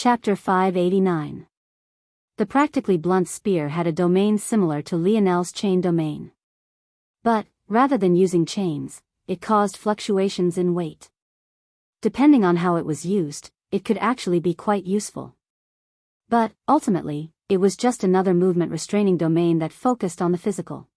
Chapter 589. The practically blunt spear had a domain similar to Lionel's chain domain. But, rather than using chains, it caused fluctuations in weight. Depending on how it was used, it could actually be quite useful. But, ultimately, it was just another movement restraining domain that focused on the physical.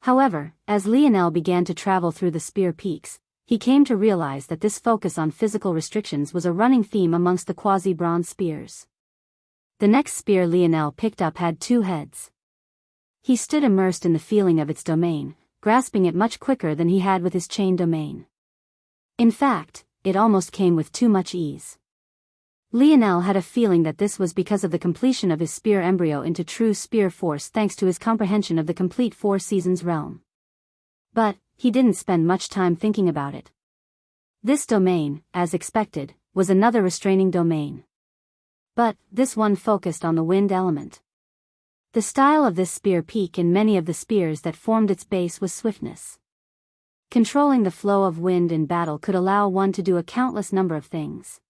However, as Lionel began to travel through the spear peaks, he came to realize that this focus on physical restrictions was a running theme amongst the quasi-bronze spears. The next spear Lionel picked up had two heads. He stood immersed in the feeling of its domain, grasping it much quicker than he had with his chain domain. In fact, it almost came with too much ease. Lionel had a feeling that this was because of the completion of his spear embryo into true spear force thanks to his comprehension of the complete Four Seasons realm. But, he didn't spend much time thinking about it. This domain, as expected, was another restraining domain. But, this one focused on the wind element. The style of this spear peak in many of the spears that formed its base was swiftness. Controlling the flow of wind in battle could allow one to do a countless number of things.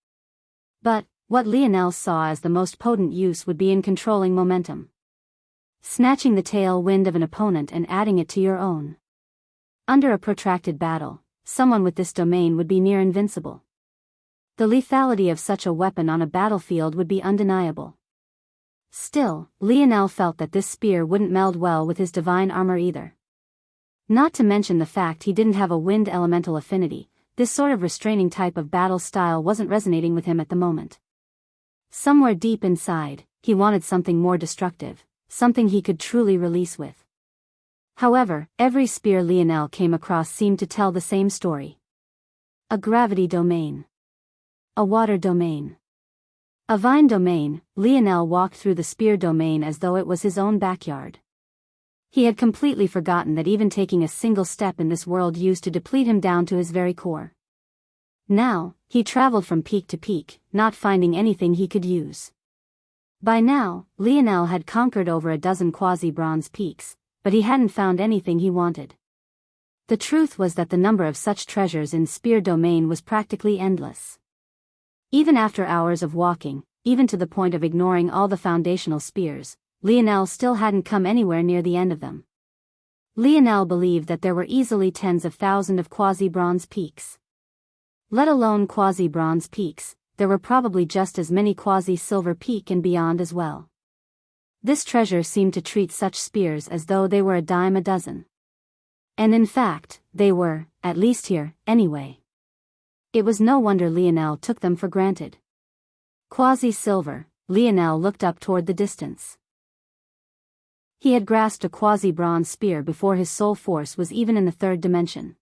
But, what Lionel saw as the most potent use would be in controlling momentum. Snatching the tail wind of an opponent and adding it to your own. Under a protracted battle, someone with this domain would be near invincible. The lethality of such a weapon on a battlefield would be undeniable. Still, Lionel felt that this spear wouldn't meld well with his divine armor either. Not to mention the fact he didn't have a wind elemental affinity, this sort of restraining type of battle style wasn't resonating with him at the moment. Somewhere deep inside, he wanted something more destructive, something he could truly release with. However, every spear Lionel came across seemed to tell the same story. A gravity domain. A water domain. A vine domain. Lionel walked through the spear domain as though it was his own backyard. He had completely forgotten that even taking a single step in this world used to deplete him down to his very core. Now, he traveled from peak to peak, not finding anything he could use. By now, Lionel had conquered over a dozen quasi-bronze peaks, but he hadn't found anything he wanted. The truth was that the number of such treasures in spear domain was practically endless. Even after hours of walking, even to the point of ignoring all the foundational spears, Lionel still hadn't come anywhere near the end of them. Lionel believed that there were easily tens of thousands of quasi-bronze peaks. Let alone quasi-bronze peaks, there were probably just as many quasi-silver peak and beyond as well. This treasure seemed to treat such spears as though they were a dime a dozen. And in fact, they were, at least here, anyway. It was no wonder Lionel took them for granted. Quasi-silver, Lionel looked up toward the distance. He had grasped a quasi-bronze spear before his soul force was even in the third dimension.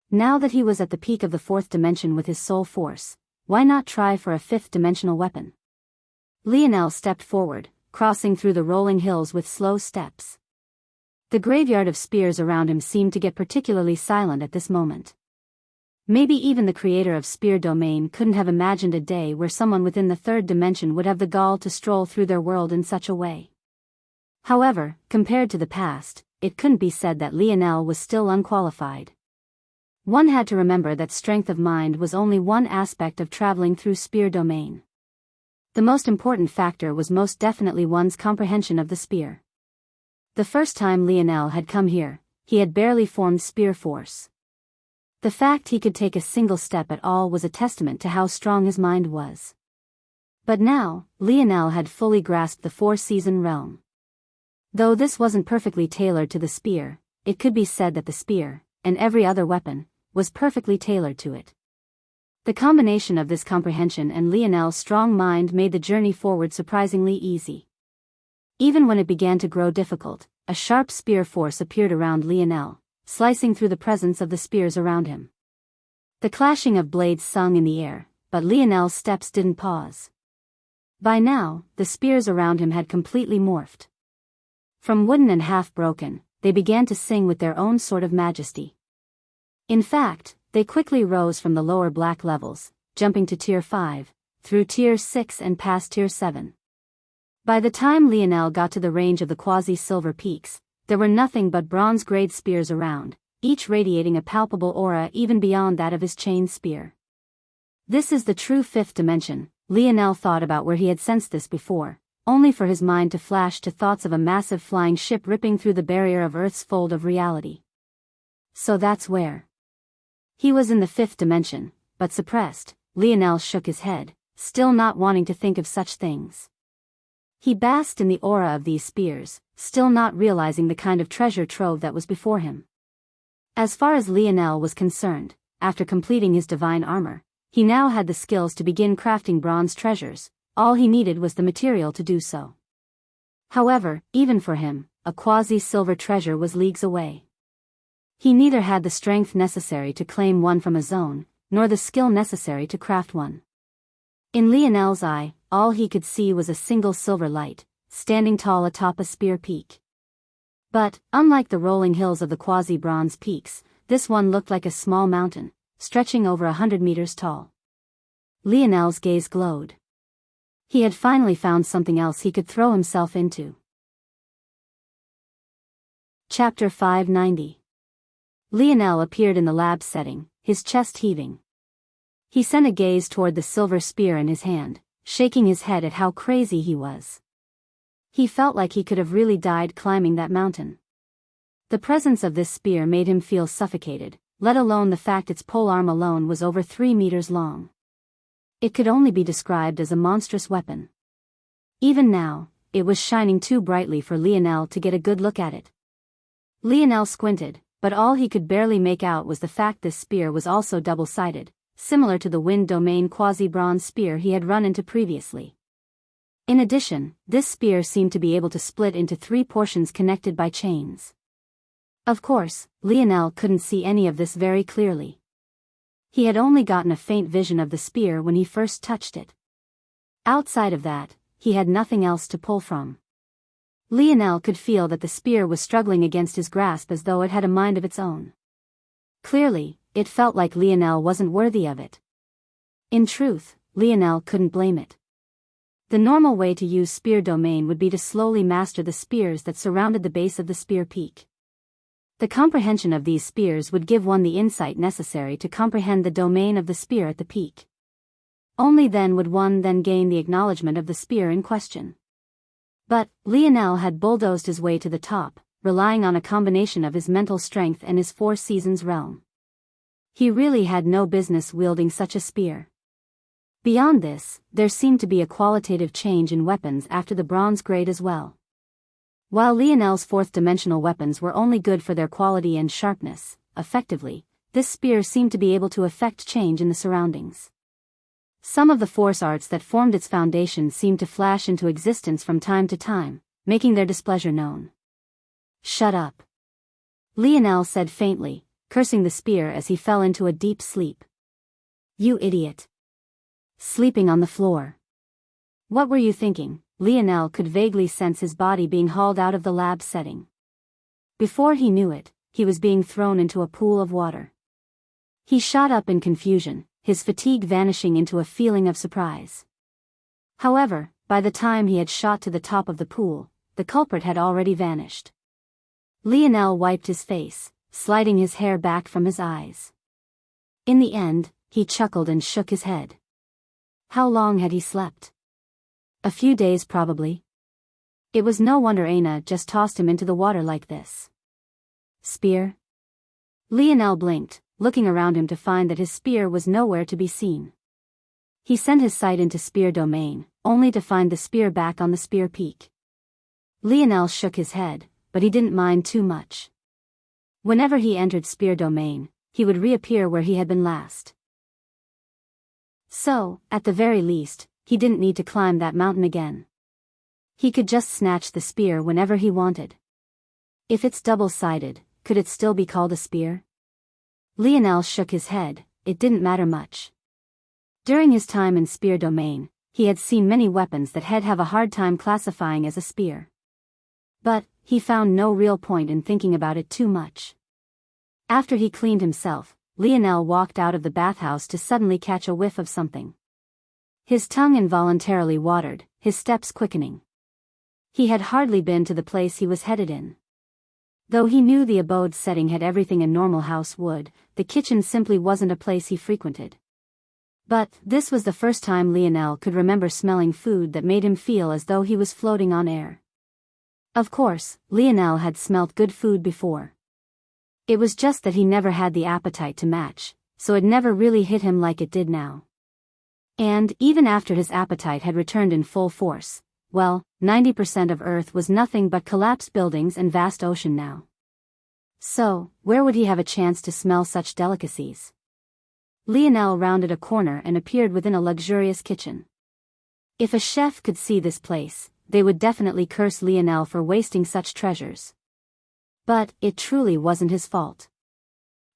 Now that he was at the peak of the fourth dimension with his soul force, why not try for a fifth-dimensional weapon? Lionel stepped forward, crossing through the rolling hills with slow steps. The graveyard of spears around him seemed to get particularly silent at this moment. Maybe even the creator of spear domain couldn't have imagined a day where someone within the third dimension would have the gall to stroll through their world in such a way. However, compared to the past, it couldn't be said that Lionel was still unqualified. One had to remember that strength of mind was only one aspect of traveling through spear domain. The most important factor was most definitely one's comprehension of the spear. The first time Lionel had come here, he had barely formed spear force. The fact he could take a single step at all was a testament to how strong his mind was. But now, Lionel had fully grasped the four-season realm. Though this wasn't perfectly tailored to the spear, it could be said that the spear, and every other weapon, was perfectly tailored to it. The combination of this comprehension and Lionel's strong mind made the journey forward surprisingly easy. Even when it began to grow difficult, a sharp spear force appeared around Lionel, slicing through the presence of the spears around him. The clashing of blades sung in the air, but Lionel's steps didn't pause. By now, the spears around him had completely morphed. From wooden and half-broken, they began to sing with their own sort of majesty. In fact, they quickly rose from the lower black levels, jumping to Tier 5, through Tier 6 and past Tier 7. By the time Lionel got to the range of the quasi-silver peaks, there were nothing but bronze-grade spears around, each radiating a palpable aura even beyond that of his chain spear. This is the true fifth dimension, Lionel thought about where he had sensed this before, only for his mind to flash to thoughts of a massive flying ship ripping through the barrier of Earth's fold of reality. So that's where. He was in the fifth dimension, but suppressed. Lionel shook his head, still not wanting to think of such things. He basked in the aura of these spears, still not realizing the kind of treasure trove that was before him. As far as Lionel was concerned, after completing his divine armor, he now had the skills to begin crafting bronze treasures. All he needed was the material to do so. However, even for him, a quasi-silver treasure was leagues away. He neither had the strength necessary to claim one from a zone, nor the skill necessary to craft one. In Lionel's eye, all he could see was a single silver light, standing tall atop a spear peak. But, unlike the rolling hills of the quasi-bronze peaks, this one looked like a small mountain, stretching over 100 meters tall. Lionel's gaze glowed. He had finally found something else he could throw himself into. Chapter 590. Lionel appeared in the lab setting, his chest heaving. He sent a gaze toward the silver spear in his hand, shaking his head at how crazy he was. He felt like he could have really died climbing that mountain. The presence of this spear made him feel suffocated, let alone the fact its polearm alone was over 3 meters long. It could only be described as a monstrous weapon. Even now, it was shining too brightly for Lionel to get a good look at it. Lionel squinted, but all he could barely make out was the fact this spear was also double-sided, similar to the wind domain quasi-bronze spear he had run into previously. In addition, this spear seemed to be able to split into 3 portions connected by chains. Of course, Lionel couldn't see any of this very clearly. He had only gotten a faint vision of the spear when he first touched it. Outside of that, he had nothing else to pull from. Lionel could feel that the spear was struggling against his grasp as though it had a mind of its own. Clearly, it felt like Lionel wasn't worthy of it. In truth, Lionel couldn't blame it. The normal way to use spear domain would be to slowly master the spears that surrounded the base of the spear peak. The comprehension of these spears would give one the insight necessary to comprehend the domain of the spear at the peak. Only then would one then gain the acknowledgement of the spear in question. But, Lionel had bulldozed his way to the top, relying on a combination of his mental strength and his 4 seasons realm. He really had no business wielding such a spear. Beyond this, there seemed to be a qualitative change in weapons after the bronze grade as well. While Lionel's 4th-dimensional weapons were only good for their quality and sharpness, effectively, this spear seemed to be able to effect change in the surroundings. Some of the force arts that formed its foundation seemed to flash into existence from time to time, making their displeasure known. "Shut up," Lionel said faintly, cursing the spear as he fell into a deep sleep. "You idiot. Sleeping on the floor. What were you thinking?" Lionel could vaguely sense his body being hauled out of the lab setting. Before he knew it, he was being thrown into a pool of water. He shot up in confusion, his fatigue vanishing into a feeling of surprise. However, by the time he had shot to the top of the pool, the culprit had already vanished. Lionel wiped his face, sliding his hair back from his eyes. In the end, he chuckled and shook his head. How long had he slept? A few days probably. It was no wonder Aina just tossed him into the water like this. Spear? Lionel blinked, looking around him to find that his spear was nowhere to be seen. He sent his sight into spear domain, only to find the spear back on the spear peak. Lionel shook his head, but he didn't mind too much. Whenever he entered spear domain, he would reappear where he had been last. So, at the very least, he didn't need to climb that mountain again. He could just snatch the spear whenever he wanted. If it's double-sided, could it still be called a spear? Lionel shook his head, it didn't matter much. During his time in spear domain, he had seen many weapons that he'd have a hard time classifying as a spear. But, he found no real point in thinking about it too much. After he cleaned himself, Lionel walked out of the bathhouse to suddenly catch a whiff of something. His tongue involuntarily watered, his steps quickening. He had hardly been to the place he was headed in. Though he knew the abode setting had everything a normal house would, the kitchen simply wasn't a place he frequented. But this was the first time Lionel could remember smelling food that made him feel as though he was floating on air. Of course, Lionel had smelt good food before. It was just that he never had the appetite to match, so it never really hit him like it did now. And, even after his appetite had returned in full force, well, 90% of Earth was nothing but collapsed buildings and vast ocean now. So, where would he have a chance to smell such delicacies? Lionel rounded a corner and appeared within a luxurious kitchen. If a chef could see this place, they would definitely curse Lionel for wasting such treasures. But it truly wasn't his fault.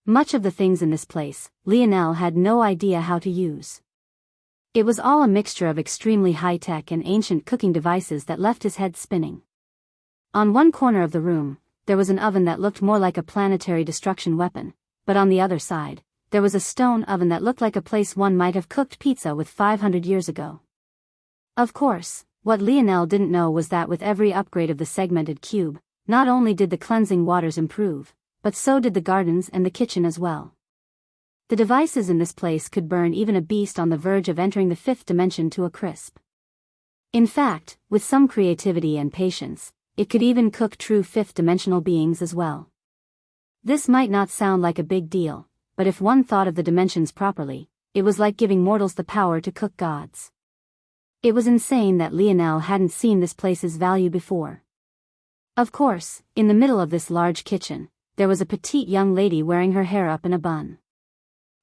Much of the things in this place, Lionel had no idea how to use. It was all a mixture of extremely high-tech and ancient cooking devices that left his head spinning. On one corner of the room, there was an oven that looked more like a planetary destruction weapon, but on the other side, there was a stone oven that looked like a place one might have cooked pizza with 500 years ago. Of course, what Lionel didn't know was that with every upgrade of the segmented cube, not only did the cleansing waters improve, but so did the gardens and the kitchen as well. The devices in this place could burn even a beast on the verge of entering the fifth dimension to a crisp. In fact, with some creativity and patience, it could even cook true fifth-dimensional beings as well. This might not sound like a big deal, but if one thought of the dimensions properly, it was like giving mortals the power to cook gods. It was insane that Lionel hadn't seen this place's value before. Of course, in the middle of this large kitchen, there was a petite young lady wearing her hair up in a bun.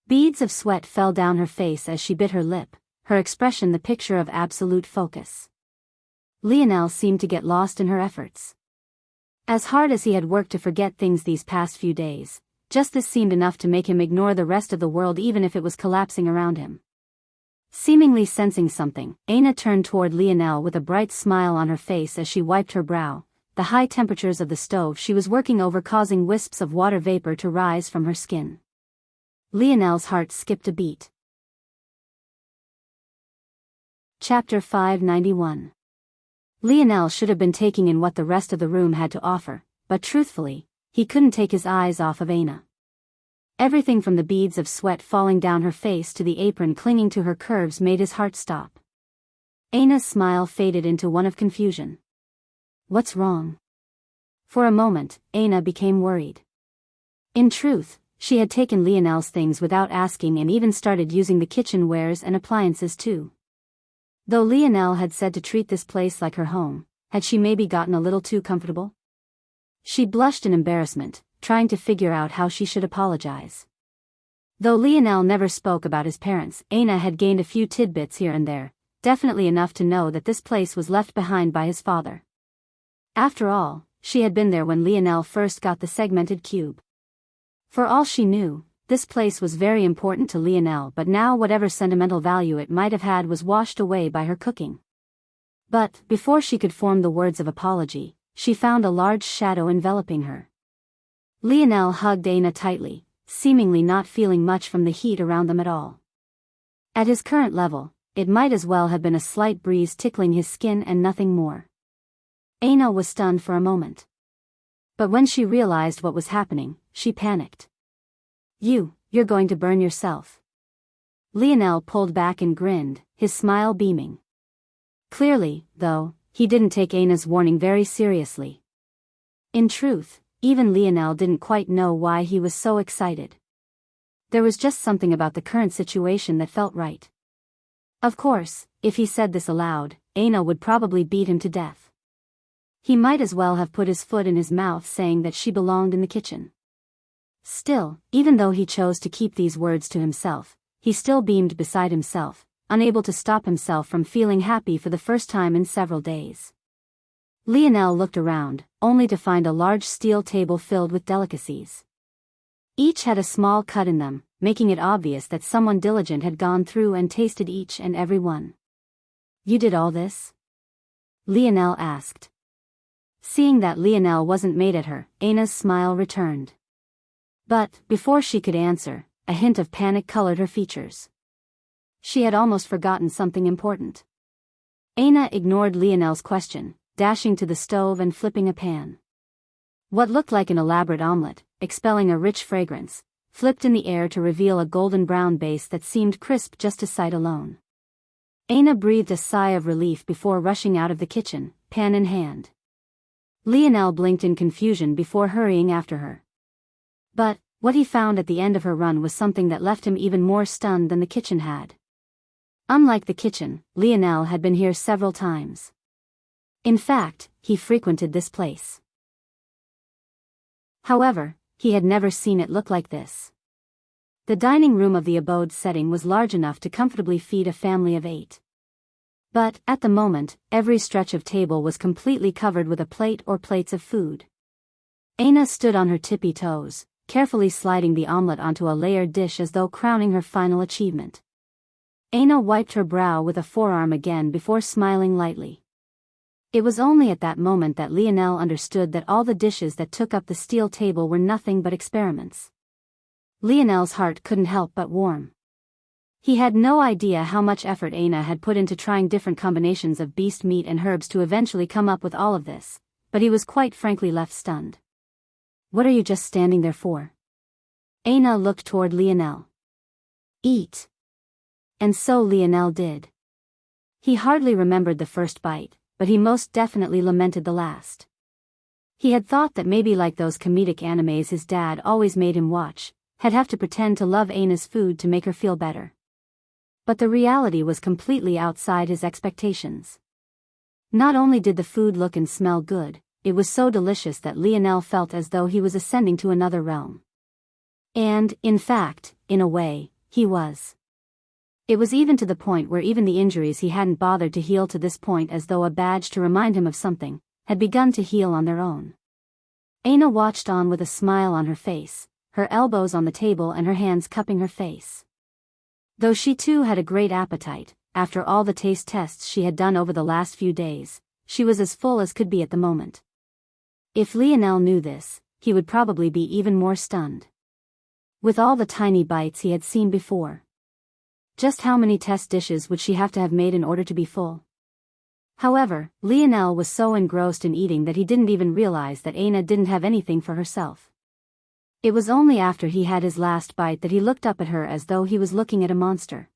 Beads of sweat fell down her face as she bit her lip, her expression the picture of absolute focus. Lionel seemed to get lost in her efforts. As hard as he had worked to forget things these past few days, just this seemed enough to make him ignore the rest of the world even if it was collapsing around him. Seemingly sensing something, Aina turned toward Lionel with a bright smile on her face as she wiped her brow, the high temperatures of the stove she was working over causing wisps of water vapor to rise from her skin. Lionel's heart skipped a beat. Chapter 591. Lionel should have been taking in what the rest of the room had to offer, but truthfully, he couldn't take his eyes off of Aina. Everything from the beads of sweat falling down her face to the apron clinging to her curves made his heart stop. Aina's smile faded into one of confusion. What's wrong? For a moment, Aina became worried. In truth, she had taken Lionel's things without asking and even started using the kitchen wares and appliances too. Though Lionel had said to treat this place like her home, had she maybe gotten a little too comfortable? She blushed in embarrassment, trying to figure out how she should apologize. Though Lionel never spoke about his parents, Aina had gained a few tidbits here and there, definitely enough to know that this place was left behind by his father. After all, she had been there when Lionel first got the segmented cube. For all she knew, this place was very important to Lionel, but now whatever sentimental value it might have had was washed away by her cooking. But, before she could form the words of apology, she found a large shadow enveloping her. Lionel hugged Aina tightly, seemingly not feeling much from the heat around them at all. At his current level, it might as well have been a slight breeze tickling his skin and nothing more. Aina was stunned for a moment. But when she realized what was happening, she panicked. You're going to burn yourself. Lionel pulled back and grinned, his smile beaming. Clearly, though, he didn't take Aina's warning very seriously. In truth, even Lionel didn't quite know why he was so excited. There was just something about the current situation that felt right. Of course, if he said this aloud, Aina would probably beat him to death. He might as well have put his foot in his mouth saying that she belonged in the kitchen. Still, even though he chose to keep these words to himself, he still beamed beside himself, unable to stop himself from feeling happy for the first time in several days. Lionel looked around, only to find a large steel table filled with delicacies. Each had a small cut in them, making it obvious that someone diligent had gone through and tasted each and every one. You did all this? Lionel asked. Seeing that Lionel wasn't mad at her, Aina's smile returned. But, before she could answer, a hint of panic colored her features. She had almost forgotten something important. Aina ignored Lionel's question, dashing to the stove and flipping a pan. What looked like an elaborate omelette, expelling a rich fragrance, flipped in the air to reveal a golden brown base that seemed crisp just to sight alone. Aina breathed a sigh of relief before rushing out of the kitchen, pan in hand. Lionel blinked in confusion before hurrying after her. But what he found at the end of her run was something that left him even more stunned than the kitchen had. Unlike the kitchen, Lionel had been here several times. In fact, he frequented this place. However, he had never seen it look like this. The dining room of the abode's setting was large enough to comfortably feed a family of 8. But, at the moment, every stretch of table was completely covered with a plate or plates of food. Aina stood on her tippy toes, carefully sliding the omelette onto a layered dish as though crowning her final achievement. Aina wiped her brow with a forearm again before smiling lightly. It was only at that moment that Lionel understood that all the dishes that took up the steel table were nothing but experiments. Lionel's heart couldn't help but warm. He had no idea how much effort Aina had put into trying different combinations of beast meat and herbs to eventually come up with all of this, but he was quite frankly left stunned. "What are you just standing there for?" Aina looked toward Lionel. "Eat." And so Lionel did. He hardly remembered the first bite, but he most definitely lamented the last. He had thought that maybe like those comedic animes his dad always made him watch, he'd have to pretend to love Aina's food to make her feel better. But the reality was completely outside his expectations. Not only did the food look and smell good, it was so delicious that Lionel felt as though he was ascending to another realm. And, in fact, in a way, he was. It was even to the point where even the injuries he hadn't bothered to heal to this point, as though a badge to remind him of something, had begun to heal on their own. Aina watched on with a smile on her face, her elbows on the table and her hands cupping her face. Though she too had a great appetite, after all the taste tests she had done over the last few days, she was as full as could be at the moment. If Lionel knew this, he would probably be even more stunned. With all the tiny bites he had seen before. Just how many test dishes would she have to have made in order to be full? However, Lionel was so engrossed in eating that he didn't even realize that Aina didn't have anything for herself. It was only after he had his last bite that he looked up at her as though he was looking at a monster.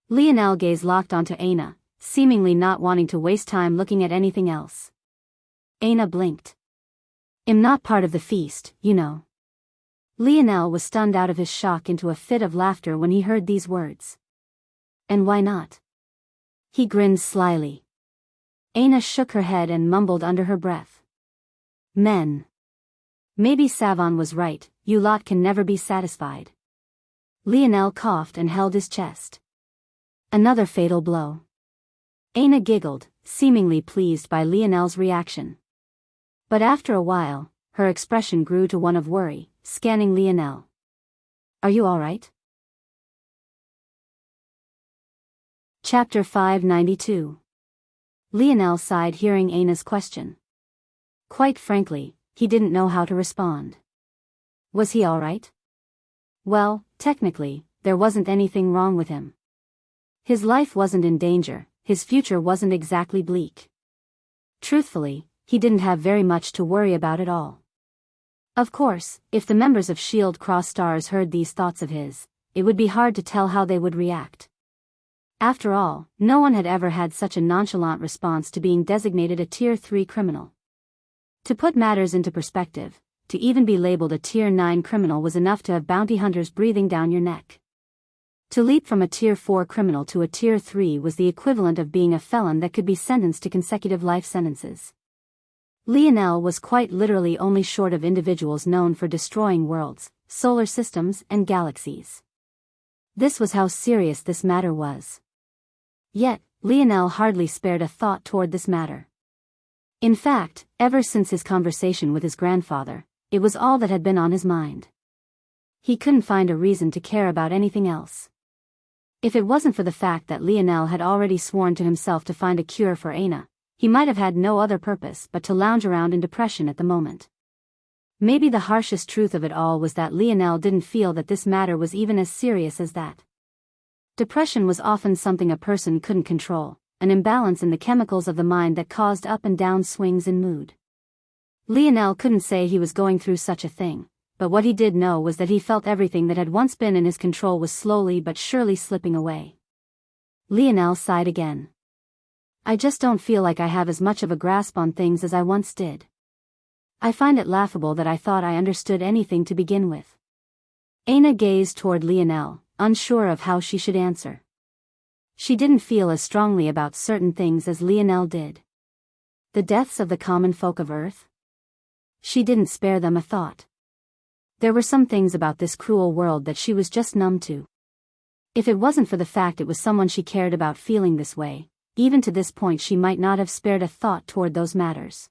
Lionel's gaze locked onto Aina, seemingly not wanting to waste time looking at anything else. Aina blinked. "I'm not part of the feast, you know." Lionel was stunned out of his shock into a fit of laughter when he heard these words. "And why not?" He grinned slyly. Aina shook her head and mumbled under her breath. "Men. Maybe Savon was right, you lot can never be satisfied." Lionel coughed and held his chest. Another fatal blow. Aina giggled, seemingly pleased by Lionel's reaction. But after a while, her expression grew to one of worry, scanning Lionel. "Are you all right?" Chapter 592. Lionel sighed hearing Aina's question. Quite frankly, he didn't know how to respond. Was he all right? Well, technically, there wasn't anything wrong with him. His life wasn't in danger, his future wasn't exactly bleak. Truthfully, he didn't have very much to worry about at all. Of course, if the members of Shield Cross Stars heard these thoughts of his, it would be hard to tell how they would react. After all, no one had ever had such a nonchalant response to being designated a Tier 3 criminal. To put matters into perspective, to even be labeled a Tier 9 criminal was enough to have bounty hunters breathing down your neck. To leap from a Tier 4 criminal to a Tier 3 was the equivalent of being a felon that could be sentenced to consecutive life sentences. Lionel was quite literally only short of individuals known for destroying worlds, solar systems, and galaxies. This was how serious this matter was. Yet, Lionel hardly spared a thought toward this matter. In fact, ever since his conversation with his grandfather, it was all that had been on his mind. He couldn't find a reason to care about anything else. If it wasn't for the fact that Lionel had already sworn to himself to find a cure for Aina, he might have had no other purpose but to lounge around in depression at the moment. Maybe the harshest truth of it all was that Lionel didn't feel that this matter was even as serious as that. Depression was often something a person couldn't control, an imbalance in the chemicals of the mind that caused up and down swings in mood. Lionel couldn't say he was going through such a thing, but what he did know was that he felt everything that had once been in his control was slowly but surely slipping away. Lionel sighed again. I just don't feel like I have as much of a grasp on things as I once did. I find it laughable that I thought I understood anything to begin with. Aina gazed toward Lionel, unsure of how she should answer. She didn't feel as strongly about certain things as Lionel did. The deaths of the common folk of Earth? She didn't spare them a thought. There were some things about this cruel world that she was just numb to. If it wasn't for the fact it was someone she cared about feeling this way, even to this point she might not have spared a thought toward those matters.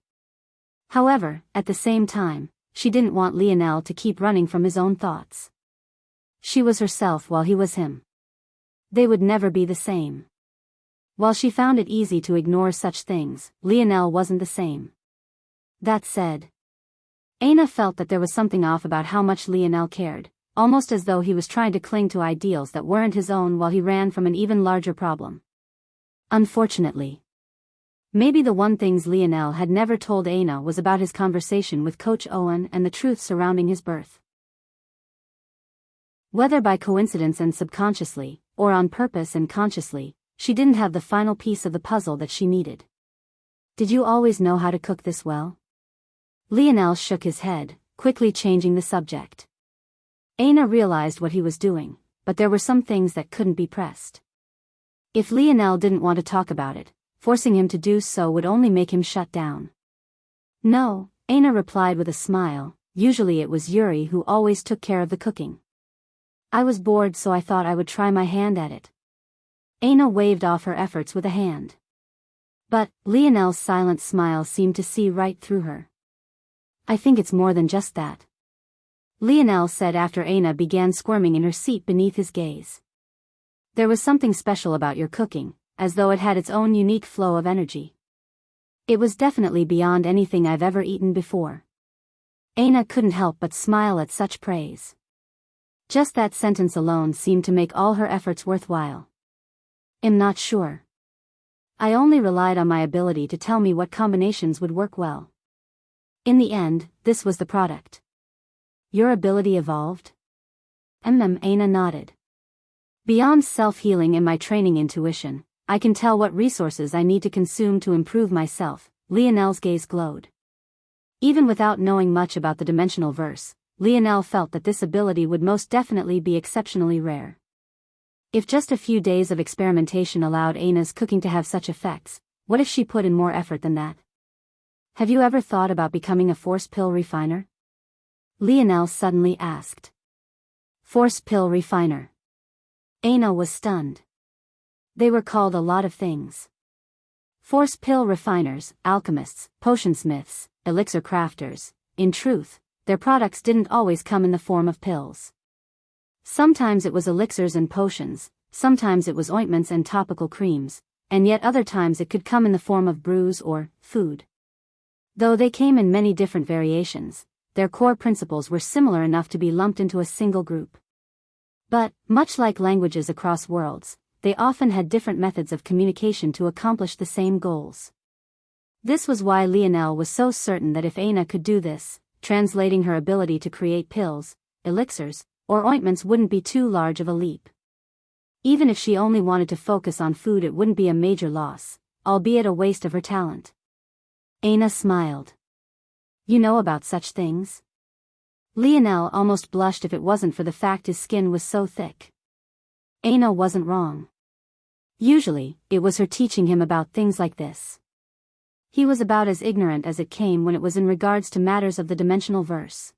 However, at the same time, she didn't want Lionel to keep running from his own thoughts. She was herself while he was him. They would never be the same. While she found it easy to ignore such things, Lionel wasn't the same. That said, Aina felt that there was something off about how much Lionel cared, almost as though he was trying to cling to ideals that weren't his own while he ran from an even larger problem. Unfortunately, maybe the one things Lionel had never told Aina was about his conversation with Coach Owen and the truth surrounding his birth. Whether by coincidence and subconsciously, or on purpose and consciously, she didn't have the final piece of the puzzle that she needed. Did you always know how to cook this well? Lionel shook his head, quickly changing the subject. Aina realized what he was doing, but there were some things that couldn't be pressed. If Lionel didn't want to talk about it, forcing him to do so would only make him shut down. No, Aina replied with a smile. Usually it was Yuri who always took care of the cooking. I was bored, so I thought I would try my hand at it. Aina waved off her efforts with a hand. But Lionel's silent smile seemed to see right through her. I think it's more than just that, Lionel said after Aina began squirming in her seat beneath his gaze. There was something special about your cooking, as though it had its own unique flow of energy. It was definitely beyond anything I've ever eaten before. Aina couldn't help but smile at such praise. Just that sentence alone seemed to make all her efforts worthwhile. I'm not sure. I only relied on my ability to tell me what combinations would work well. In the end, this was the product. Your ability evolved? Aina nodded. Beyond self-healing and my training intuition, I can tell what resources I need to consume to improve myself. Lionel's gaze glowed. Even without knowing much about the dimensional verse, Lionel felt that this ability would most definitely be exceptionally rare. If just a few days of experimentation allowed Aina's cooking to have such effects, what if she put in more effort than that? Have you ever thought about becoming a force pill refiner? Lionel suddenly asked. Force pill refiner. Aina was stunned. They were called a lot of things. Force pill refiners, alchemists, potionsmiths, elixir crafters. In truth, their products didn't always come in the form of pills. Sometimes it was elixirs and potions, sometimes it was ointments and topical creams, and yet other times it could come in the form of brews or food. Though they came in many different variations, their core principles were similar enough to be lumped into a single group. But, much like languages across worlds, they often had different methods of communication to accomplish the same goals. This was why Lionel was so certain that if Aina could do this, translating her ability to create pills, elixirs, or ointments wouldn't be too large of a leap. Even if she only wanted to focus on food, it wouldn't be a major loss, albeit a waste of her talent. Aina smiled. You know about such things? Lionel almost blushed if it wasn't for the fact his skin was so thick. Aina wasn't wrong. Usually, it was her teaching him about things like this. He was about as ignorant as it came when it was in regards to matters of the dimensional verse.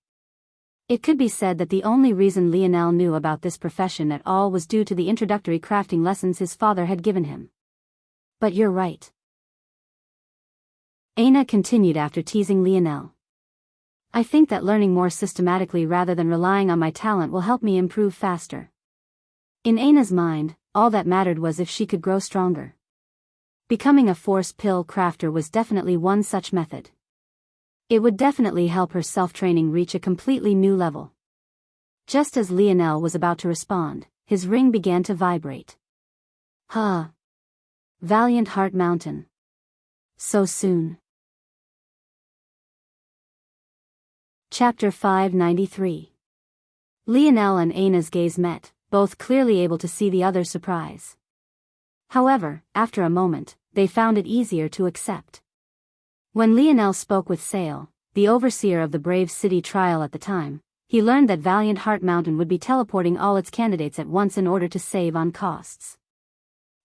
It could be said that the only reason Lionel knew about this profession at all was due to the introductory crafting lessons his father had given him. But you're right. Aina continued after teasing Lionel. I think that learning more systematically rather than relying on my talent will help me improve faster. In Aina's mind, all that mattered was if she could grow stronger. Becoming a force pill crafter was definitely one such method. It would definitely help her self-training reach a completely new level. Just as Lionel was about to respond, his ring began to vibrate. Huh. Valiant Heart Mountain. So soon. Chapter 593. Lionel and Aina's gaze met, both clearly able to see the other's surprise. However, after a moment, they found it easier to accept. When Lionel spoke with Sale, the overseer of the Brave City trial at the time, he learned that Valiant Heart Mountain would be teleporting all its candidates at once in order to save on costs.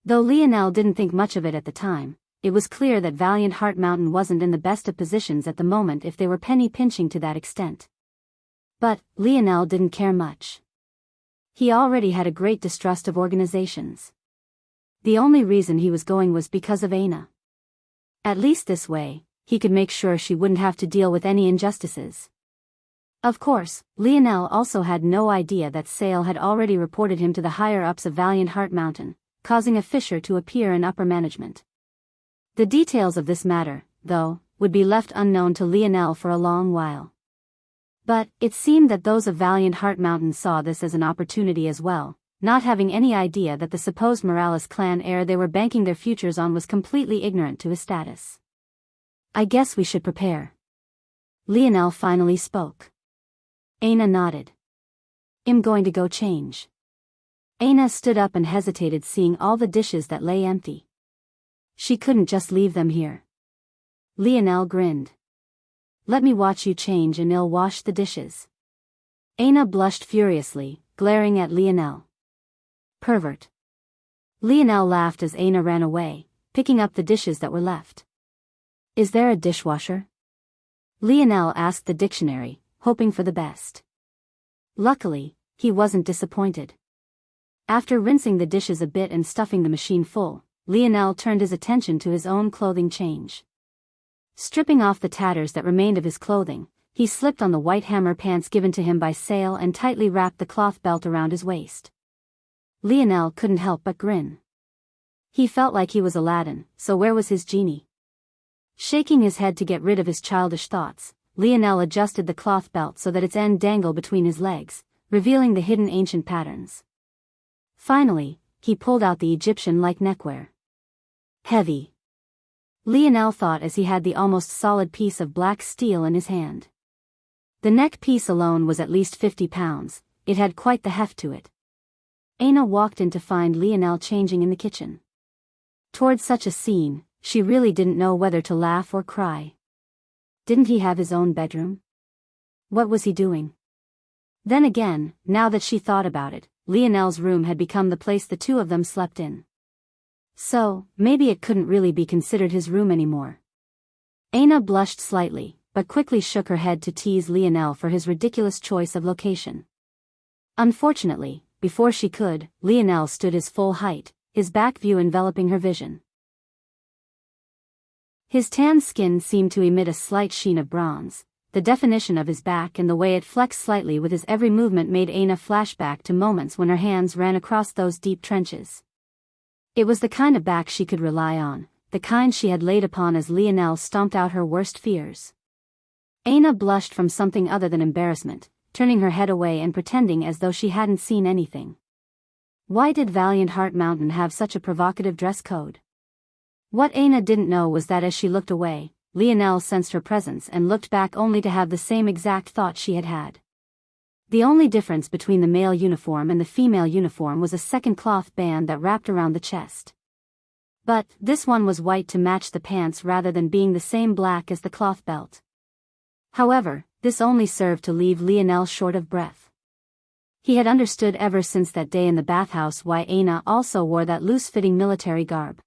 Though Lionel didn't think much of it at the time, it was clear that Valiant Heart Mountain wasn't in the best of positions at the moment if they were penny pinching to that extent. But Lionel didn't care much. He already had a great distrust of organizations. The only reason he was going was because of Aina. At least this way, he could make sure she wouldn't have to deal with any injustices. Of course, Lionel also had no idea that Sale had already reported him to the higher-ups of Valiant Heart Mountain, causing a fissure to appear in upper management. The details of this matter, though, would be left unknown to Lionel for a long while. But it seemed that those of Valiant Heart Mountain saw this as an opportunity as well, not having any idea that the supposed Morales clan heir they were banking their futures on was completely ignorant to his status. "I guess we should prepare." Lionel finally spoke. Aina nodded. "I'm going to go change." Aina stood up and hesitated, seeing all the dishes that lay empty. She couldn't just leave them here. Lionel grinned. "Let me watch you change and I'll wash the dishes." Aina blushed furiously, glaring at Lionel. "Pervert." Lionel laughed as Aina ran away, picking up the dishes that were left. "Is there a dishwasher?" Lionel asked the dictionary, hoping for the best. Luckily, he wasn't disappointed. After rinsing the dishes a bit and stuffing the machine full, Lionel turned his attention to his own clothing change. Stripping off the tatters that remained of his clothing, he slipped on the white hammer pants given to him by Sale and tightly wrapped the cloth belt around his waist. Lionel couldn't help but grin. He felt like he was Aladdin, so where was his genie? Shaking his head to get rid of his childish thoughts, Lionel adjusted the cloth belt so that its end dangled between his legs, revealing the hidden ancient patterns. Finally, he pulled out the Egyptian-like neckwear. Heavy. Lionel thought as he had the almost solid piece of black steel in his hand. The neck piece alone was at least 50 pounds, it had quite the heft to it. Aina walked in to find Lionel changing in the kitchen. Toward such a scene, she really didn't know whether to laugh or cry. Didn't he have his own bedroom? What was he doing? Then again, now that she thought about it, Lionel's room had become the place the two of them slept in. So, maybe it couldn't really be considered his room anymore. Aina blushed slightly, but quickly shook her head to tease Lionel for his ridiculous choice of location. Unfortunately, before she could, Lionel stood his full height, his back view enveloping her vision. His tan skin seemed to emit a slight sheen of bronze. The definition of his back and the way it flexed slightly with his every movement made Aina flashback to moments when her hands ran across those deep trenches. It was the kind of back she could rely on, the kind she had laid upon as Lionel stomped out her worst fears. Aina blushed from something other than embarrassment, turning her head away and pretending as though she hadn't seen anything. Why did Valiant Heart Mountain have such a provocative dress code? What Aina didn't know was that as she looked away, Lionel sensed her presence and looked back only to have the same exact thought she had had. The only difference between the male uniform and the female uniform was a second cloth band that wrapped around the chest. But this one was white to match the pants rather than being the same black as the cloth belt. However, this only served to leave Lionel short of breath. He had understood ever since that day in the bathhouse why Aina also wore that loose-fitting military garb.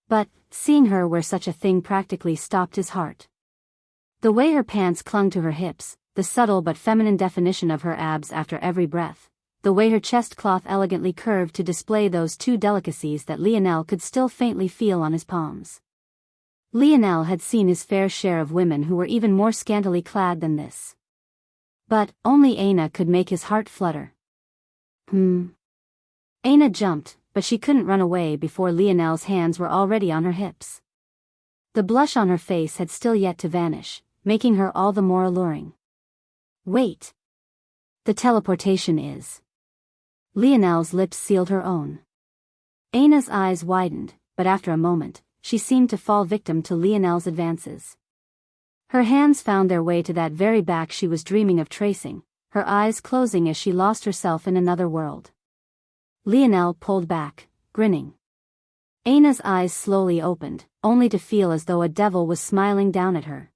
But, seeing her wear such a thing practically stopped his heart. The way her pants clung to her hips, the subtle but feminine definition of her abs after every breath, the way her chest cloth elegantly curved to display those two delicacies that Lionel could still faintly feel on his palms. Lionel had seen his fair share of women who were even more scantily clad than this. But only Aina could make his heart flutter. Aina jumped, but she couldn't run away before Lionel's hands were already on her hips. The blush on her face had still yet to vanish, making her all the more alluring. Wait. The teleportation is. Lionel's lips sealed her own. Aina's eyes widened, but after a moment, she seemed to fall victim to Lionel's advances. Her hands found their way to that very back she was dreaming of tracing, her eyes closing as she lost herself in another world. Lionel pulled back, grinning. Aina's eyes slowly opened, only to feel as though a devil was smiling down at her.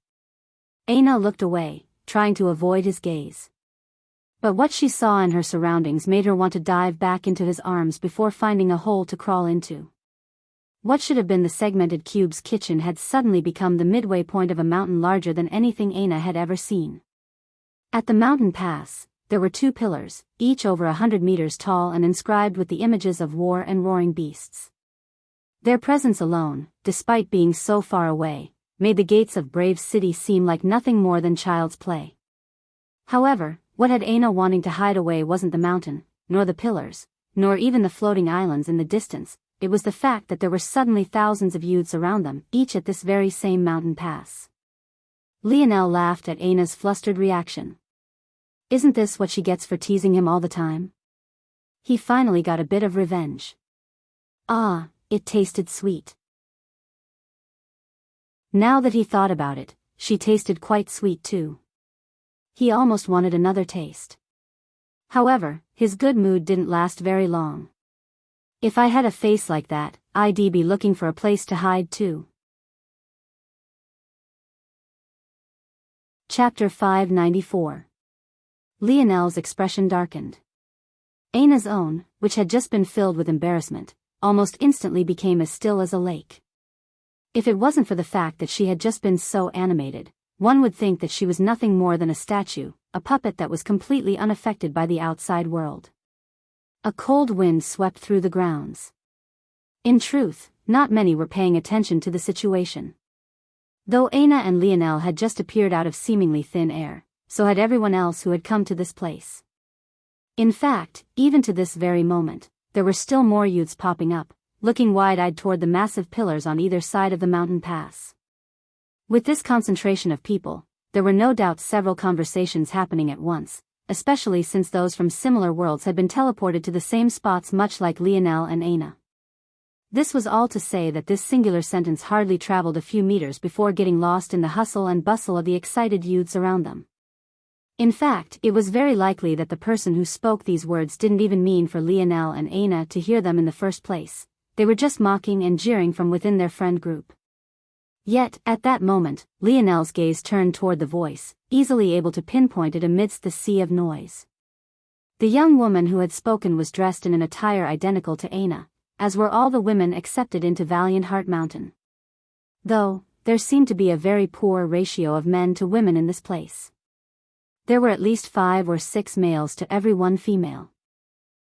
Aina looked away, trying to avoid his gaze. But what she saw in her surroundings made her want to dive back into his arms before finding a hole to crawl into. What should have been the segmented cube's kitchen had suddenly become the midway point of a mountain larger than anything Aina had ever seen. At the mountain pass, there were 2 pillars, each over 100 meters tall and inscribed with the images of war and roaring beasts. Their presence alone, despite being so far away, made the gates of Brave City seem like nothing more than child's play. However, what had Aina wanting to hide away wasn't the mountain, nor the pillars, nor even the floating islands in the distance. It was the fact that there were suddenly thousands of youths around them, each at this very same mountain pass. Lionel laughed at Aina's flustered reaction. Isn't this what she gets for teasing him all the time? He finally got a bit of revenge. Ah, it tasted sweet. Now that he thought about it, she tasted quite sweet too. He almost wanted another taste. However, his good mood didn't last very long. If I had a face like that, I'd be looking for a place to hide too. Chapter 594. Lionel's expression darkened. Aina's own, which had just been filled with embarrassment, almost instantly became as still as a lake. If it wasn't for the fact that she had just been so animated, one would think that she was nothing more than a statue, a puppet that was completely unaffected by the outside world. A cold wind swept through the grounds. In truth, not many were paying attention to the situation. Though Aina and Lionel had just appeared out of seemingly thin air, so had everyone else who had come to this place. In fact, even to this very moment, there were still more youths popping up, looking wide-eyed toward the massive pillars on either side of the mountain pass. With this concentration of people, there were no doubt several conversations happening at once, especially since those from similar worlds had been teleported to the same spots much like Lionel and Aina. This was all to say that this singular sentence hardly traveled a few meters before getting lost in the hustle and bustle of the excited youths around them. In fact, it was very likely that the person who spoke these words didn't even mean for Lionel and Aina to hear them in the first place. They were just mocking and jeering from within their friend group. Yet, at that moment, Lionel's gaze turned toward the voice, easily able to pinpoint it amidst the sea of noise. The young woman who had spoken was dressed in an attire identical to Aina, as were all the women accepted into Valiant Heart Mountain. Though, there seemed to be a very poor ratio of men to women in this place. There were at least 5 or 6 males to every 1 female.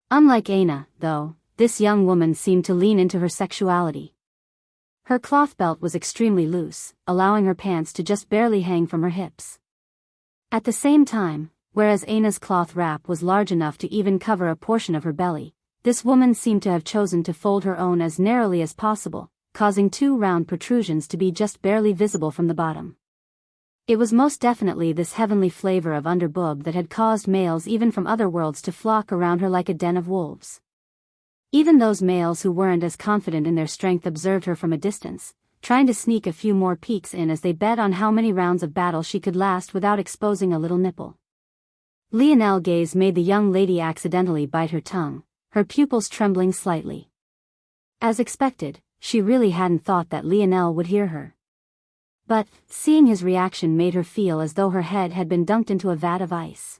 Unlike Aina, though, this young woman seemed to lean into her sexuality. Her cloth belt was extremely loose, allowing her pants to just barely hang from her hips. At the same time, whereas Aina's cloth wrap was large enough to even cover a portion of her belly, this woman seemed to have chosen to fold her own as narrowly as possible, causing 2 round protrusions to be just barely visible from the bottom. It was most definitely this heavenly flavor of underboob that had caused males even from other worlds to flock around her like a den of wolves. Even those males who weren't as confident in their strength observed her from a distance, trying to sneak a few more peeks in as they bet on how many rounds of battle she could last without exposing a little nipple. Lionel's gaze made the young lady accidentally bite her tongue, her pupils trembling slightly. As expected, she really hadn't thought that Lionel would hear her. But, seeing his reaction made her feel as though her head had been dunked into a vat of ice.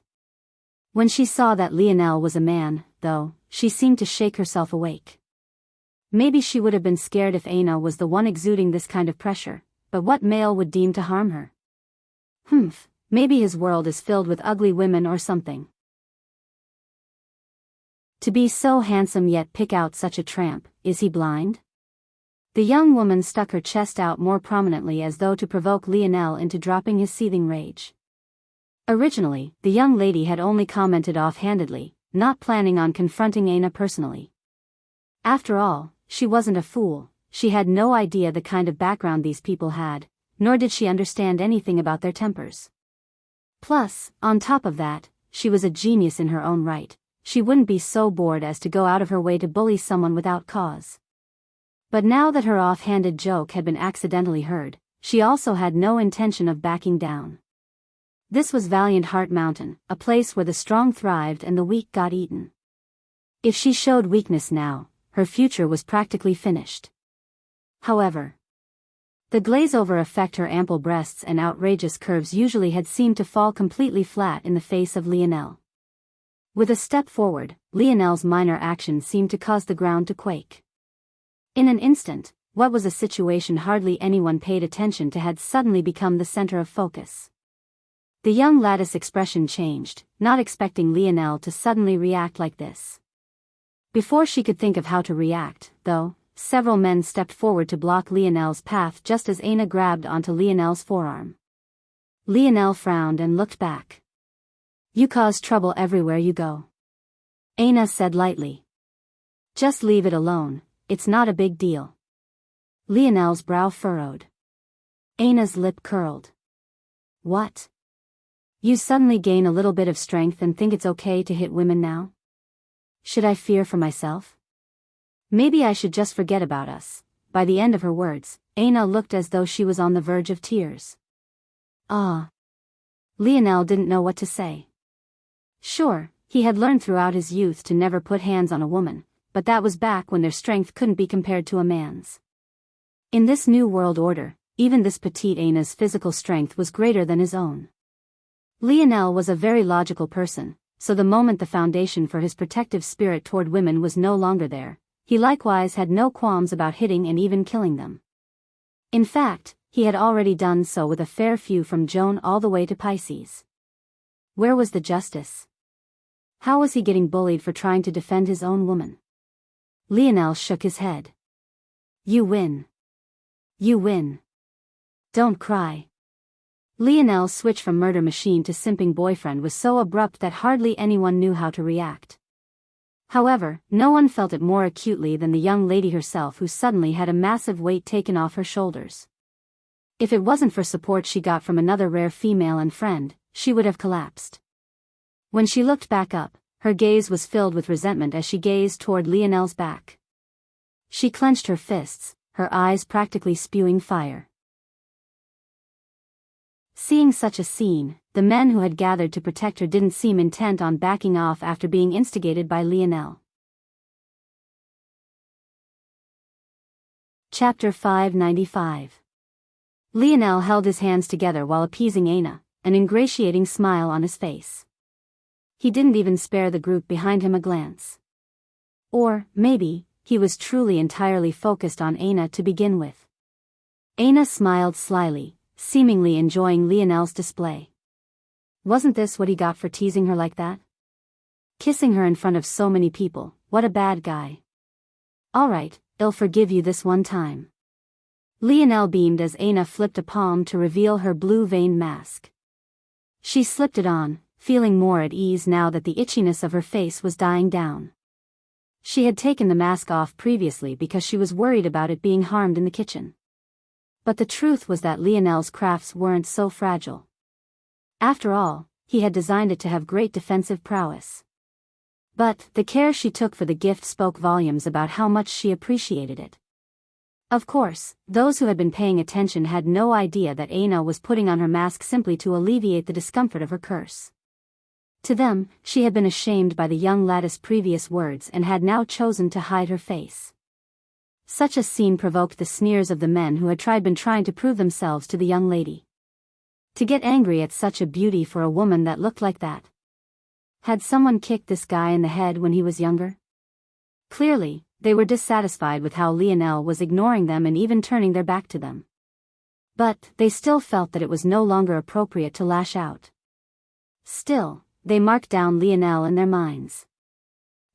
When she saw that Lionel was a man, though, she seemed to shake herself awake. Maybe she would have been scared if Aina was the one exuding this kind of pressure, but what male would deem to harm her? Maybe his world is filled with ugly women or something. To be so handsome yet pick out such a tramp, is he blind? The young woman stuck her chest out more prominently as though to provoke Lionel into dropping his seething rage. Originally, the young lady had only commented offhandedly, not planning on confronting Aina personally. After all, she wasn't a fool, she had no idea the kind of background these people had, nor did she understand anything about their tempers. Plus, on top of that, she was a genius in her own right, she wouldn't be so bored as to go out of her way to bully someone without cause. But now that her off-handed joke had been accidentally heard, she also had no intention of backing down. This was Valiant Heart Mountain, a place where the strong thrived and the weak got eaten. If she showed weakness now, her future was practically finished. However, the glaze-over effect, her ample breasts and outrageous curves usually had seemed to fall completely flat in the face of Lionel. With a step forward, Lionel's minor action seemed to cause the ground to quake. In an instant, what was a situation hardly anyone paid attention to had suddenly become the center of focus. The young lad's expression changed, not expecting Lionel to suddenly react like this. Before she could think of how to react, though, several men stepped forward to block Lionel's path just as Aina grabbed onto Lionel's forearm. Lionel frowned and looked back. "You cause trouble everywhere you go," Aina said lightly. "Just leave it alone, it's not a big deal." Lionel's brow furrowed. Aina's lip curled. "What? You suddenly gain a little bit of strength and think it's okay to hit women now? Should I fear for myself? Maybe I should just forget about us." By the end of her words, Aina looked as though she was on the verge of tears. Ah. Lionel didn't know what to say. Sure, he had learned throughout his youth to never put hands on a woman, but that was back when their strength couldn't be compared to a man's. In this new world order, even this petite Aina's physical strength was greater than his own. Lionel was a very logical person, so the moment the foundation for his protective spirit toward women was no longer there, he likewise had no qualms about hitting and even killing them. In fact, he had already done so with a fair few from Joan all the way to Pisces. Where was the justice? How was he getting bullied for trying to defend his own woman? Lionel shook his head. "You win. You win. Don't cry." Lionel's switch from murder machine to simping boyfriend was so abrupt that hardly anyone knew how to react. However, no one felt it more acutely than the young lady herself, who suddenly had a massive weight taken off her shoulders. If it wasn't for support she got from another rare female and friend, she would have collapsed. When she looked back up, her gaze was filled with resentment as she gazed toward Lionel's back. She clenched her fists, her eyes practically spewing fire. Seeing such a scene, the men who had gathered to protect her didn't seem intent on backing off after being instigated by Lionel. Chapter 595. Lionel held his hands together while appeasing Aina, an ingratiating smile on his face. He didn't even spare the group behind him a glance. Or, maybe, he was truly entirely focused on Aina to begin with. Aina smiled slyly, seemingly enjoying Lionel's display. Wasn't this what he got for teasing her like that? Kissing her in front of so many people, what a bad guy. "All right, I'll forgive you this one time." Lionel beamed as Aina flipped a palm to reveal her blue-veined mask. She slipped it on, feeling more at ease now that the itchiness of her face was dying down. She had taken the mask off previously because she was worried about it being harmed in the kitchen. But the truth was that Lionel's crafts weren't so fragile. After all, he had designed it to have great defensive prowess. But the care she took for the gift spoke volumes about how much she appreciated it. Of course, those who had been paying attention had no idea that Aina was putting on her mask simply to alleviate the discomfort of her curse. To them, she had been ashamed by the young lad's previous words and had now chosen to hide her face. Such a scene provoked the sneers of the men who had been trying to prove themselves to the young lady. To get angry at such a beauty for a woman that looked like that. Had someone kicked this guy in the head when he was younger? Clearly, they were dissatisfied with how Lionel was ignoring them and even turning their back to them. But they still felt that it was no longer appropriate to lash out. Still, they marked down Lionel in their minds.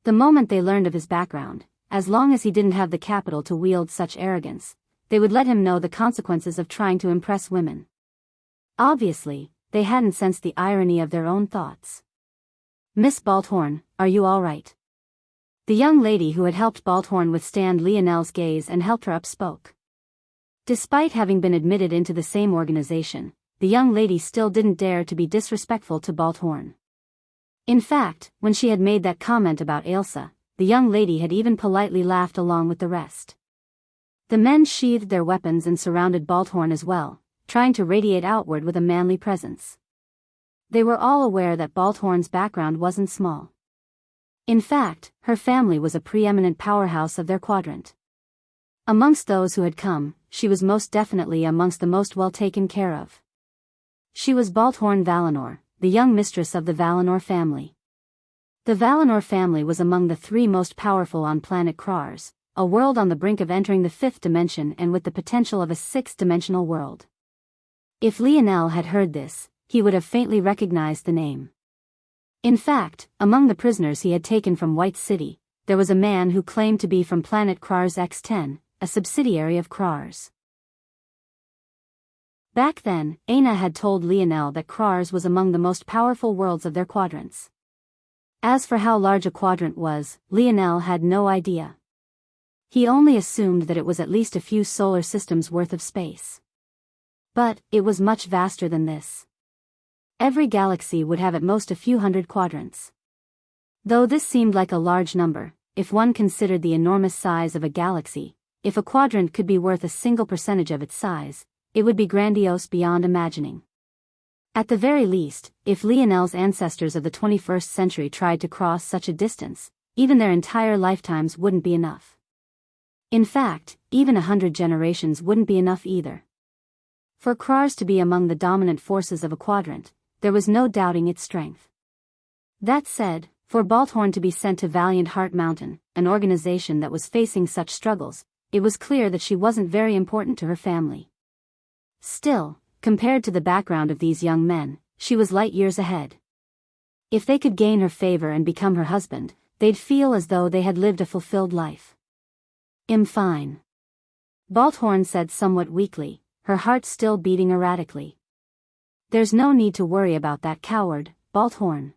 The moment they learned of his background, as long as he didn't have the capital to wield such arrogance, they would let him know the consequences of trying to impress women. Obviously, they hadn't sensed the irony of their own thoughts. "Miss Balthorn, are you all right?" The young lady who had helped Balthorn withstand Lionel's gaze and helped her up spoke. Despite having been admitted into the same organization, the young lady still didn't dare to be disrespectful to Balthorn. In fact, when she had made that comment about Ailsa, the young lady had even politely laughed along with the rest. The men sheathed their weapons and surrounded Balthorn as well, trying to radiate outward with a manly presence. They were all aware that Balthorn's background wasn't small. In fact, her family was a preeminent powerhouse of their quadrant. Amongst those who had come, she was most definitely amongst the most well taken care of. She was Balthorn Valinor, the young mistress of the Valinor family. The Valinor family was among the 3 most powerful on planet Krars, a world on the brink of entering the 5th dimension and with the potential of a 6th-dimensional world. If Lionel had heard this, he would have faintly recognized the name. In fact, among the prisoners he had taken from White City, there was a man who claimed to be from planet Krars X10, a subsidiary of Krars. Back then, Aina had told Lionel that Krars was among the most powerful worlds of their quadrants. As for how large a quadrant was, Lionel had no idea. He only assumed that it was at least a few solar systems worth of space. But it was much vaster than this. Every galaxy would have at most a few hundred quadrants. Though this seemed like a large number, if one considered the enormous size of a galaxy, if a quadrant could be worth a single percentage of its size, it would be grandiose beyond imagining. At the very least, if Lionel's ancestors of the 21st century tried to cross such a distance, even their entire lifetimes wouldn't be enough. In fact, even 100 generations wouldn't be enough either. For Krars to be among the dominant forces of a quadrant, there was no doubting its strength. That said, for Balthorn to be sent to Valiant Heart Mountain, an organization that was facing such struggles, it was clear that she wasn't very important to her family. Still, compared to the background of these young men, she was light years ahead. If they could gain her favor and become her husband, they'd feel as though they had lived a fulfilled life. Fine. Balthorn said somewhat weakly, her heart still beating erratically. There's no need to worry about that coward, Balthorn.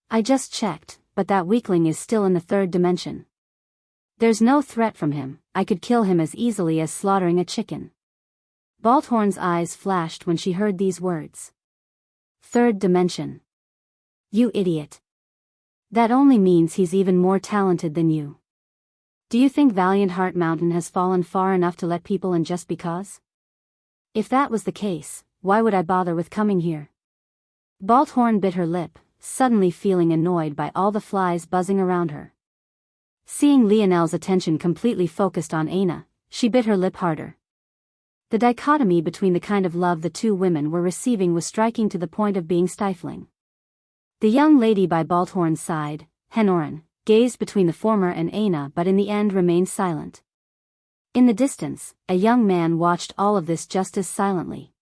I just checked, but that weakling is still in the 3rd dimension. There's no threat from him, I could kill him as easily as slaughtering a chicken. Balthorn's eyes flashed when she heard these words. 3rd dimension. You idiot. That only means he's even more talented than you. Do you think Valiant Heart Mountain has fallen far enough to let people in just because? If that was the case, why would I bother with coming here? Balthorn bit her lip, suddenly feeling annoyed by all the flies buzzing around her. Seeing Lionel's attention completely focused on Aina, she bit her lip harder. The dichotomy between the kind of love the 2 women were receiving was striking to the point of being stifling. The young lady by Balthorn's side, Henoran, gazed between the former and Aina but in the end remained silent. In the distance, a young man watched all of this just as silently.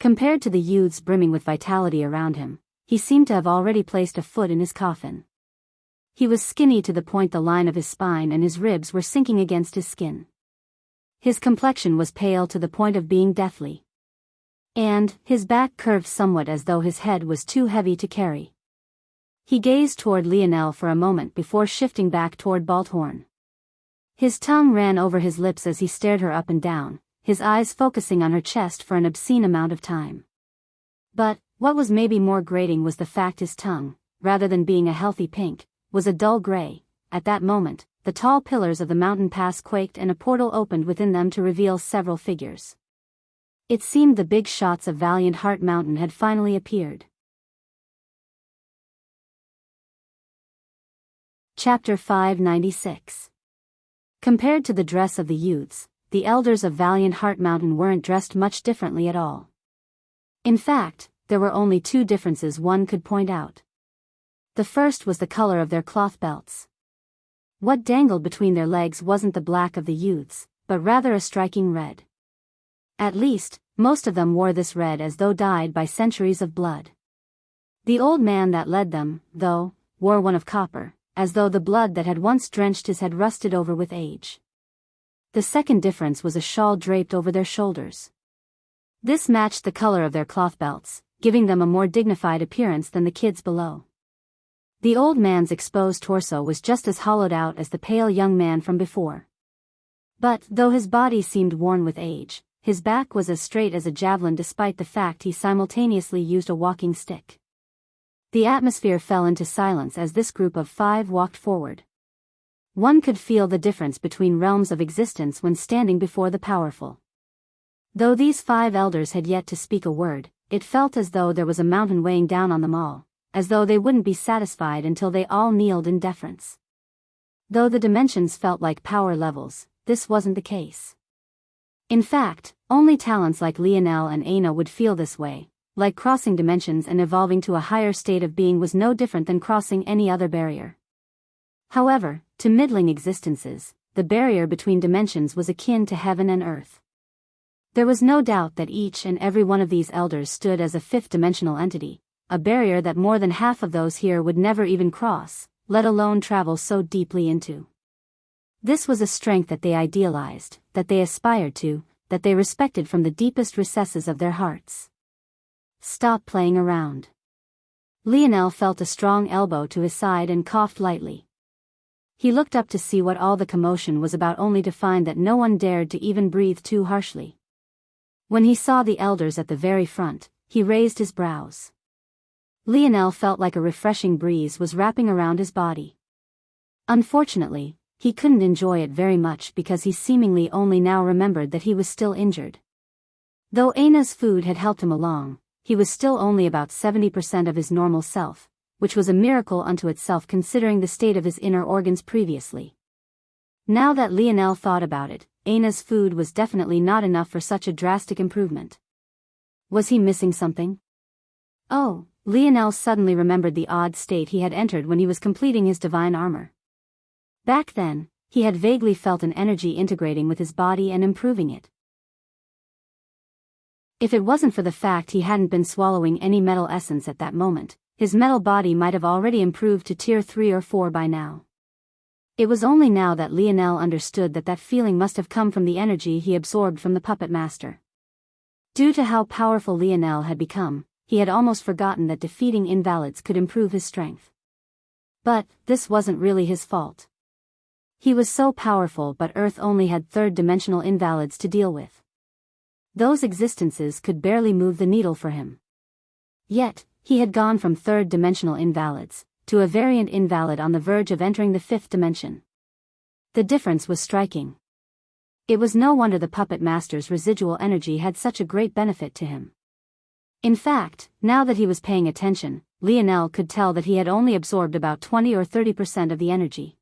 Compared to the youths brimming with vitality around him, he seemed to have already placed a foot in his coffin. He was skinny to the point the line of his spine and his ribs were sinking against his skin. His complexion was pale to the point of being deathly. And his back curved somewhat as though his head was too heavy to carry. He gazed toward Lionel for a moment before shifting back toward Balthorn. His tongue ran over his lips as he stared her up and down, his eyes focusing on her chest for an obscene amount of time. But, what was maybe more grating was the fact his tongue, rather than being a healthy pink, was a dull gray. At that moment, the tall pillars of the mountain pass quaked and a portal opened within them to reveal several figures. It seemed the big shots of Valiant Heart Mountain had finally appeared. Chapter 596. Compared to the dress of the youths, the elders of Valiant Heart Mountain weren't dressed much differently at all. In fact, there were only 2 differences one could point out. The first was the color of their cloth belts. What dangled between their legs wasn't the black of the youths, but rather a striking red. At least, most of them wore this red as though dyed by centuries of blood. The old man that led them, though, wore one of copper, as though the blood that had once drenched his had rusted over with age. The second difference was a shawl draped over their shoulders. This matched the color of their cloth belts, giving them a more dignified appearance than the kids below. The old man's exposed torso was just as hollowed out as the pale young man from before. But, though his body seemed worn with age, his back was as straight as a javelin despite the fact he simultaneously used a walking stick. The atmosphere fell into silence as this group of 5 walked forward. One could feel the difference between realms of existence when standing before the powerful. Though these 5 elders had yet to speak a word, it felt as though there was a mountain weighing down on them all, as though they wouldn't be satisfied until they all kneeled in deference. Though the dimensions felt like power levels, this wasn't the case. In fact, only talents like Lionel and Aina would feel this way, like crossing dimensions and evolving to a higher state of being was no different than crossing any other barrier. However, to middling existences, the barrier between dimensions was akin to heaven and earth. There was no doubt that each and every one of these elders stood as a 5th-dimensional entity, a barrier that more than half of those here would never even cross, let alone travel so deeply into. This was a strength that they idealized, that they aspired to, that they respected from the deepest recesses of their hearts. Stop playing around. Lionel felt a strong elbow to his side and coughed lightly. He looked up to see what all the commotion was about, only to find that no one dared to even breathe too harshly. When he saw the elders at the very front, he raised his brows. Lionel felt like a refreshing breeze was wrapping around his body. Unfortunately, he couldn't enjoy it very much because he seemingly only now remembered that he was still injured. Though Aina's food had helped him along, he was still only about 70% of his normal self, which was a miracle unto itself considering the state of his inner organs previously. Now that Lionel thought about it, Aina's food was definitely not enough for such a drastic improvement. Was he missing something? Oh, Lionel suddenly remembered the odd state he had entered when he was completing his divine armor. Back then, he had vaguely felt an energy integrating with his body and improving it. If it wasn't for the fact he hadn't been swallowing any metal essence at that moment, his metal body might have already improved to tier 3 or 4 by now. It was only now that Lionel understood that that feeling must have come from the energy he absorbed from the puppet master. Due to how powerful Lionel had become, he had almost forgotten that defeating invalids could improve his strength. But this wasn't really his fault. He was so powerful, but Earth only had 3rd-dimensional invalids to deal with. Those existences could barely move the needle for him. Yet, he had gone from 3rd-dimensional invalids to a variant invalid on the verge of entering the 5th dimension. The difference was striking. It was no wonder the puppet master's residual energy had such a great benefit to him. In fact, now that he was paying attention, Lionel could tell that he had only absorbed about 20 or 30% of the energy.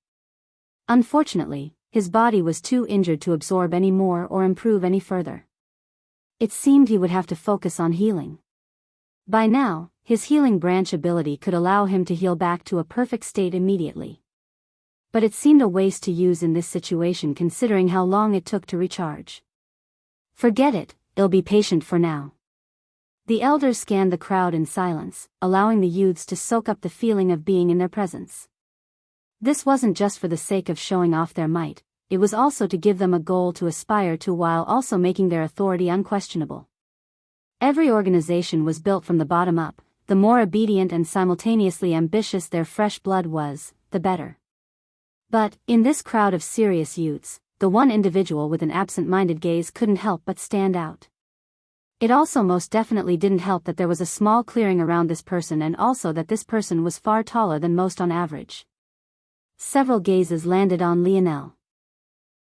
Unfortunately, his body was too injured to absorb any more or improve any further. It seemed he would have to focus on healing. By now, his healing branch ability could allow him to heal back to a perfect state immediately. But it seemed a waste to use in this situation considering how long it took to recharge. Forget it, I'll be patient for now. The elders scanned the crowd in silence, allowing the youths to soak up the feeling of being in their presence. This wasn't just for the sake of showing off their might, it was also to give them a goal to aspire to while also making their authority unquestionable. Every organization was built from the bottom up. The more obedient and simultaneously ambitious their fresh blood was, the better. But, in this crowd of serious youths, the one individual with an absent-minded gaze couldn't help but stand out. It also most definitely didn't help that there was a small clearing around this person and also that this person was far taller than most on average. Several gazes landed on Lionel.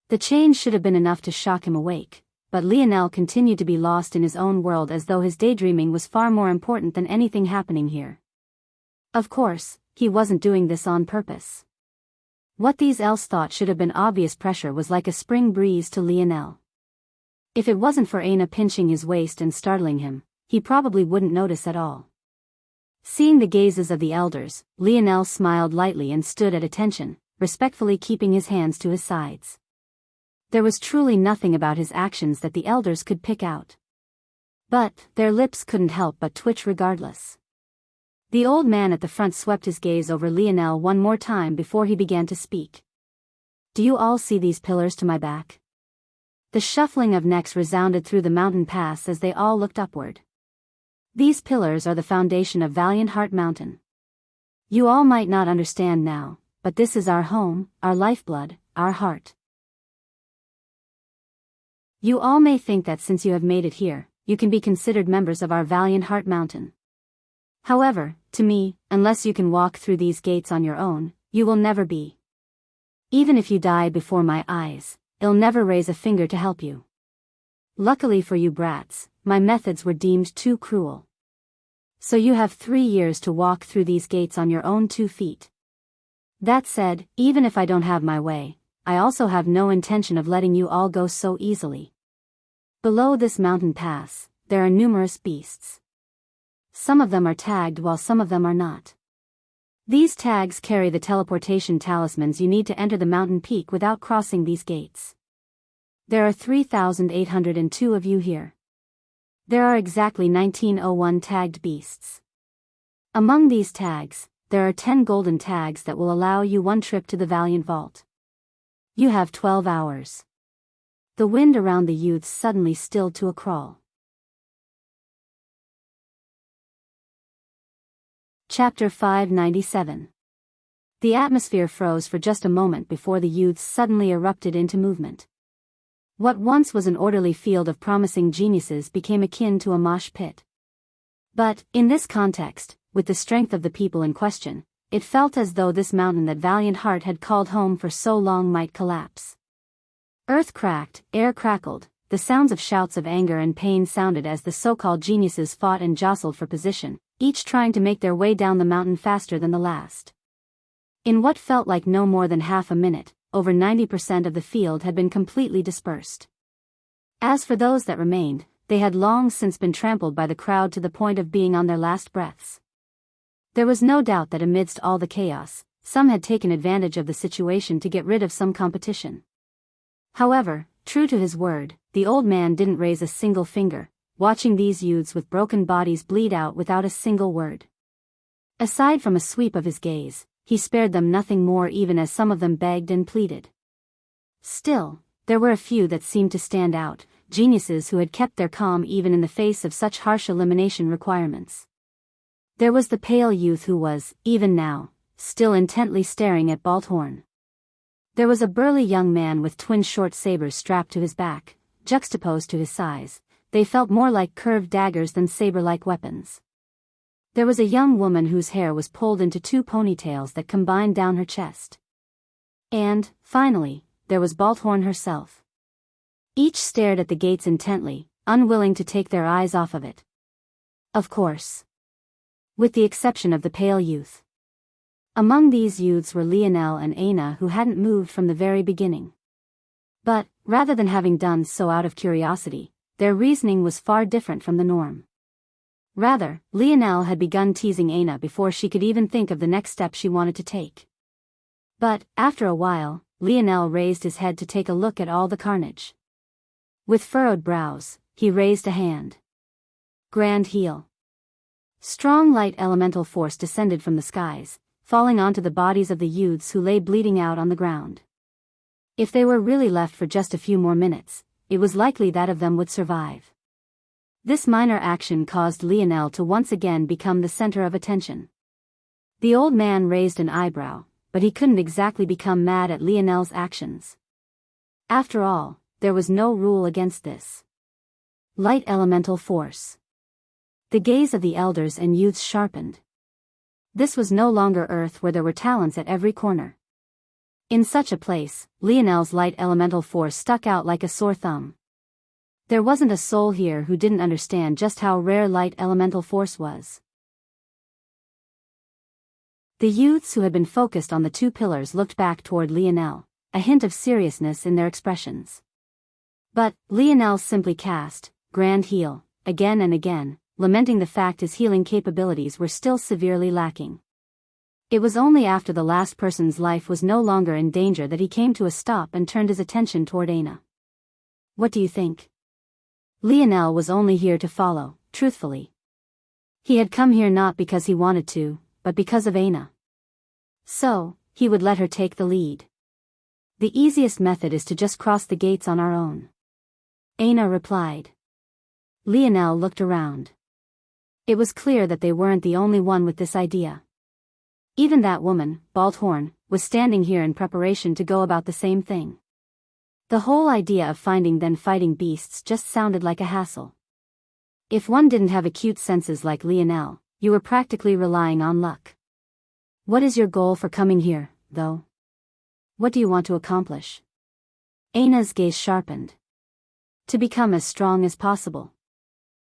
The change should have been enough to shock him awake. But Lionel continued to be lost in his own world as though his daydreaming was far more important than anything happening here. Of course, he wasn't doing this on purpose. What these else thought should have been obvious pressure was like a spring breeze to Lionel. If it wasn't for Aina pinching his waist and startling him, he probably wouldn't notice at all. Seeing the gazes of the elders, Lionel smiled lightly and stood at attention, respectfully keeping his hands to his sides. There was truly nothing about his actions that the elders could pick out. But, their lips couldn't help but twitch regardless. The old man at the front swept his gaze over Lionel one more time before he began to speak. Do you all see these pillars to my back? The shuffling of necks resounded through the mountain pass as they all looked upward. These pillars are the foundation of Valiant Heart Mountain. You all might not understand now, but this is our home, our lifeblood, our heart. You all may think that since you have made it here, you can be considered members of our Valiant Heart Mountain. However, to me, unless you can walk through these gates on your own, you will never be. Even if you die before my eyes, I'll never raise a finger to help you. Luckily for you brats, my methods were deemed too cruel. So you have 3 years to walk through these gates on your own 2 feet. That said, even if I don't have my way, I also have no intention of letting you all go so easily. Below this mountain pass, there are numerous beasts. Some of them are tagged while some of them are not. These tags carry the teleportation talismans you need to enter the mountain peak without crossing these gates. There are 3,802 of you here. There are exactly 1901 tagged beasts. Among these tags, there are 10 golden tags that will allow you 1 trip to the Valiant Vault. You have 12 hours. The wind around the youths suddenly stilled to a crawl. Chapter 597. The atmosphere froze for just a moment before the youths suddenly erupted into movement. What once was an orderly field of promising geniuses became akin to a mosh pit. But, in this context, with the strength of the people in question, it felt as though this mountain that Valiant Heart had called home for so long might collapse. Earth cracked, air crackled, the sounds of shouts of anger and pain sounded as the so-called geniuses fought and jostled for position, each trying to make their way down the mountain faster than the last. In what felt like no more than half a minute, over 90% of the field had been completely dispersed. As for those that remained, they had long since been trampled by the crowd to the point of being on their last breaths. There was no doubt that amidst all the chaos, some had taken advantage of the situation to get rid of some competition. However, true to his word, the old man didn't raise a single finger, watching these youths with broken bodies bleed out without a single word. Aside from a sweep of his gaze, he spared them nothing more, even as some of them begged and pleaded. Still, there were a few that seemed to stand out, geniuses who had kept their calm even in the face of such harsh elimination requirements. There was the pale youth who was, even now, still intently staring at Balthorn. There was a burly young man with twin short sabers strapped to his back, juxtaposed to his size. They felt more like curved daggers than saber-like weapons. There was a young woman whose hair was pulled into 2 ponytails that combined down her chest. And, finally, there was Balthorn herself. Each stared at the gates intently, unwilling to take their eyes off of it. Of course. With the exception of the pale youth. Among these youths were Lionel and Aina, who hadn't moved from the very beginning. But, rather than having done so out of curiosity, their reasoning was far different from the norm. Rather, Lionel had begun teasing Aina before she could even think of the next step she wanted to take. But, after a while, Lionel raised his head to take a look at all the carnage. With furrowed brows, he raised a hand. Grand Heal. Strong light elemental force descended from the skies, falling onto the bodies of the youths who lay bleeding out on the ground. If they were really left for just a few more minutes, it was likely that of them would survive. This minor action caused Lionel to once again become the center of attention. The old man raised an eyebrow, but he couldn't exactly become mad at Lionel's actions. After all, there was no rule against this. Light elemental force. The gaze of the elders and youths sharpened. This was no longer Earth where there were talents at every corner. In such a place, Lionel's light elemental force stuck out like a sore thumb. There wasn't a soul here who didn't understand just how rare light elemental force was. The youths who had been focused on the 2 pillars looked back toward Lionel, a hint of seriousness in their expressions. But, Lionel simply cast, Grand Heal, again and again, lamenting the fact his healing capabilities were still severely lacking. It was only after the last person's life was no longer in danger that he came to a stop and turned his attention toward Aina. What do you think? Lionel was only here to follow, truthfully. He had come here not because he wanted to, but because of Aina. So, he would let her take the lead. The easiest method is to just cross the gates on our own. Aina replied. Lionel looked around. It was clear that they weren't the only one with this idea. Even that woman, Balthorn, was standing here in preparation to go about the same thing. The whole idea of finding then fighting beasts just sounded like a hassle. If one didn't have acute senses like Lionel, you were practically relying on luck. What is your goal for coming here, though? What do you want to accomplish? Ana's gaze sharpened. To become as strong as possible.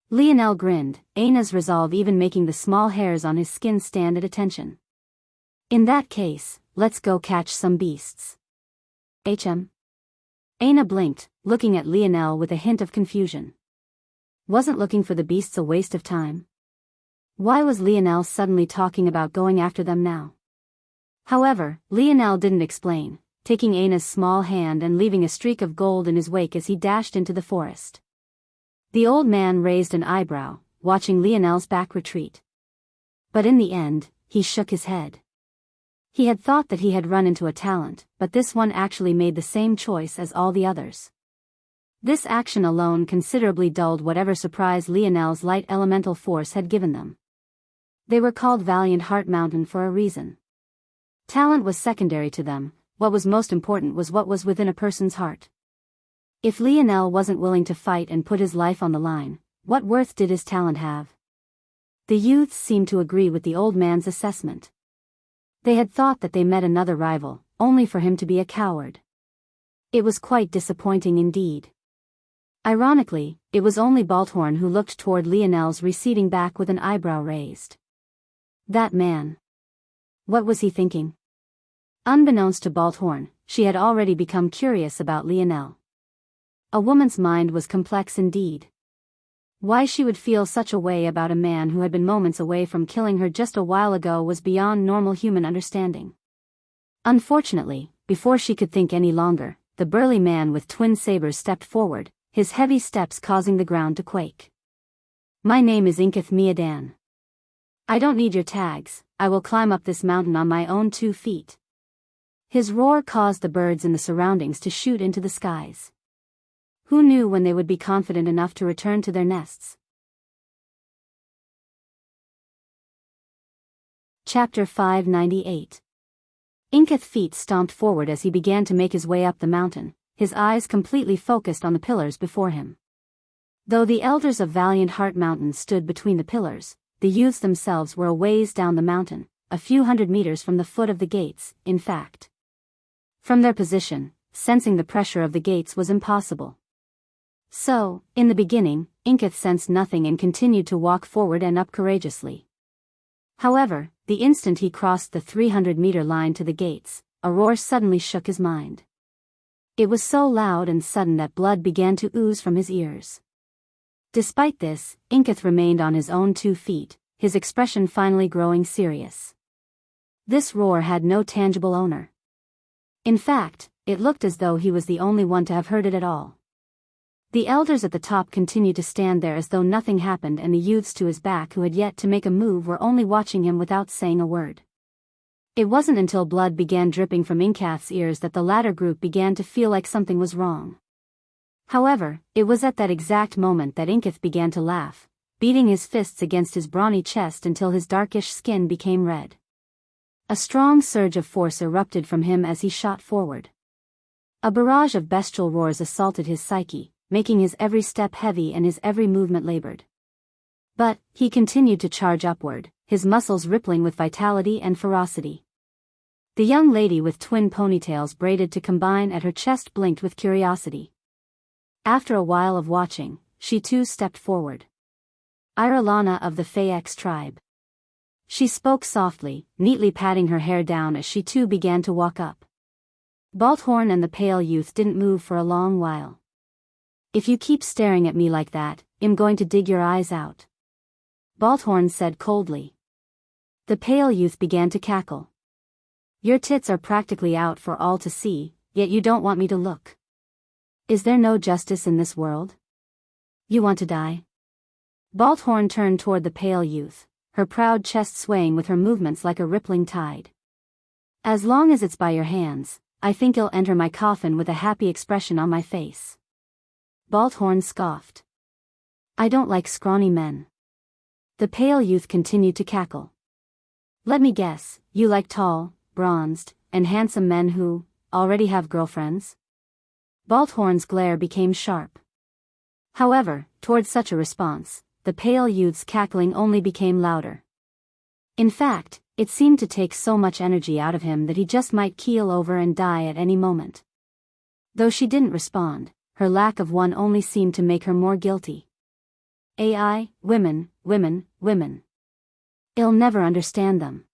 Lionel grinned, Ana's resolve even making the small hairs on his skin stand at attention. In that case, let's go catch some beasts. Ana blinked, looking at Lionel with a hint of confusion. Wasn't looking for the beasts a waste of time? Why was Lionel suddenly talking about going after them now? However, Lionel didn't explain, taking Ana's small hand and leaving a streak of gold in his wake as he dashed into the forest. The old man raised an eyebrow, watching Lionel's back retreat. But in the end, he shook his head. He had thought that he had run into a talent, but this one actually made the same choice as all the others. This action alone considerably dulled whatever surprise Lionel's light elemental force had given them. They were called Valiant Heart Mountain for a reason. Talent was secondary to them, what was most important was what was within a person's heart. If Lionel wasn't willing to fight and put his life on the line, what worth did his talent have? The youths seemed to agree with the old man's assessment. They had thought that they met another rival, only for him to be a coward. It was quite disappointing indeed. Ironically, it was only Balthorn who looked toward Lionel's receding back with an eyebrow raised. That man. What was he thinking? Unbeknownst to Balthorn, she had already become curious about Lionel. A woman's mind was complex indeed. Why she would feel such a way about a man who had been moments away from killing her just a while ago was beyond normal human understanding. Unfortunately, before she could think any longer, the burly man with twin sabers stepped forward, his heavy steps causing the ground to quake. My name is Inkith Miadan. I don't need your tags, I will climb up this mountain on my own 2 feet. His roar caused the birds in the surroundings to shoot into the skies. Who knew when they would be confident enough to return to their nests? Chapter 598. Inkith feet stomped forward as he began to make his way up the mountain, his eyes completely focused on the pillars before him. Though the elders of Valiant Heart Mountain stood between the pillars, the youths themselves were a ways down the mountain, a few hundred meters from the foot of the gates, in fact. From their position, sensing the pressure of the gates was impossible. So, in the beginning, Inkith sensed nothing and continued to walk forward and up courageously. However, the instant he crossed the 300-meter line to the gates, a roar suddenly shook his mind. It was so loud and sudden that blood began to ooze from his ears. Despite this, Inkith remained on his own 2 feet, his expression finally growing serious. This roar had no tangible owner. In fact, it looked as though he was the only one to have heard it at all. The elders at the top continued to stand there as though nothing happened, and the youths to his back who had yet to make a move were only watching him without saying a word. It wasn't until blood began dripping from Inkith's ears that the latter group began to feel like something was wrong. However, it was at that exact moment that Inkith began to laugh, beating his fists against his brawny chest until his darkish skin became red. A strong surge of force erupted from him as he shot forward. A barrage of bestial roars assaulted his psyche, making his every step heavy and his every movement labored. But he continued to charge upward, his muscles rippling with vitality and ferocity. The young lady with twin ponytails braided to combine at her chest blinked with curiosity. After a while of watching, she too stepped forward. Irelana of the Fayex tribe. She spoke softly, neatly patting her hair down as she too began to walk up. Balthorn and the pale youth didn't move for a long while. If you keep staring at me like that, I'm going to dig your eyes out. Balthorn said coldly. The pale youth began to cackle. Your tits are practically out for all to see, yet you don't want me to look. Is there no justice in this world? You want to die? Balthorn turned toward the pale youth, her proud chest swaying with her movements like a rippling tide. As long as it's by your hands, I think you'll enter my coffin with a happy expression on my face. Balthorn scoffed. I don't like scrawny men. The pale youth continued to cackle. Let me guess, you like tall, bronzed, and handsome men who already have girlfriends? Balthorn's glare became sharp. However, towards such a response, the pale youth's cackling only became louder. In fact, It seemed to take so much energy out of him that he just might keel over and die at any moment. Though she didn't respond, her lack of one only seemed to make her more guilty. AI, women, women, women. I'll never understand them.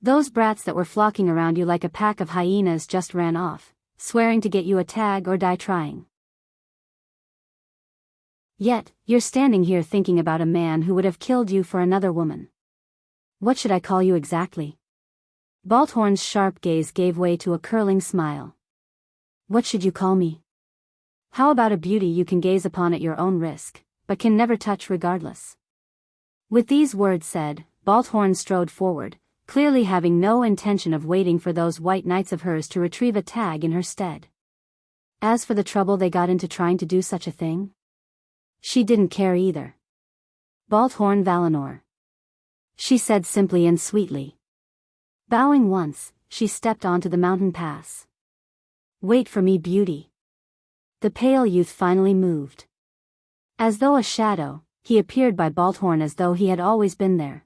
Those brats that were flocking around you like a pack of hyenas just ran off, swearing to get you a tag or die trying. Yet, you're standing here thinking about a man who would have killed you for another woman. What should I call you exactly? Balthorn's sharp gaze gave way to a curling smile. What should you call me? How about a beauty you can gaze upon at your own risk, but can never touch regardless? With these words said, Balthorn strode forward, clearly having no intention of waiting for those white knights of hers to retrieve a tag in her stead. As for the trouble they got into trying to do such a thing, she didn't care either. Balthorn Valinor, she said simply and sweetly. Bowing once, she stepped onto the mountain pass. Wait for me, beauty. The pale youth finally moved. As though a shadow, he appeared by Balthorn as though he had always been there.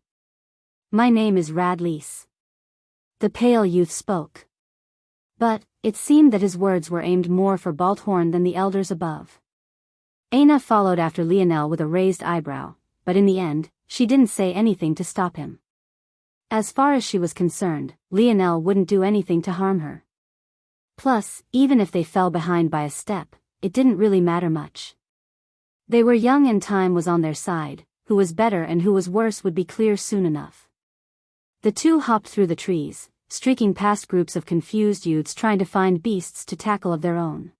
My name is Radlease. The pale youth spoke. But, it seemed that his words were aimed more for Balthorn than the elders above. Aina followed after Lionel with a raised eyebrow, but in the end, she didn't say anything to stop him. As far as she was concerned, Lionel wouldn't do anything to harm her. Plus, even if they fell behind by a step, it didn't really matter much. They were young and time was on their side, who was better and who was worse would be clear soon enough. The two hopped through the trees, streaking past groups of confused youths trying to find beasts to tackle of their own.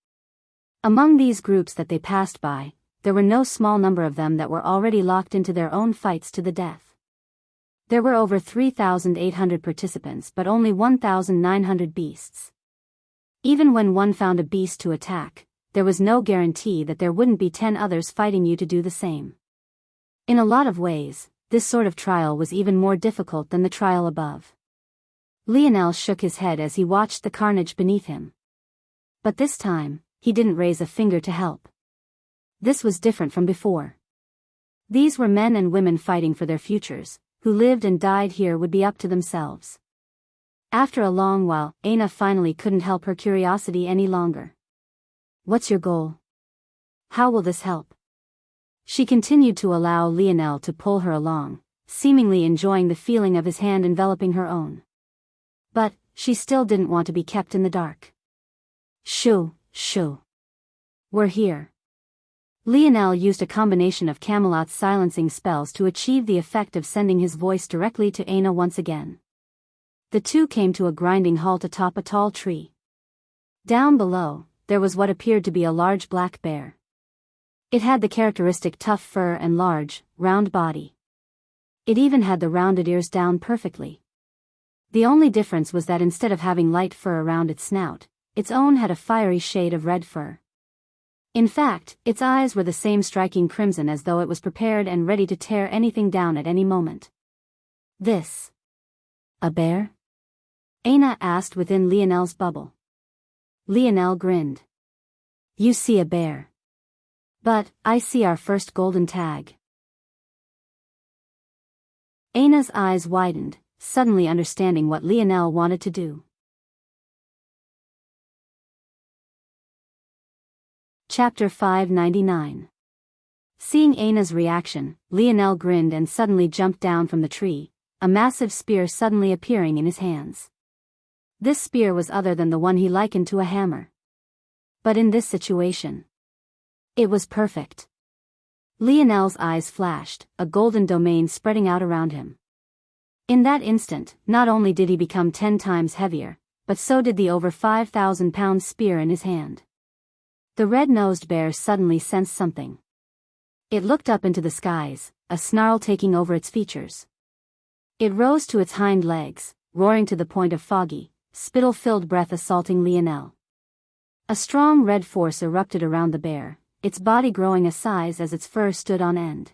Among these groups that they passed by, there were no small number of them that were already locked into their own fights to the death. There were over 3,800 participants but only 1,900 beasts. Even when one found a beast to attack, there was no guarantee that there wouldn't be 10 others fighting you to do the same. In a lot of ways, this sort of trial was even more difficult than the trial above. Lionel shook his head as he watched the carnage beneath him. But this time, he didn't raise a finger to help. This was different from before. These were men and women fighting for their futures, who lived and died here would be up to themselves. After a long while, Aina finally couldn't help her curiosity any longer. What's your goal? How will this help? She continued to allow Lionel to pull her along, seemingly enjoying the feeling of his hand enveloping her own. But, she still didn't want to be kept in the dark. Shoo, shoo. We're here. Lionel used a combination of Camelot's silencing spells to achieve the effect of sending his voice directly to Aina once again. The two came to a grinding halt atop a tall tree. Down below, there was what appeared to be a large black bear. It had the characteristic tough fur and large, round body. It even had the rounded ears down perfectly. The only difference was that instead of having light fur around its snout, its own had a fiery shade of red fur. In fact, its eyes were the same striking crimson as though it was prepared and ready to tear anything down at any moment. This. A bear? Aina asked within Lionel's bubble. Lionel grinned. You see a bear. But, I see our first golden tag. Aina's eyes widened, suddenly understanding what Lionel wanted to do. Chapter 599. Seeing Aina's reaction, Lionel grinned and suddenly jumped down from the tree, a massive spear suddenly appearing in his hands. This spear was other than the one he likened to a hammer. But in this situation, it was perfect. Lionel's eyes flashed, a golden domain spreading out around him. In that instant, not only did he become 10 times heavier, but so did the over 5,000-pound spear in his hand. The red-nosed bear suddenly sensed something. It looked up into the skies, a snarl taking over its features. It rose to its hind legs, roaring to the point of foggy, spittle-filled breath assaulting Lionel. A strong red force erupted around the bear, its body growing a size as its fur stood on end.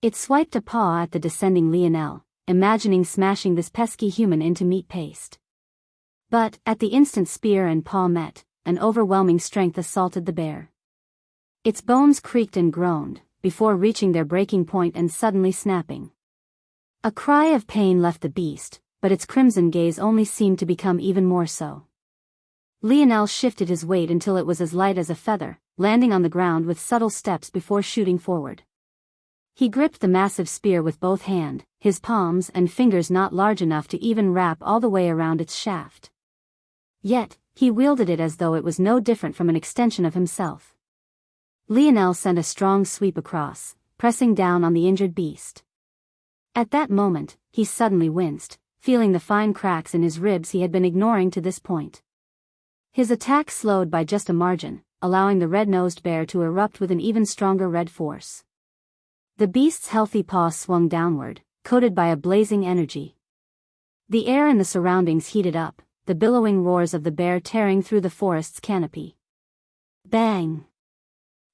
It swiped a paw at the descending Lionel, imagining smashing this pesky human into meat paste. But, at the instant spear and paw met, an overwhelming strength assaulted the bear. Its bones creaked and groaned, before reaching their breaking point and suddenly snapping. A cry of pain left the beast, but its crimson gaze only seemed to become even more so. Lionel shifted his weight until it was as light as a feather, landing on the ground with subtle steps before shooting forward. He gripped the massive spear with both hands, his palms and fingers not large enough to even wrap all the way around its shaft. Yet, he wielded it as though it was no different from an extension of himself. Lionel sent a strong sweep across, pressing down on the injured beast. At that moment, he suddenly winced, feeling the fine cracks in his ribs he had been ignoring to this point. His attack slowed by just a margin, allowing the red-nosed bear to erupt with an even stronger red force. The beast's healthy paw swung downward, coated by a blazing energy. The air in the surroundings heated up, the billowing roars of the bear tearing through the forest's canopy. Bang!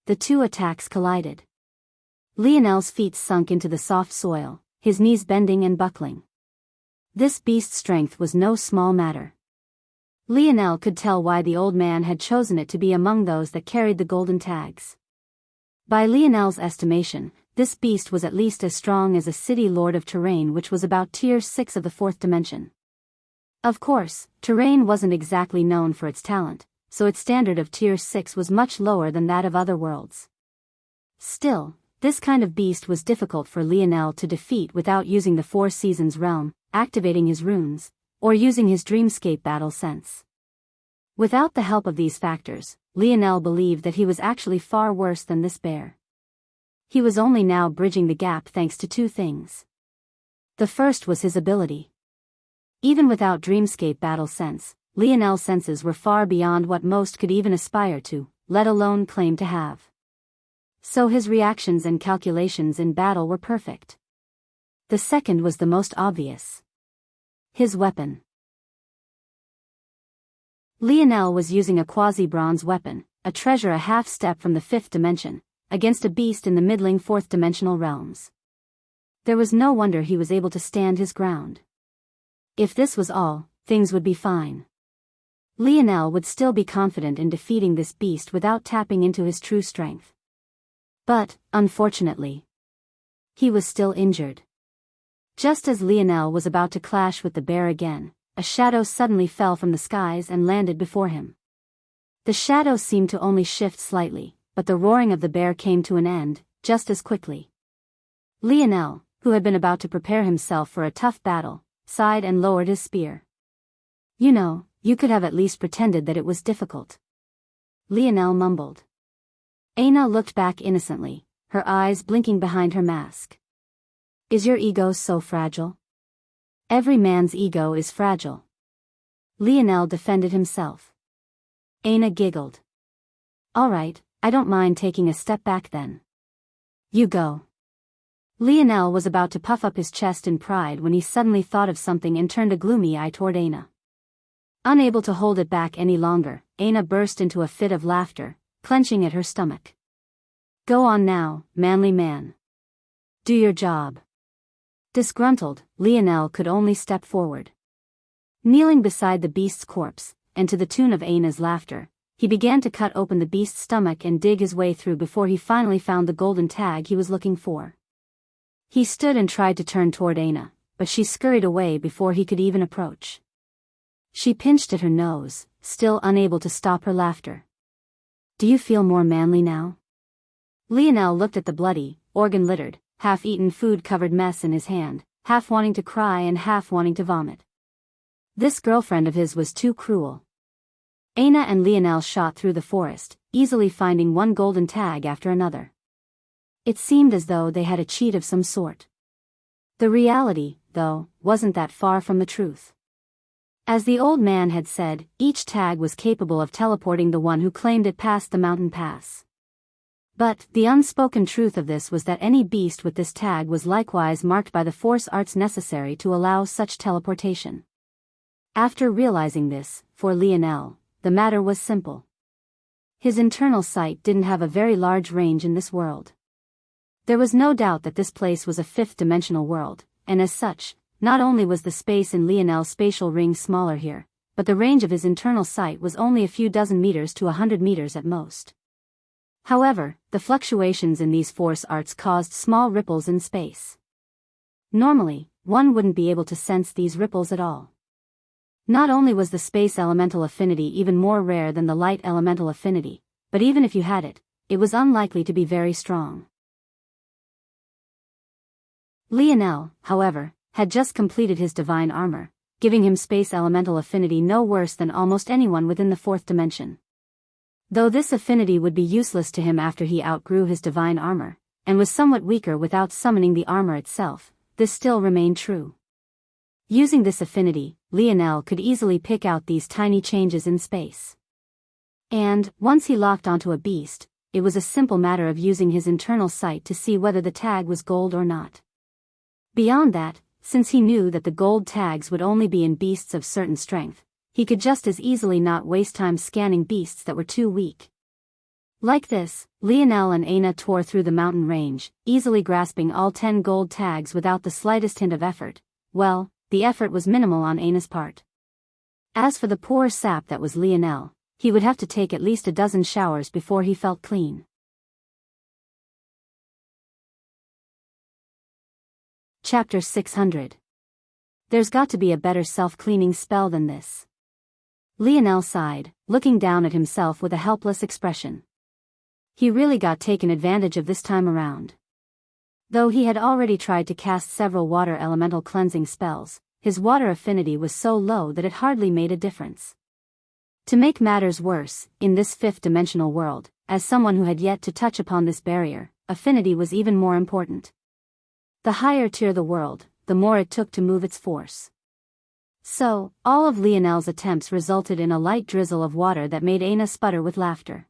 The two attacks collided. Lionel's feet sunk into the soft soil, his knees bending and buckling. This beast's strength was no small matter. Lionel could tell why the old man had chosen it to be among those that carried the golden tags. By Lionel's estimation, this beast was at least as strong as a city lord of Terrain, which was about tier 6 of the 4th dimension. Of course, Terrain wasn't exactly known for its talent, so its standard of tier 6 was much lower than that of other worlds. Still, this kind of beast was difficult for Lionel to defeat without using the Four Seasons realm, activating his runes, or using his dreamscape battle sense. Without the help of these factors, Lionel believed that he was actually far worse than this bear. He was only now bridging the gap thanks to two things. The first was his ability. Even without dreamscape battle sense, Lionel's senses were far beyond what most could even aspire to, let alone claim to have. So his reactions and calculations in battle were perfect. The second was the most obvious. His weapon. Lionel was using a quasi-bronze weapon, a treasure a half-step from the 5th dimension, against a beast in the middling 4th dimensional realms. There was no wonder he was able to stand his ground. If this was all, things would be fine. Lionel would still be confident in defeating this beast without tapping into his true strength. But, unfortunately, he was still injured. Just as Lionel was about to clash with the bear again, a shadow suddenly fell from the skies and landed before him. The shadow seemed to only shift slightly, but the roaring of the bear came to an end, just as quickly. Lionel, who had been about to prepare himself for a tough battle, sighed and lowered his spear. "You know, you could have at least pretended that it was difficult," Lionel mumbled. Aina looked back innocently, her eyes blinking behind her mask. "Is your ego so fragile?" "Every man's ego is fragile." Lionel defended himself. Aina giggled. "All right, I don't mind taking a step back then." "You go." Lionel was about to puff up his chest in pride when he suddenly thought of something and turned a gloomy eye toward Aina. Unable to hold it back any longer, Aina burst into a fit of laughter, clenching at her stomach. "Go on now, manly man. Do your job." Disgruntled, Lionel could only step forward. Kneeling beside the beast's corpse, and to the tune of Aina's laughter, he began to cut open the beast's stomach and dig his way through before he finally found the golden tag he was looking for. He stood and tried to turn toward Aina, but she scurried away before he could even approach. She pinched at her nose, still unable to stop her laughter. "Do you feel more manly now?" Lionel looked at the bloody, organ-littered, half-eaten food-covered mess in his hand, half wanting to cry and half wanting to vomit. This girlfriend of his was too cruel. Aina and Lionel shot through the forest, easily finding one golden tag after another. It seemed as though they had a cheat of some sort. The reality, though, wasn't that far from the truth. As the old man had said, each tag was capable of teleporting the one who claimed it past the mountain pass. But the unspoken truth of this was that any beast with this tag was likewise marked by the force arts necessary to allow such teleportation. After realizing this, for Lionel, the matter was simple. His internal sight didn't have a very large range in this world. There was no doubt that this place was a 5th-dimensional world, and as such, not only was the space in Lionel's spatial ring smaller here, but the range of his internal sight was only a few dozen meters to 100 meters at most. However, the fluctuations in these force arts caused small ripples in space. Normally, one wouldn't be able to sense these ripples at all. Not only was the space elemental affinity even more rare than the light elemental affinity, but even if you had it, it was unlikely to be very strong. Lionel, however, had just completed his divine armor, giving him space elemental affinity no worse than almost anyone within the fourth dimension. Though this affinity would be useless to him after he outgrew his divine armor, and was somewhat weaker without summoning the armor itself, this still remained true. Using this affinity, Lionel could easily pick out these tiny changes in space. And, once he locked onto a beast, it was a simple matter of using his internal sight to see whether the tag was gold or not. Beyond that, since he knew that the gold tags would only be in beasts of certain strength, he could just as easily not waste time scanning beasts that were too weak. Like this, Lionel and Aina tore through the mountain range, easily grasping all 10 gold tags without the slightest hint of effort. Well, the effort was minimal on Aina's part. As for the poor sap that was Lionel, he would have to take at least a dozen showers before he felt clean. Chapter 600. There's got to be a better self-cleaning spell than this. Lionel sighed, looking down at himself with a helpless expression. He really got taken advantage of this time around. Though he had already tried to cast several water elemental cleansing spells, his water affinity was so low that it hardly made a difference. To make matters worse, in this fifth-dimensional world, as someone who had yet to touch upon this barrier, affinity was even more important. The higher tier the world, the more it took to move its force. So, all of Lionel's attempts resulted in a light drizzle of water that made Aina sputter with laughter.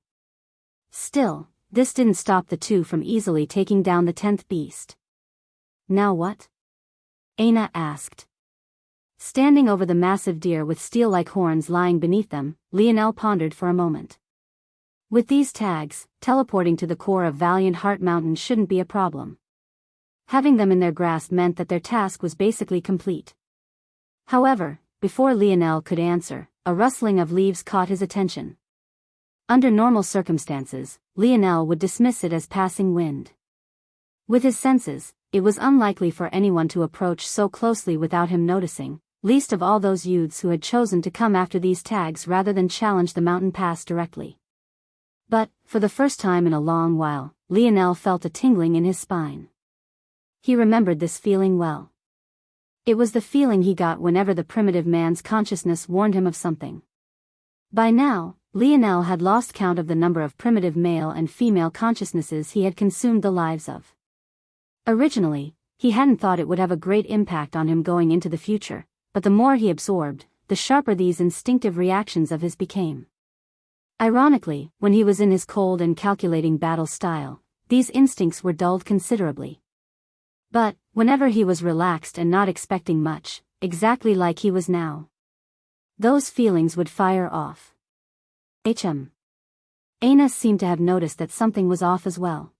Still, this didn't stop the two from easily taking down the 10th beast. Now what? Aina asked. Standing over the massive deer with steel-like horns lying beneath them, Lionel pondered for a moment. With these tags, teleporting to the core of Valiant Heart Mountain shouldn't be a problem. Having them in their grasp meant that their task was basically complete. However, before Lionel could answer, a rustling of leaves caught his attention. Under normal circumstances, Lionel would dismiss it as passing wind. With his senses, it was unlikely for anyone to approach so closely without him noticing, least of all those youths who had chosen to come after these tags rather than challenge the mountain pass directly. But, for the first time in a long while, Lionel felt a tingling in his spine. He remembered this feeling well. It was the feeling he got whenever the primitive man's consciousness warned him of something. By now, Lionel had lost count of the number of primitive male and female consciousnesses he had consumed the lives of. Originally, he hadn't thought it would have a great impact on him going into the future, but the more he absorbed, the sharper these instinctive reactions of his became. Ironically, when he was in his cold and calculating battle style, these instincts were dulled considerably. But, whenever he was relaxed and not expecting much, exactly like he was now, those feelings would fire off. Aina seemed to have noticed that something was off as well.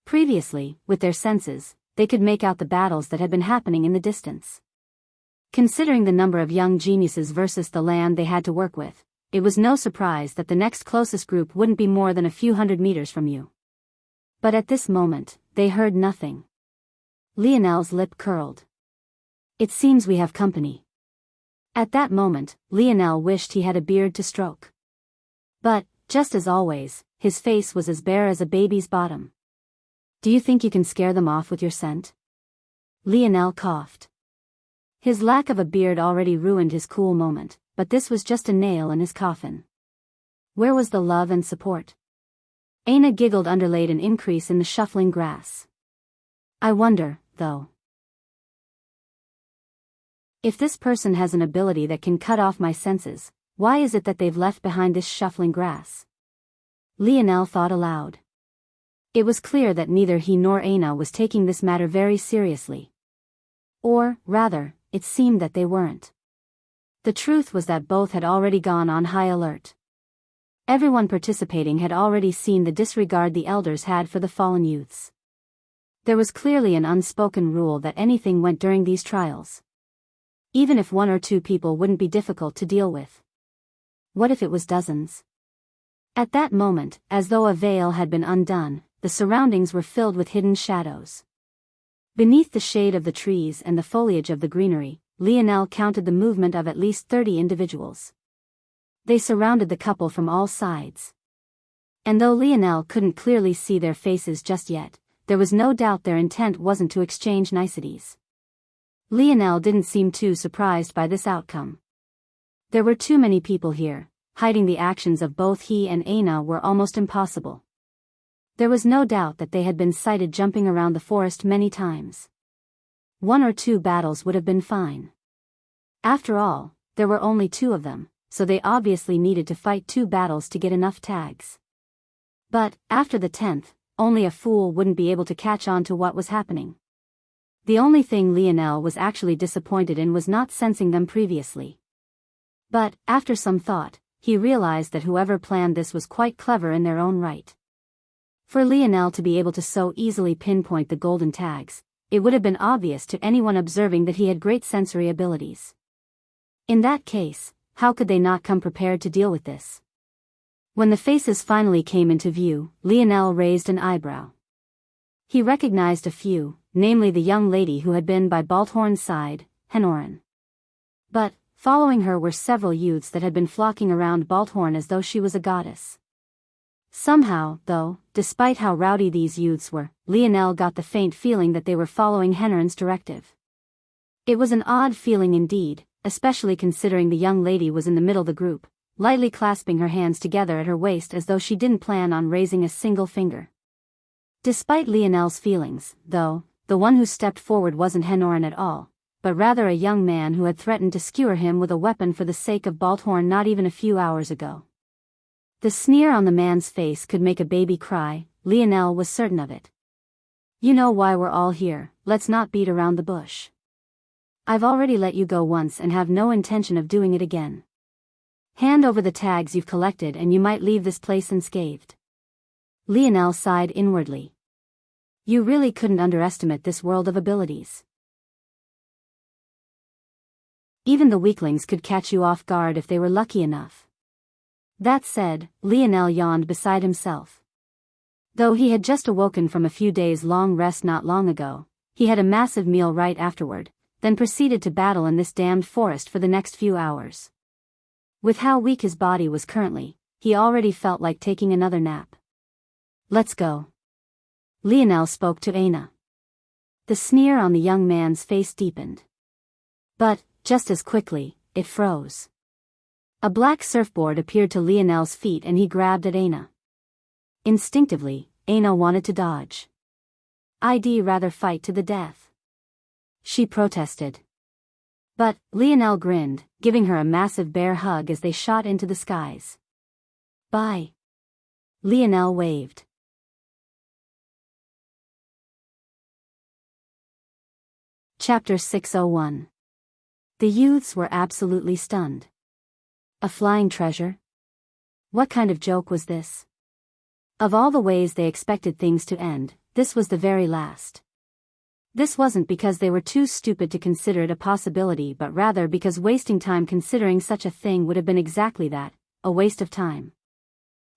Previously, with their senses, they could make out the battles that had been happening in the distance. Considering the number of young geniuses versus the land they had to work with, it was no surprise that the next closest group wouldn't be more than a few hundred meters from you. But at this moment, they heard nothing. Lionel's lip curled. It seems we have company. At that moment, Lionel wished he had a beard to stroke. But, just as always, his face was as bare as a baby's bottom. Do you think you can scare them off with your scent? Lionel coughed. His lack of a beard already ruined his cool moment, but this was just a nail in his coffin. Where was the love and support? Aina giggled, underlaid an increase in the shuffling grass. I wonder, though. If this person has an ability that can cut off my senses, why is it that they've left behind this shuffling grass? Lionel thought aloud. It was clear that neither he nor Aina was taking this matter very seriously. Or, rather, it seemed that they weren't. The truth was that both had already gone on high alert. Everyone participating had already seen the disregard the elders had for the fallen youths. There was clearly an unspoken rule that anything went during these trials. Even if one or two people wouldn't be difficult to deal with. What if it was dozens? At that moment, as though a veil had been undone, the surroundings were filled with hidden shadows. Beneath the shade of the trees and the foliage of the greenery, Lionel counted the movement of at least 30 individuals. They surrounded the couple from all sides. And though Lionel couldn't clearly see their faces just yet, there was no doubt their intent wasn't to exchange niceties. Lionel didn't seem too surprised by this outcome. There were too many people here, hiding the actions of both he and Aina were almost impossible. There was no doubt that they had been sighted jumping around the forest many times. 1 or 2 battles would have been fine. After all, there were only 2 of them, so they obviously needed to fight 2 battles to get enough tags. But, after the 10th, only a fool wouldn't be able to catch on to what was happening. The only thing Lionel was actually disappointed in was not sensing them previously. But, after some thought, he realized that whoever planned this was quite clever in their own right. For Lionel to be able to so easily pinpoint the golden tags, it would have been obvious to anyone observing that he had great sensory abilities. In that case, how could they not come prepared to deal with this? When the faces finally came into view, Lionel raised an eyebrow. He recognized a few, namely the young lady who had been by Balthorn's side, Henoran. But, following her were several youths that had been flocking around Balthorn as though she was a goddess. Somehow, though, despite how rowdy these youths were, Lionel got the faint feeling that they were following Henoran's directive. It was an odd feeling indeed, especially considering the young lady was in the middle of the group, lightly clasping her hands together at her waist as though she didn't plan on raising a single finger. Despite Lionel's feelings, though, the one who stepped forward wasn't Henoran at all, but rather a young man who had threatened to skewer him with a weapon for the sake of Balthorn not even a few hours ago. The sneer on the man's face could make a baby cry, Lionel was certain of it. You know why we're all here, let's not beat around the bush. I've already let you go once and have no intention of doing it again. Hand over the tags you've collected and you might leave this place unscathed. Lionel sighed inwardly. You really couldn't underestimate this world of abilities. Even the weaklings could catch you off guard if they were lucky enough. That said, Lionel yawned beside himself. Though he had just awoken from a few days' long rest not long ago, he had a massive meal right afterward, then proceeded to battle in this damned forest for the next few hours. With how weak his body was currently, he already felt like taking another nap. Let's go. Lionel spoke to Aina. The sneer on the young man's face deepened. But, just as quickly, it froze. A black surfboard appeared to Lionel's feet and he grabbed at Aina. Instinctively, Aina wanted to dodge. I'd rather fight to the death. She protested. But, Lionel grinned, giving her a massive bear hug as they shot into the skies. Bye. Lionel waved. Chapter 601. The youths were absolutely stunned. A flying treasure? What kind of joke was this? Of all the ways they expected things to end, this was the very last. This wasn't because they were too stupid to consider it a possibility but rather because wasting time considering such a thing would have been exactly that, a waste of time.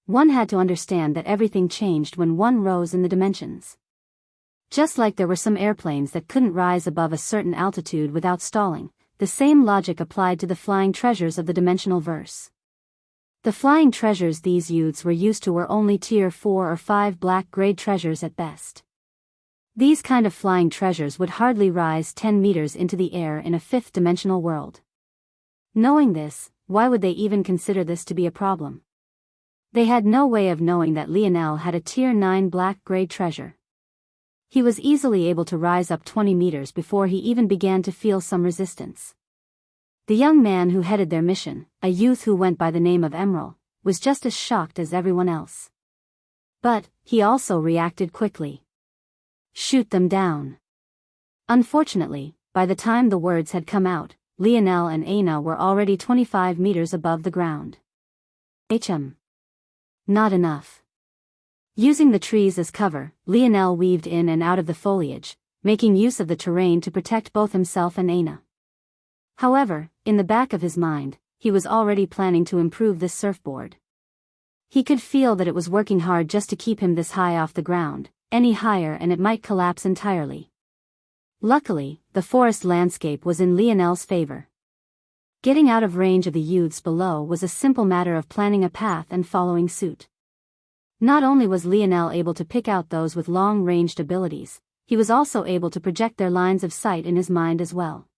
One had to understand that everything changed when one rose in the dimensions. Just like there were some airplanes that couldn't rise above a certain altitude without stalling, the same logic applied to the flying treasures of the dimensional verse. The flying treasures these youths were used to were only tier 4 or 5 black grade treasures at best. These kind of flying treasures would hardly rise 10 meters into the air in a 5th-dimensional world. Knowing this, why would they even consider this to be a problem? They had no way of knowing that Lionel had a tier 9 black grade treasure. He was easily able to rise up 20 meters before he even began to feel some resistance. The young man who headed their mission, a youth who went by the name of Emerald, was just as shocked as everyone else. But, he also reacted quickly. Shoot them down. Unfortunately, by the time the words had come out, Lionel and Aina were already 25 meters above the ground. Not enough. Using the trees as cover, Lionel weaved in and out of the foliage, making use of the terrain to protect both himself and Aina. However, in the back of his mind, he was already planning to improve this surfboard. He could feel that it was working hard just to keep him this high off the ground, any higher and it might collapse entirely. Luckily, the forest landscape was in Lionel's favor. Getting out of range of the youths below was a simple matter of planning a path and following suit. Not only was Lionel able to pick out those with long-ranged abilities, he was also able to project their lines of sight in his mind as well.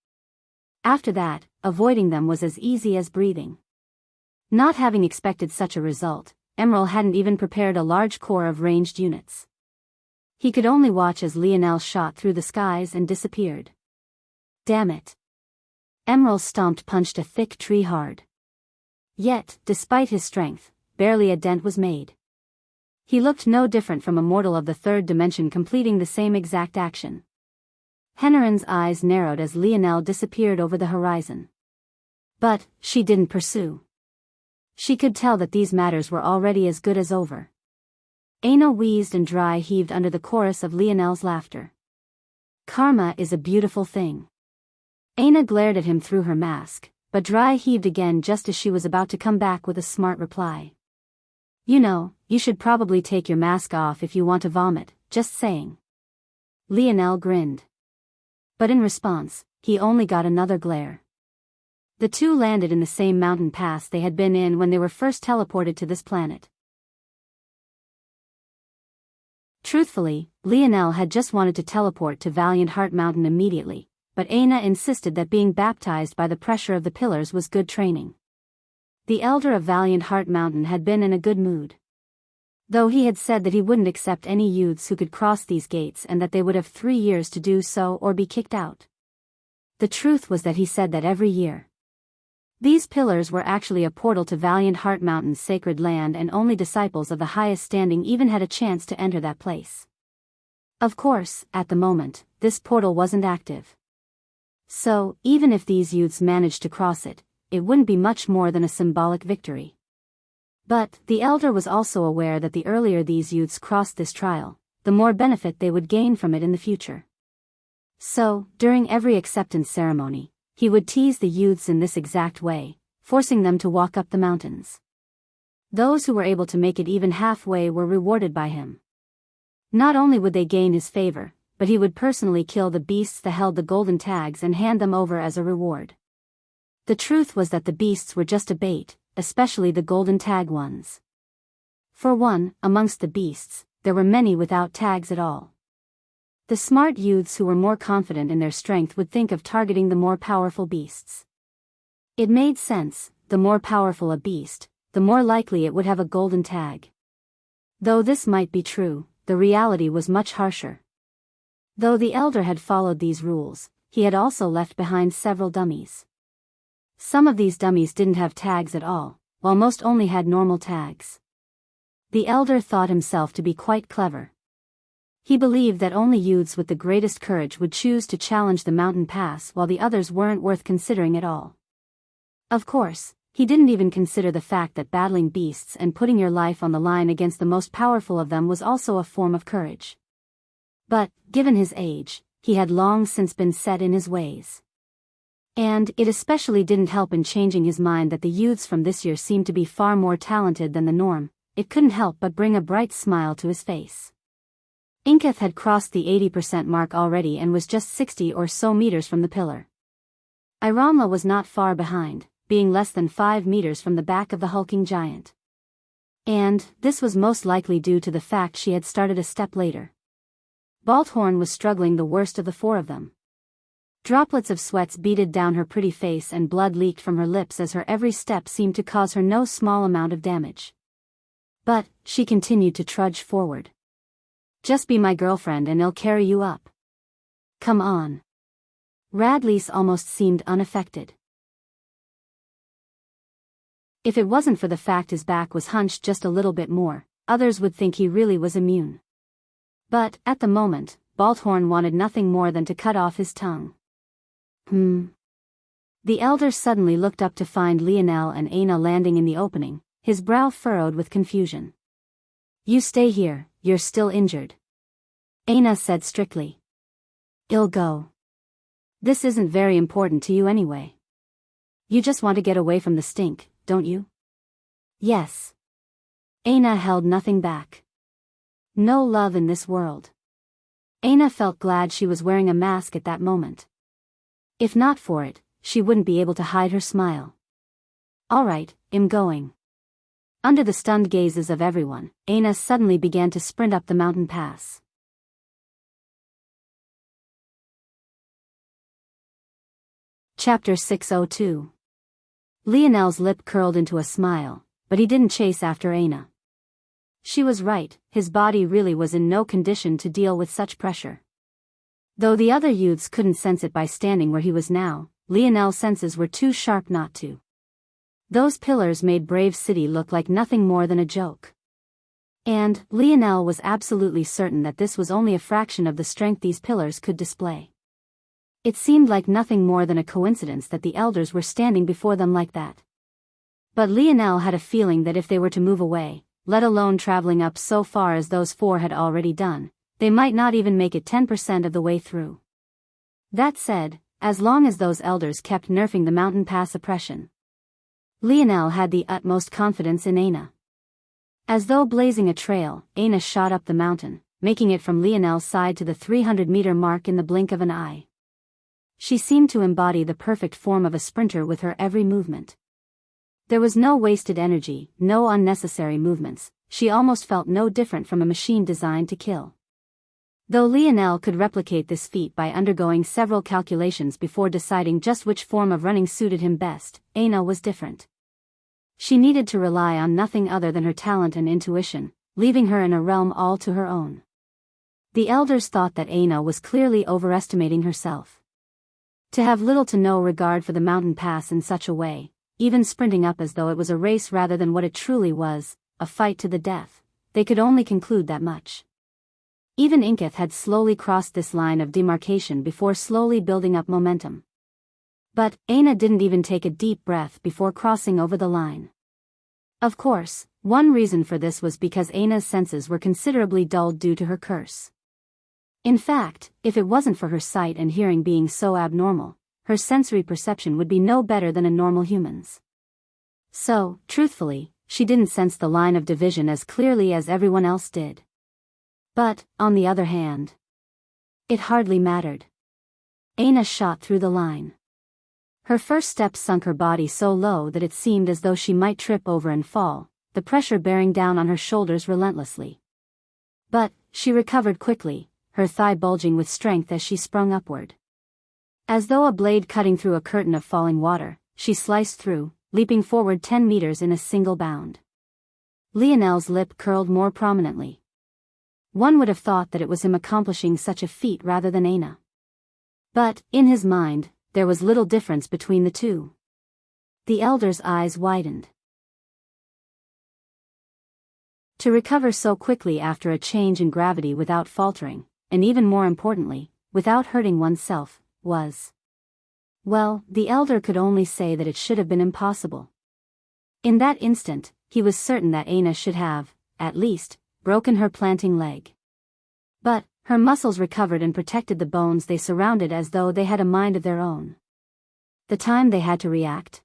After that, avoiding them was as easy as breathing. Not having expected such a result, Emerald hadn't even prepared a large corps of ranged units. He could only watch as Lionel shot through the skies and disappeared. Damn it. Emerald punched a thick tree hard. Yet, despite his strength, barely a dent was made. He looked no different from a mortal of the third dimension completing the same exact action. Henneren's eyes narrowed as Lionel disappeared over the horizon. But, she didn't pursue. She could tell that these matters were already as good as over. Aina wheezed and Dry heaved under the chorus of Lionel's laughter. Karma is a beautiful thing. Aina glared at him through her mask, but Dry heaved again just as she was about to come back with a smart reply. You know, you should probably take your mask off if you want to vomit, just saying. Lionel grinned. But in response, he only got another glare. The two landed in the same mountain pass they had been in when they were first teleported to this planet. Truthfully, Lionel had just wanted to teleport to Valiant Heart Mountain immediately, but Aina insisted that being baptized by the pressure of the pillars was good training. The elder of Valiant Heart Mountain had been in a good mood. Though he had said that he wouldn't accept any youths who could cross these gates and that they would have 3 years to do so or be kicked out. The truth was that he said that every year. These pillars were actually a portal to Valiant Heart Mountain's sacred land and only disciples of the highest standing even had a chance to enter that place. Of course, at the moment, this portal wasn't active. So, even if these youths managed to cross it, it wouldn't be much more than a symbolic victory. But, the elder was also aware that the earlier these youths crossed this trial, the more benefit they would gain from it in the future. So, during every acceptance ceremony, he would tease the youths in this exact way, forcing them to walk up the mountains. Those who were able to make it even halfway were rewarded by him. Not only would they gain his favor, but he would personally kill the beasts that held the golden tags and hand them over as a reward. The truth was that the beasts were just a bait, especially the golden tag ones. For one, amongst the beasts, there were many without tags at all. The smart youths who were more confident in their strength would think of targeting the more powerful beasts. It made sense, the more powerful a beast, the more likely it would have a golden tag. Though this might be true, the reality was much harsher. Though the elder had followed these rules, he had also left behind several dummies. Some of these dummies didn't have tags at all, while most only had normal tags. The elder thought himself to be quite clever. He believed that only youths with the greatest courage would choose to challenge the mountain pass while the others weren't worth considering at all. Of course, he didn't even consider the fact that battling beasts and putting your life on the line against the most powerful of them was also a form of courage. But, given his age, he had long since been set in his ways. And it especially didn't help in changing his mind that the youths from this year seemed to be far more talented than the norm. It couldn't help but bring a bright smile to his face. Inketh had crossed the 80% mark already and was just 60 or so meters from the pillar. Iranla was not far behind, being less than 5 meters from the back of the hulking giant. And, this was most likely due to the fact she had started a step later. Balthorn was struggling the worst of the 4 of them. Droplets of sweats beaded down her pretty face and blood leaked from her lips as her every step seemed to cause her no small amount of damage. But, she continued to trudge forward. Just be my girlfriend and I'll carry you up. Come on. Radley's almost seemed unaffected. If it wasn't for the fact his back was hunched just a little bit more, others would think he really was immune. But, at the moment, Balthorn wanted nothing more than to cut off his tongue. The elder suddenly looked up to find Lionel and Aina landing in the opening, his brow furrowed with confusion. You stay here, you're still injured. Aina said strictly. I'll go. This isn't very important to you anyway. You just want to get away from the stink, don't you? Yes. Aina held nothing back. No love in this world. Aina felt glad she was wearing a mask at that moment. If not for it, she wouldn't be able to hide her smile. Alright, I'm going. Under the stunned gazes of everyone, Aina suddenly began to sprint up the mountain pass. Chapter 602. Lionel's lip curled into a smile, but he didn't chase after Aina. She was right, his body really was in no condition to deal with such pressure. Though the other youths couldn't sense it by standing where he was now, Lionel's senses were too sharp not to. Those pillars made Brave City look like nothing more than a joke. And Lionel was absolutely certain that this was only a fraction of the strength these pillars could display. It seemed like nothing more than a coincidence that the elders were standing before them like that. But Lionel had a feeling that if they were to move away, let alone traveling up so far as those four had already done, they might not even make it 10% of the way through. That said, as long as those elders kept nerfing the mountain pass oppression, Lionel had the utmost confidence in Aina. As though blazing a trail, Aina shot up the mountain, making it from Lionel's side to the 300-meter mark in the blink of an eye. She seemed to embody the perfect form of a sprinter with her every movement. There was no wasted energy, no unnecessary movements. She almost felt no different from a machine designed to kill. Though Lionel could replicate this feat by undergoing several calculations before deciding just which form of running suited him best, Aina was different. She needed to rely on nothing other than her talent and intuition, leaving her in a realm all to her own. The elders thought that Aina was clearly overestimating herself. To have little to no regard for the mountain pass in such a way, even sprinting up as though it was a race rather than what it truly was, a fight to the death, they could only conclude that much. Even Inkith had slowly crossed this line of demarcation before slowly building up momentum. But Aina didn't even take a deep breath before crossing over the line. Of course, one reason for this was because Aina's senses were considerably dulled due to her curse. In fact, if it wasn't for her sight and hearing being so abnormal, her sensory perception would be no better than a normal human's. So, truthfully, she didn't sense the line of division as clearly as everyone else did. But, on the other hand, it hardly mattered. Aina shot through the line. Her first step sunk her body so low that it seemed as though she might trip over and fall, the pressure bearing down on her shoulders relentlessly. But, she recovered quickly, her thigh bulging with strength as she sprung upward. As though a blade cutting through a curtain of falling water, she sliced through, leaping forward 10 meters in a single bound. Lionel's lip curled more prominently. One would have thought that it was him accomplishing such a feat rather than Aina. But, in his mind, there was little difference between the two. The elder's eyes widened. To recover so quickly after a change in gravity without faltering, and even more importantly, without hurting oneself, was... Well, the elder could only say that it should have been impossible. In that instant, he was certain that Aina should have, at least, broken her planting leg. But, her muscles recovered and protected the bones they surrounded as though they had a mind of their own. The time they had to react?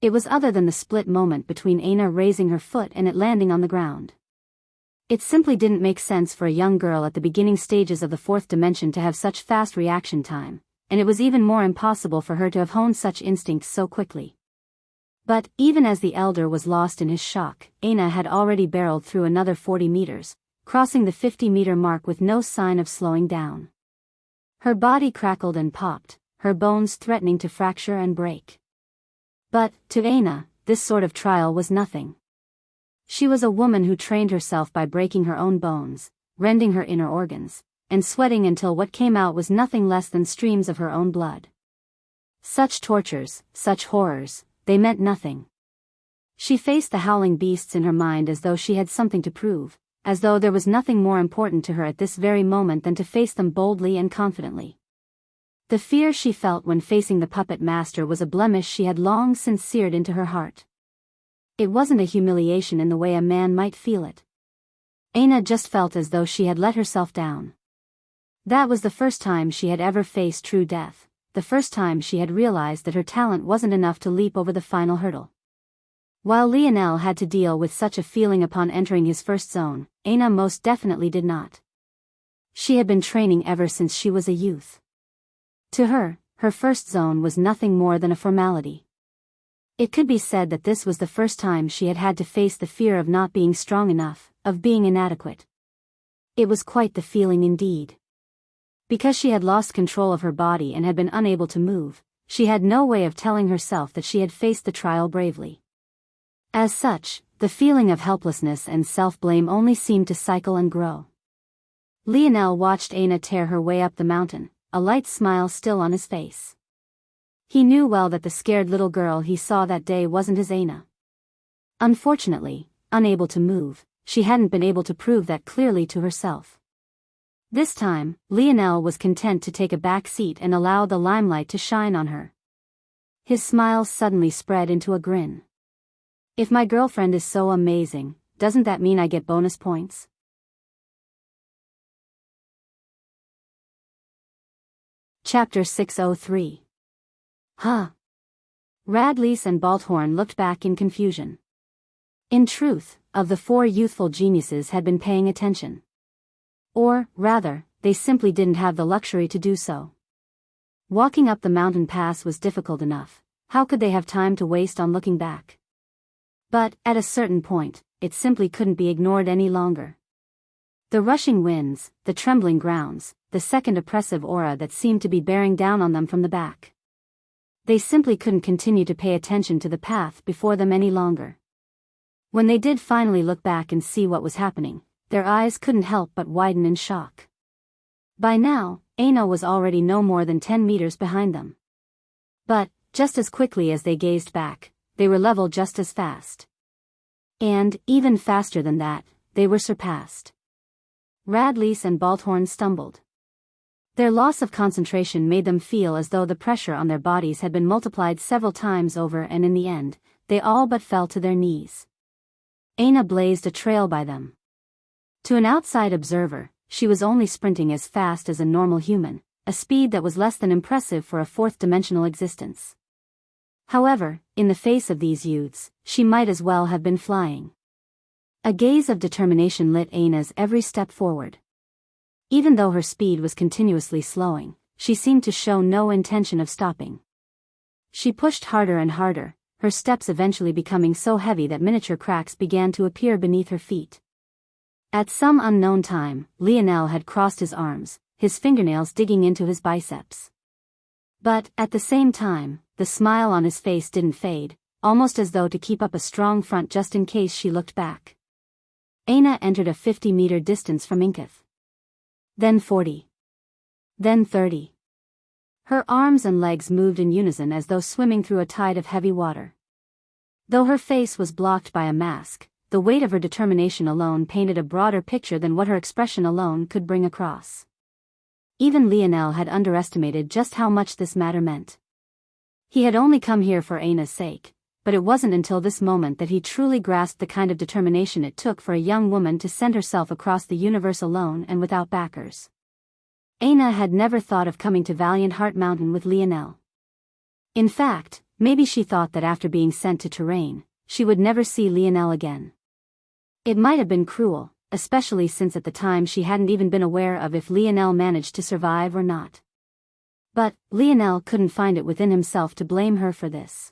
It was other than the split moment between Aina raising her foot and it landing on the ground. It simply didn't make sense for a young girl at the beginning stages of the fourth dimension to have such fast reaction time, and it was even more impossible for her to have honed such instincts so quickly. But, even as the elder was lost in his shock, Aina had already barreled through another 40 meters, crossing the 50-meter mark with no sign of slowing down. Her body crackled and popped, her bones threatening to fracture and break. But, to Aina, this sort of trial was nothing. She was a woman who trained herself by breaking her own bones, rending her inner organs, and sweating until what came out was nothing less than streams of her own blood. Such tortures, such horrors, they meant nothing. She faced the howling beasts in her mind as though she had something to prove, as though there was nothing more important to her at this very moment than to face them boldly and confidently. The fear she felt when facing the puppet master was a blemish she had long since seared into her heart. It wasn't a humiliation in the way a man might feel it. Aina just felt as though she had let herself down. That was the first time she had ever faced true death, the first time she had realized that her talent wasn't enough to leap over the final hurdle. While Lionel had to deal with such a feeling upon entering his first zone, Aina most definitely did not. She had been training ever since she was a youth. To her, her first zone was nothing more than a formality. It could be said that this was the first time she had had to face the fear of not being strong enough, of being inadequate. It was quite the feeling indeed. Because she had lost control of her body and had been unable to move, she had no way of telling herself that she had faced the trial bravely. As such, the feeling of helplessness and self-blame only seemed to cycle and grow. Lionel watched Aina tear her way up the mountain, a light smile still on his face. He knew well that the scared little girl he saw that day wasn't his Aina. Unfortunately, unable to move, she hadn't been able to prove that clearly to herself. This time, Lionel was content to take a back seat and allow the limelight to shine on her. His smile suddenly spread into a grin. If my girlfriend is so amazing, doesn't that mean I get bonus points? Chapter 603. Huh. Radlease and Balthorn looked back in confusion. In truth, of the four youthful geniuses had been paying attention. Or, rather, they simply didn't have the luxury to do so. Walking up the mountain pass was difficult enough, how could they have time to waste on looking back? But, at a certain point, it simply couldn't be ignored any longer. The rushing winds, the trembling grounds, the second oppressive aura that seemed to be bearing down on them from the back. They simply couldn't continue to pay attention to the path before them any longer. When they did finally look back and see what was happening, their eyes couldn't help but widen in shock. By now, Aina was already no more than 10 meters behind them. But, just as quickly as they gazed back, they were leveled just as fast. And, even faster than that, they were surpassed. Radlease and Balthorn stumbled. Their loss of concentration made them feel as though the pressure on their bodies had been multiplied several times over, and in the end, they all but fell to their knees. Aina blazed a trail by them. To an outside observer, she was only sprinting as fast as a normal human, a speed that was less than impressive for a fourth-dimensional existence. However, in the face of these youths, she might as well have been flying. A gaze of determination lit Aina's every step forward. Even though her speed was continuously slowing, she seemed to show no intention of stopping. She pushed harder and harder, her steps eventually becoming so heavy that miniature cracks began to appear beneath her feet. At some unknown time, Lionel had crossed his arms, his fingernails digging into his biceps. But, at the same time, the smile on his face didn't fade, almost as though to keep up a strong front just in case she looked back. Aina entered a 50-meter distance from Inkith. Then 40. Then 30. Her arms and legs moved in unison as though swimming through a tide of heavy water. Though her face was blocked by a mask, the weight of her determination alone painted a broader picture than what her expression alone could bring across. Even Lionel had underestimated just how much this matter meant. He had only come here for Aina's sake, but it wasn't until this moment that he truly grasped the kind of determination it took for a young woman to send herself across the universe alone and without backers. Aina had never thought of coming to Valiant Heart Mountain with Lionel. In fact, maybe she thought that after being sent to Terrain, she would never see Lionel again. It might have been cruel, especially since at the time she hadn't even been aware of if Lionel managed to survive or not. But, Lionel couldn't find it within himself to blame her for this.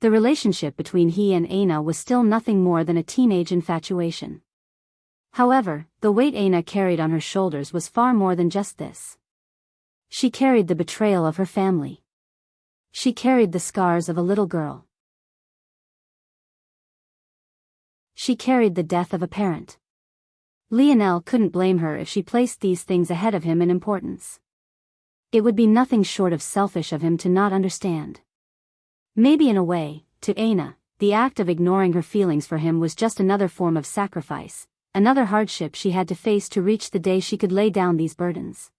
The relationship between he and Aina was still nothing more than a teenage infatuation. However, the weight Aina carried on her shoulders was far more than just this. She carried the betrayal of her family. She carried the scars of a little girl. She carried the death of a parent. Lionel couldn't blame her if she placed these things ahead of him in importance. It would be nothing short of selfish of him to not understand. Maybe in a way, to Aina, the act of ignoring her feelings for him was just another form of sacrifice, another hardship she had to face to reach the day she could lay down these burdens.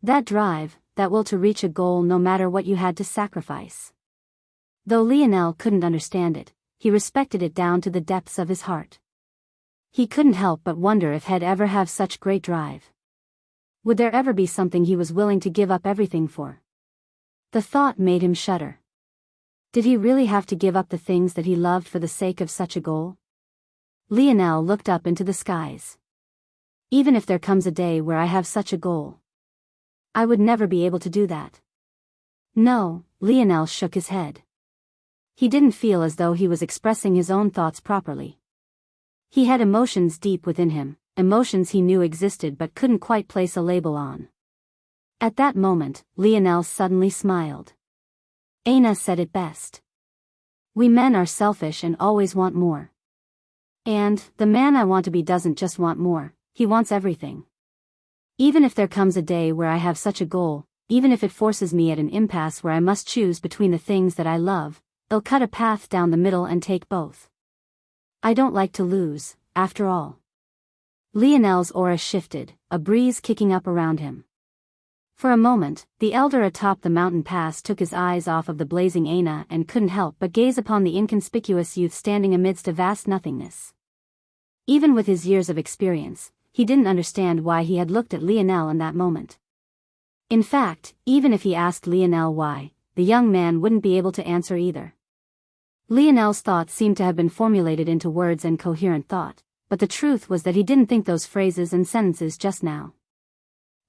That drive, that will to reach a goal no matter what you had to sacrifice. Though Lionel couldn't understand it, he respected it down to the depths of his heart. He couldn't help but wonder if he'd ever have such great drive. Would there ever be something he was willing to give up everything for? The thought made him shudder. Did he really have to give up the things that he loved for the sake of such a goal? Lionel looked up into the skies. Even if there comes a day where I have such a goal. I would never be able to do that. No, Lionel shook his head. He didn't feel as though he was expressing his own thoughts properly. He had emotions deep within him, emotions he knew existed but couldn't quite place a label on. At that moment, Lionel suddenly smiled. Aina said it best. We men are selfish and always want more. And, the man I want to be doesn't just want more, he wants everything. Even if there comes a day where I have such a goal, even if it forces me at an impasse where I must choose between the things that I love, I'll cut a path down the middle and take both. I don't like to lose, after all. Lionel's aura shifted, a breeze kicking up around him. For a moment, the elder atop the mountain pass took his eyes off of the blazing Aina and couldn't help but gaze upon the inconspicuous youth standing amidst a vast nothingness. Even with his years of experience, he didn't understand why he had looked at Lionel in that moment. In fact, even if he asked Lionel why, the young man wouldn't be able to answer either. Lionel's thoughts seemed to have been formulated into words and coherent thought, but the truth was that he didn't think those phrases and sentences just now.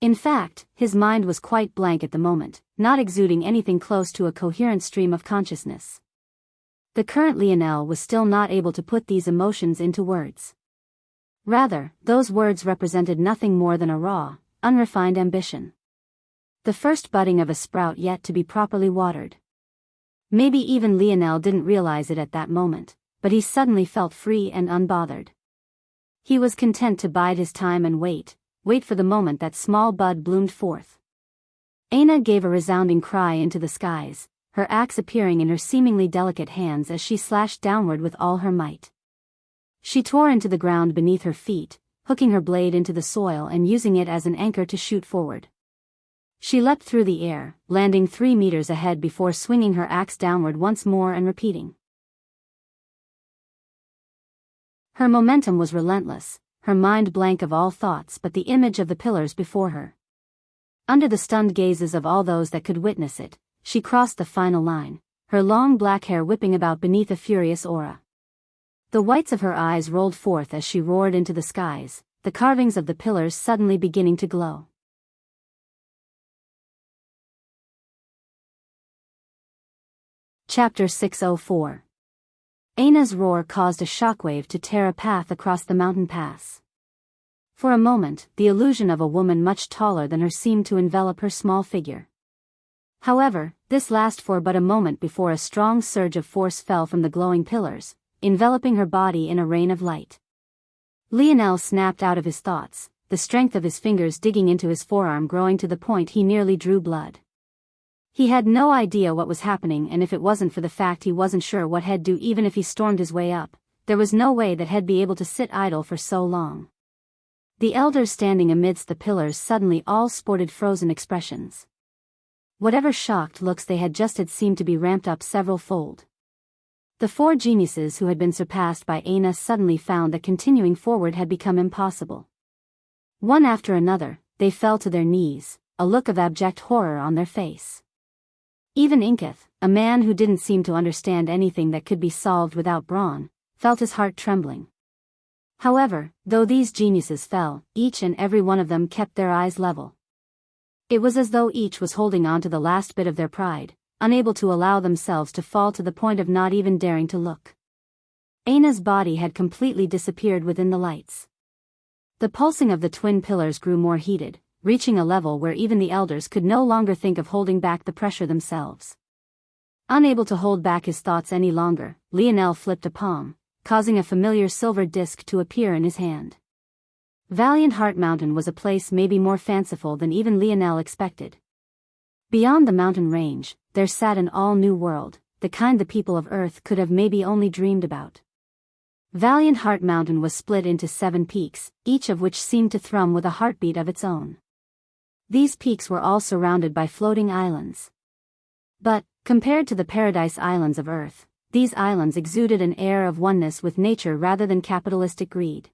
In fact, his mind was quite blank at the moment, not exuding anything close to a coherent stream of consciousness. The current Lionel was still not able to put these emotions into words. Rather, those words represented nothing more than a raw, unrefined ambition. The first budding of a sprout yet to be properly watered. Maybe even Lionel didn't realize it at that moment, but he suddenly felt free and unbothered. He was content to bide his time and wait for the moment that small bud bloomed forth. Aina gave a resounding cry into the skies, her axe appearing in her seemingly delicate hands as she slashed downward with all her might. She tore into the ground beneath her feet, hooking her blade into the soil and using it as an anchor to shoot forward. She leapt through the air, landing 3 meters ahead before swinging her axe downward once more and repeating. Her momentum was relentless, her mind blank of all thoughts but the image of the pillars before her. Under the stunned gazes of all those that could witness it, she crossed the final line, her long black hair whipping about beneath a furious aura. The whites of her eyes rolled forth as she roared into the skies, the carvings of the pillars suddenly beginning to glow. Chapter 604. Aina's roar caused a shockwave to tear a path across the mountain pass. For a moment, the illusion of a woman much taller than her seemed to envelop her small figure. However, this lasted for but a moment before a strong surge of force fell from the glowing pillars, enveloping her body in a rain of light. Lionel snapped out of his thoughts, the strength of his fingers digging into his forearm growing to the point he nearly drew blood. He had no idea what was happening, and if it wasn't for the fact he wasn't sure what he'd do even if he stormed his way up, there was no way that he'd be able to sit idle for so long. The elders standing amidst the pillars suddenly all sported frozen expressions. Whatever shocked looks they had just had seemed to be ramped up several-fold. The 4 geniuses who had been surpassed by Aina suddenly found that continuing forward had become impossible. One after another, they fell to their knees, a look of abject horror on their face. Even Inkith, a man who didn't seem to understand anything that could be solved without brawn, felt his heart trembling. However, though these geniuses fell, each and every one of them kept their eyes level. It was as though each was holding on to the last bit of their pride, unable to allow themselves to fall to the point of not even daring to look. Aina's body had completely disappeared within the lights. The pulsing of the twin pillars grew more heated, reaching a level where even the elders could no longer think of holding back the pressure themselves. Unable to hold back his thoughts any longer, Lionel flipped a palm, causing a familiar silver disc to appear in his hand. Valiant Heart Mountain was a place maybe more fanciful than even Lionel expected. Beyond the mountain range, there sat an all-new world, the kind the people of Earth could have maybe only dreamed about. Valiant Heart Mountain was split into 7 peaks, each of which seemed to thrum with a heartbeat of its own. These peaks were all surrounded by floating islands. But, compared to the paradise islands of Earth, these islands exuded an air of oneness with nature rather than capitalistic greed.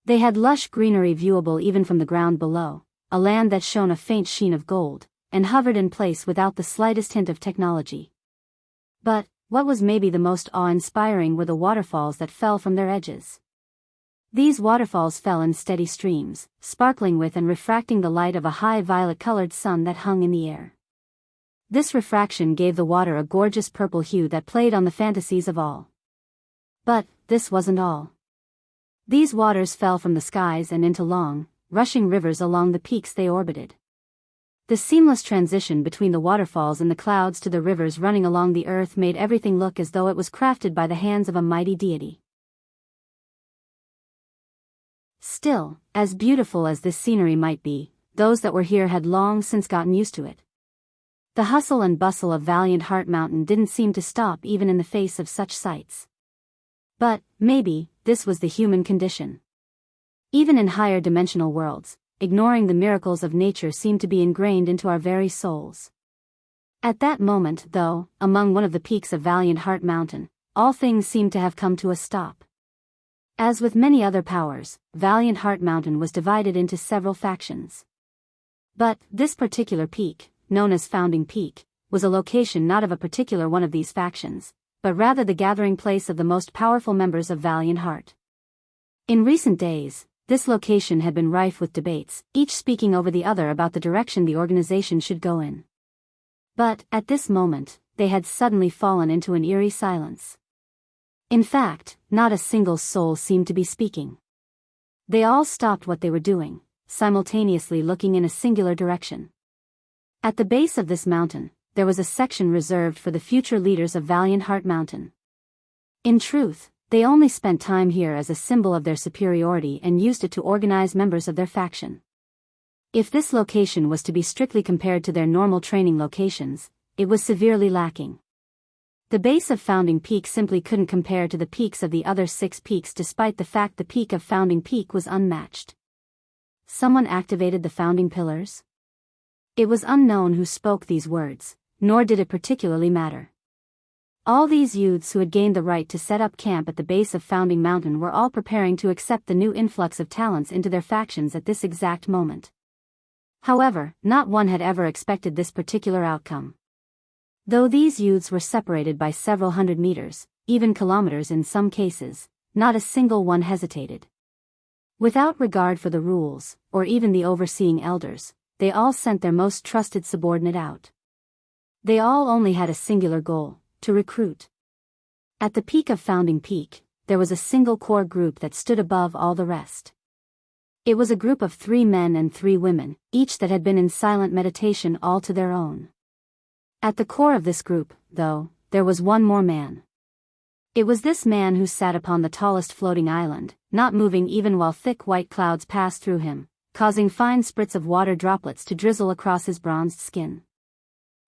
They had lush greenery viewable even from the ground below, a land that shone a faint sheen of gold, and hovered in place without the slightest hint of technology. But, what was maybe the most awe-inspiring were the waterfalls that fell from their edges. These waterfalls fell in steady streams, sparkling with and refracting the light of a high violet-colored sun that hung in the air. This refraction gave the water a gorgeous purple hue that played on the fantasies of all. But this wasn't all. These waters fell from the skies and into long, rushing rivers along the peaks they orbited. The seamless transition between the waterfalls and the clouds to the rivers running along the earth made everything look as though it was crafted by the hands of a mighty deity. Still, as beautiful as this scenery might be, those that were here had long since gotten used to it. The hustle and bustle of Valiant Heart Mountain didn't seem to stop even in the face of such sights. But, maybe, this was the human condition. Even in higher dimensional worlds, ignoring the miracles of nature seemed to be ingrained into our very souls. At that moment, though, among one of the peaks of Valiant Heart Mountain, all things seemed to have come to a stop. As with many other powers, Valiant Heart Mountain was divided into several factions. But, this particular peak, known as Founding Peak, was a location not of a particular one of these factions, but rather the gathering place of the most powerful members of Valiant Heart. In recent days, this location had been rife with debates, each speaking over the other about the direction the organization should go in. But, at this moment, they had suddenly fallen into an eerie silence. In fact, not a single soul seemed to be speaking. They all stopped what they were doing, simultaneously looking in a singular direction. At the base of this mountain, there was a section reserved for the future leaders of Valiant Heart Mountain. In truth, they only spent time here as a symbol of their superiority and used it to organize members of their faction. If this location was to be strictly compared to their normal training locations, it was severely lacking. The base of Founding Peak simply couldn't compare to the peaks of the other 6 peaks despite the fact the peak of Founding Peak was unmatched. Someone activated the founding pillars? It was unknown who spoke these words, nor did it particularly matter. All these youths who had gained the right to set up camp at the base of Founding Mountain were all preparing to accept the new influx of talents into their factions at this exact moment. However, not one had ever expected this particular outcome. Though these youths were separated by several hundred meters, even kilometers in some cases, not a single one hesitated. Without regard for the rules, or even the overseeing elders, they all sent their most trusted subordinate out. They all only had a singular goal: to recruit. At the peak of Founding Peak, there was a single core group that stood above all the rest. It was a group of 3 men and 3 women, each that had been in silent meditation all to their own. At the core of this group, though, there was one more man. It was this man who sat upon the tallest floating island, not moving even while thick white clouds passed through him, causing fine spritz of water droplets to drizzle across his bronzed skin.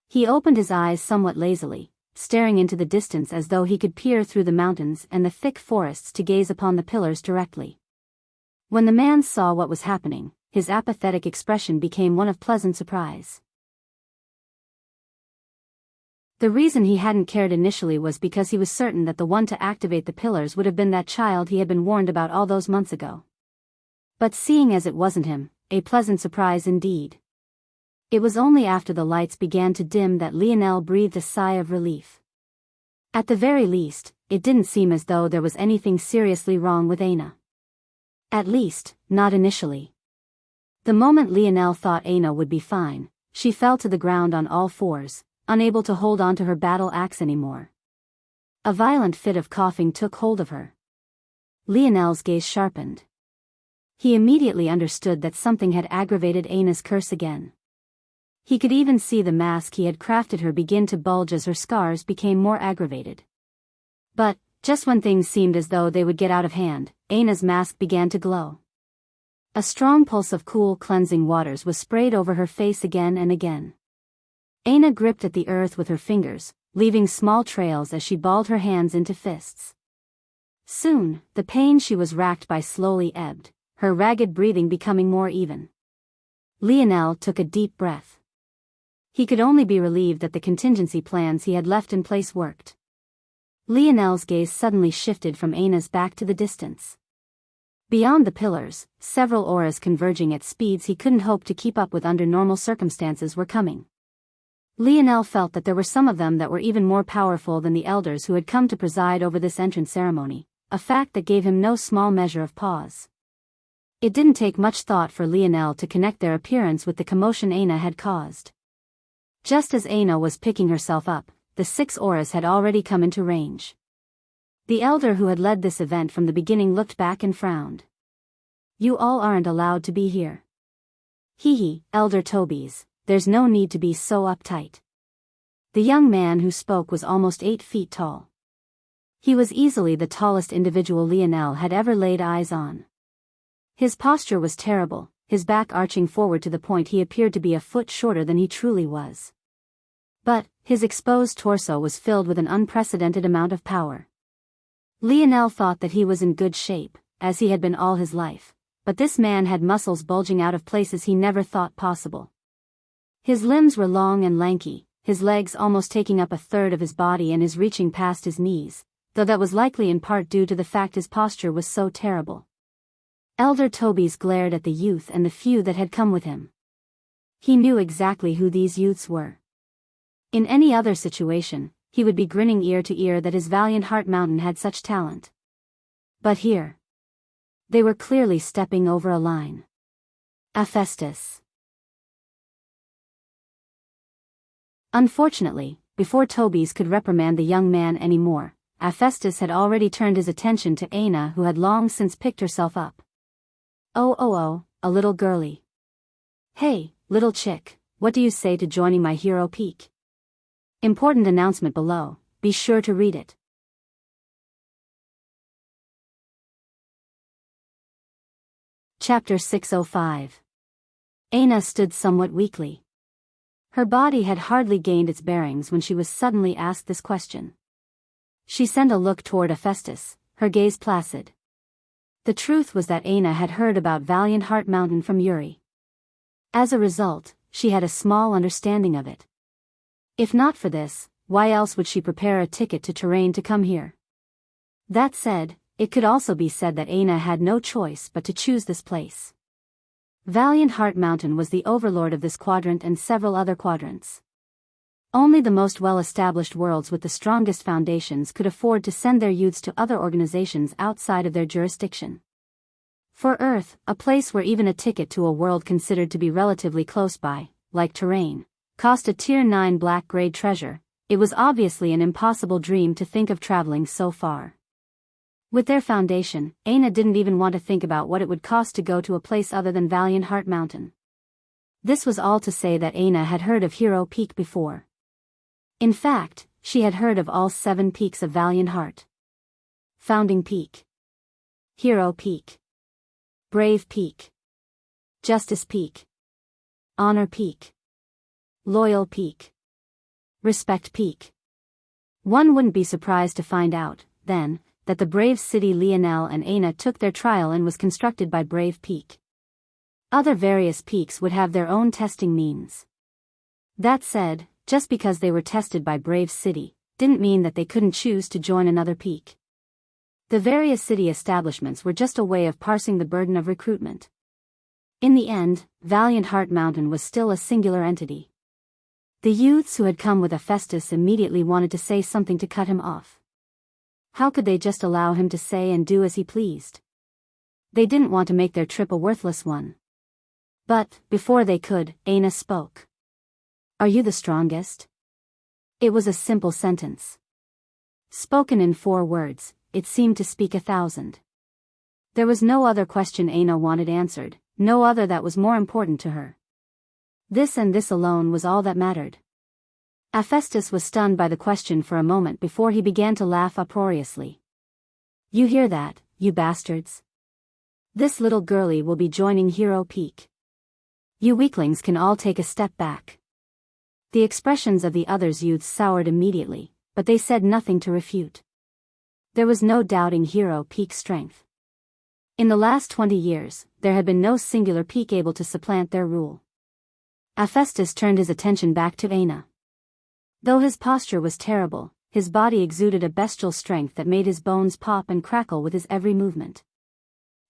He opened his eyes somewhat lazily, staring into the distance as though he could peer through the mountains and the thick forests to gaze upon the pillars directly. When the man saw what was happening, his apathetic expression became one of pleasant surprise. The reason he hadn't cared initially was because he was certain that the one to activate the pillars would have been that child he had been warned about all those months ago. But seeing as it wasn't him, a pleasant surprise indeed. It was only after the lights began to dim that Lionel breathed a sigh of relief. At the very least, it didn't seem as though there was anything seriously wrong with Aina. At least, not initially. The moment Lionel thought Aina would be fine, she fell to the ground on all fours, unable to hold on to her battle axe anymore. A violent fit of coughing took hold of her. Lionel's gaze sharpened. He immediately understood that something had aggravated Aina's curse again. He could even see the mask he had crafted her begin to bulge as her scars became more aggravated. But, just when things seemed as though they would get out of hand, Aina's mask began to glow. A strong pulse of cool cleansing waters was sprayed over her face again and again. Aina gripped at the earth with her fingers, leaving small trails as she balled her hands into fists. Soon, the pain she was racked by slowly ebbed, her ragged breathing becoming more even. Lionel took a deep breath. He could only be relieved that the contingency plans he had left in place worked. Lionel's gaze suddenly shifted from Aina's back to the distance. Beyond the pillars, several auras converging at speeds he couldn't hope to keep up with under normal circumstances were coming. Lionel felt that there were some of them that were even more powerful than the elders who had come to preside over this entrance ceremony, a fact that gave him no small measure of pause. It didn't take much thought for Lionel to connect their appearance with the commotion Aina had caused. Just as Aina was picking herself up, the 6 auras had already come into range. The elder who had led this event from the beginning looked back and frowned. "You all aren't allowed to be here." "Hee, Elder Tobies, there's no need to be so uptight." The young man who spoke was almost 8 feet tall. He was easily the tallest individual Lionel had ever laid eyes on. His posture was terrible, his back arching forward to the point he appeared to be a foot shorter than he truly was. But his exposed torso was filled with an unprecedented amount of power. Lionel thought that he was in good shape, as he had been all his life, but this man had muscles bulging out of places he never thought possible. His limbs were long and lanky, his legs almost taking up a third of his body and his reaching past his knees, though that was likely in part due to the fact his posture was so terrible. Elder Tobies glared at the youth and the few that had come with him. He knew exactly who these youths were. In any other situation, he would be grinning ear to ear that his valiant Heart Mountain had such talent. But here, they were clearly stepping over a line. Hephaestus. Unfortunately, before Tobies could reprimand the young man anymore, Hephaestus had already turned his attention to Aina, who had long since picked herself up. Oh, a little girlie. Hey, little chick, what do you say to joining my hero peak? Important announcement below, be sure to read it. Chapter 605. Aina stood somewhat weakly. Her body had hardly gained its bearings when she was suddenly asked this question. She sent a look toward Hephaestus, her gaze placid. The truth was that Aina had heard about Valiant Heart Mountain from Yuri. As a result, she had a small understanding of it. If not for this, why else would she prepare a ticket to terrain to come here? That said, it could also be said that Aina had no choice but to choose this place. Valiant Heart Mountain was the overlord of this quadrant and several other quadrants. Only the most well-established worlds with the strongest foundations could afford to send their youths to other organizations outside of their jurisdiction. For Earth, a place where even a ticket to a world considered to be relatively close by, like terrain, cost a Tier 9 black-grade treasure, it was obviously an impossible dream to think of traveling so far. With their foundation, Aina didn't even want to think about what it would cost to go to a place other than Valiant Heart Mountain. This was all to say that Aina had heard of Hero Peak before. In fact, she had heard of all 7 peaks of Valiant Heart. Founding Peak, Hero Peak, Brave Peak, Justice Peak, Honor Peak, Loyal Peak, Respect Peak. One wouldn't be surprised to find out, then, that the Brave City Lionel and Aina took their trial in was constructed by Brave Peak. Other various peaks would have their own testing means. That said, just because they were tested by Brave City, didn't mean that they couldn't choose to join another peak. The various city establishments were just a way of parsing the burden of recruitment. In the end, Valiant Heart Mountain was still a singular entity. The youths who had come with Hephaestus immediately wanted to say something to cut him off. How could they just allow him to say and do as he pleased? They didn't want to make their trip a worthless one. But, before they could, Aina spoke. Are you the strongest? It was a simple sentence. Spoken in 4 words, it seemed to speak 1,000. There was no other question Aina wanted answered, no other that was more important to her. This and this alone was all that mattered. Hephaestus was stunned by the question for a moment before he began to laugh uproariously. You hear that, you bastards? This little girlie will be joining Hero Peak. You weaklings can all take a step back. The expressions of the others' youths soured immediately, but they said nothing to refute. There was no doubting Hero Peak's strength. In the last 20 years, there had been no singular peak able to supplant their rule. Hephaestus turned his attention back to Aina. Though his posture was terrible, his body exuded a bestial strength that made his bones pop and crackle with his every movement.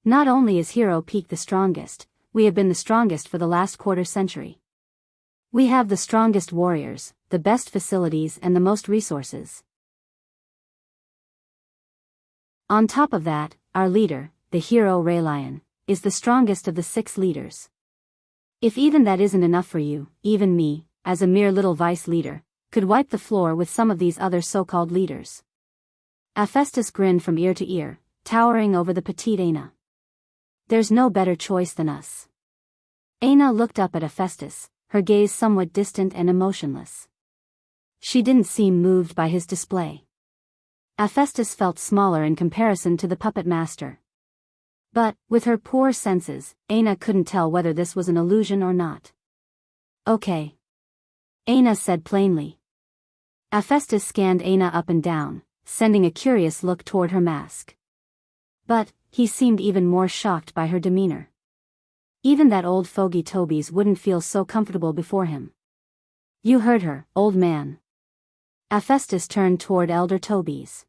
Not only is Hero Peak the strongest, we have been the strongest for the last quarter century. We have the strongest warriors, the best facilities and the most resources. On top of that, our leader, the hero Raylion, is the strongest of the 6 leaders. If even that isn't enough for you, even me, as a mere little vice leader, could wipe the floor with some of these other so-called leaders." Hephaestus grinned from ear to ear, towering over the petite Aina. "There's no better choice than us." Aina looked up at Hephaestus, her gaze somewhat distant and emotionless. She didn't seem moved by his display. Hephaestus felt smaller in comparison to the puppet master. But, with her poor senses, Aina couldn't tell whether this was an illusion or not. "Okay," Aina said plainly. Hephaestus scanned Aina up and down, sending a curious look toward her mask. But, he seemed even more shocked by her demeanor. Even that old fogey Tobies wouldn't feel so comfortable before him. "You heard her, old man." Hephaestus turned toward elder Tobies.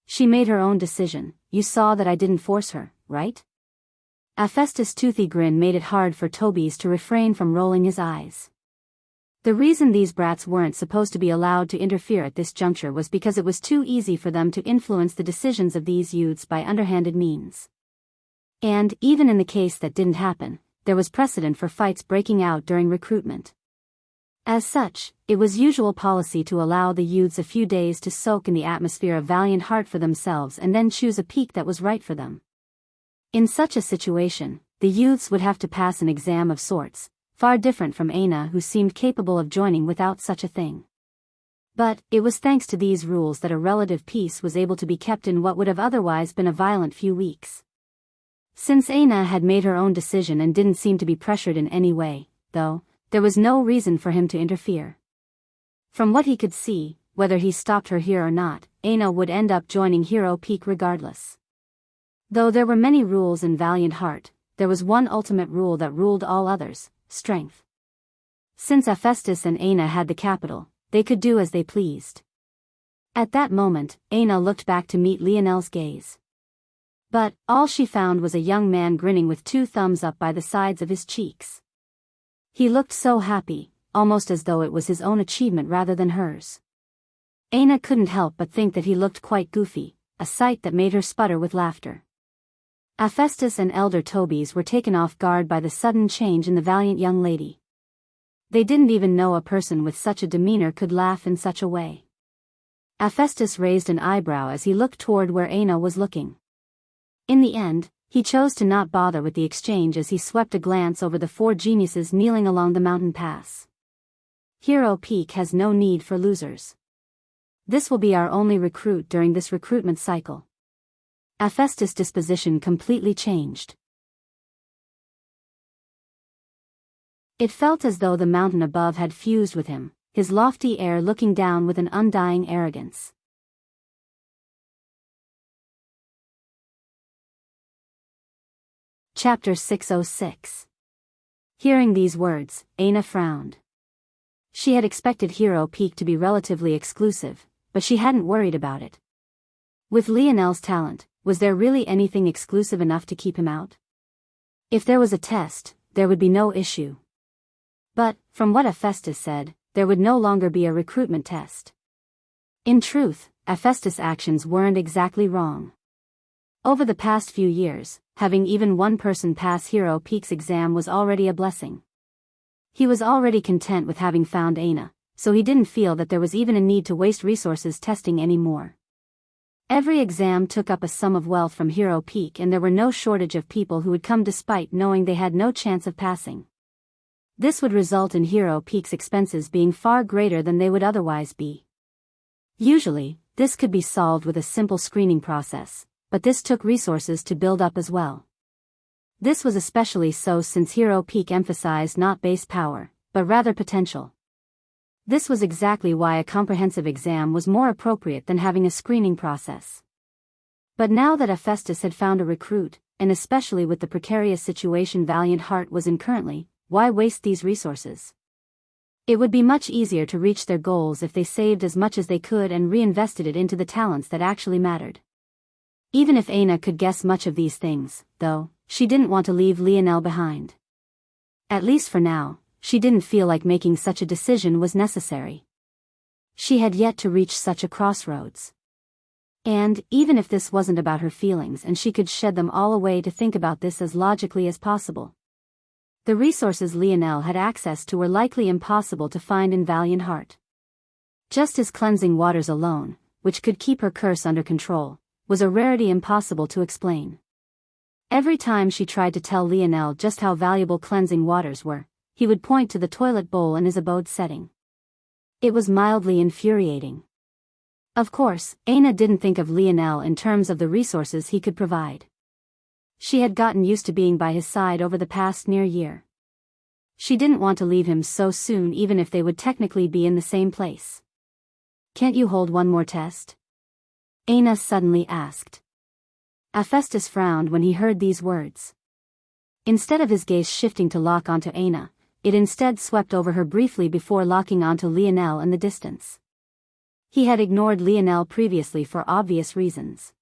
"She made her own decision. You saw that I didn't force her, right?" Hephaestus' toothy grin made it hard for Tobies to refrain from rolling his eyes. The reason these brats weren't supposed to be allowed to interfere at this juncture was because it was too easy for them to influence the decisions of these youths by underhanded means. And, even in the case that didn't happen, there was precedent for fights breaking out during recruitment. As such, it was usual policy to allow the youths a few days to soak in the atmosphere of valiant heart for themselves and then choose a peak that was right for them. In such a situation, the youths would have to pass an exam of sorts, far different from Aina, who seemed capable of joining without such a thing. But, it was thanks to these rules that a relative peace was able to be kept in what would have otherwise been a violent few weeks. Since Aina had made her own decision and didn't seem to be pressured in any way, though, there was no reason for him to interfere. From what he could see, whether he stopped her here or not, Aina would end up joining Hero Peak regardless. Though there were many rules in Valiant Heart, there was one ultimate rule that ruled all others: strength. Since Hephaestus and Aina had the capital, they could do as they pleased. At that moment, Aina looked back to meet Lionel's gaze. But, all she found was a young man grinning with 2 thumbs up by the sides of his cheeks. He looked so happy, almost as though it was his own achievement rather than hers. Aina couldn't help but think that he looked quite goofy, a sight that made her sputter with laughter. Hephaestus and elder Tobies were taken off guard by the sudden change in the valiant young lady. They didn't even know a person with such a demeanor could laugh in such a way. Hephaestus raised an eyebrow as he looked toward where Aina was looking. In the end, he chose to not bother with the exchange as he swept a glance over the 4 geniuses kneeling along the mountain pass. Hero Peak has no need for losers. This will be our only recruit during this recruitment cycle. Hephaestus' disposition completely changed. It felt as though the mountain above had fused with him, his lofty air looking down with an undying arrogance. Chapter 606. Hearing these words, Aina frowned. She had expected Hero Peak to be relatively exclusive, but she hadn't worried about it. With Lionel's talent, was there really anything exclusive enough to keep him out? If there was a test, there would be no issue. But, from what Hephaestus said, there would no longer be a recruitment test. In truth, Hephaestus' actions weren't exactly wrong. Over the past few years, having even one person pass Hero Peak's exam was already a blessing. He was already content with having found Aina, so he didn't feel that there was even a need to waste resources testing anymore. Every exam took up a sum of wealth from Hero Peak, and there were no shortage of people who would come despite knowing they had no chance of passing. This would result in Hero Peak's expenses being far greater than they would otherwise be. Usually, this could be solved with a simple screening process, but this took resources to build up as well. This was especially so since Hero Peak emphasized not base power, but rather potential. This was exactly why a comprehensive exam was more appropriate than having a screening process. But now that Hephaestus had found a recruit, and especially with the precarious situation Valiant Heart was in currently, why waste these resources? It would be much easier to reach their goals if they saved as much as they could and reinvested it into the talents that actually mattered. Even if Aina could guess much of these things, though, she didn't want to leave Lionel behind. At least for now, she didn't feel like making such a decision was necessary. She had yet to reach such a crossroads. And, even if this wasn't about her feelings and she could shed them all away to think about this as logically as possible, the resources Lionel had access to were likely impossible to find in Valiant Heart. Just as cleansing waters alone, which could keep her curse under control, was a rarity impossible to explain. Every time she tried to tell Lionel just how valuable cleansing waters were, he would point to the toilet bowl in his abode setting. It was mildly infuriating. Of course, Aina didn't think of Lionel in terms of the resources he could provide. She had gotten used to being by his side over the past near year. She didn't want to leave him so soon, even if they would technically be in the same place. "Can't you hold one more test?" Aina suddenly asked. Hephaestus frowned when he heard these words. Instead of his gaze shifting to lock onto Aina, it instead swept over her briefly before locking onto Lionel in the distance. He had ignored Lionel previously for obvious reasons.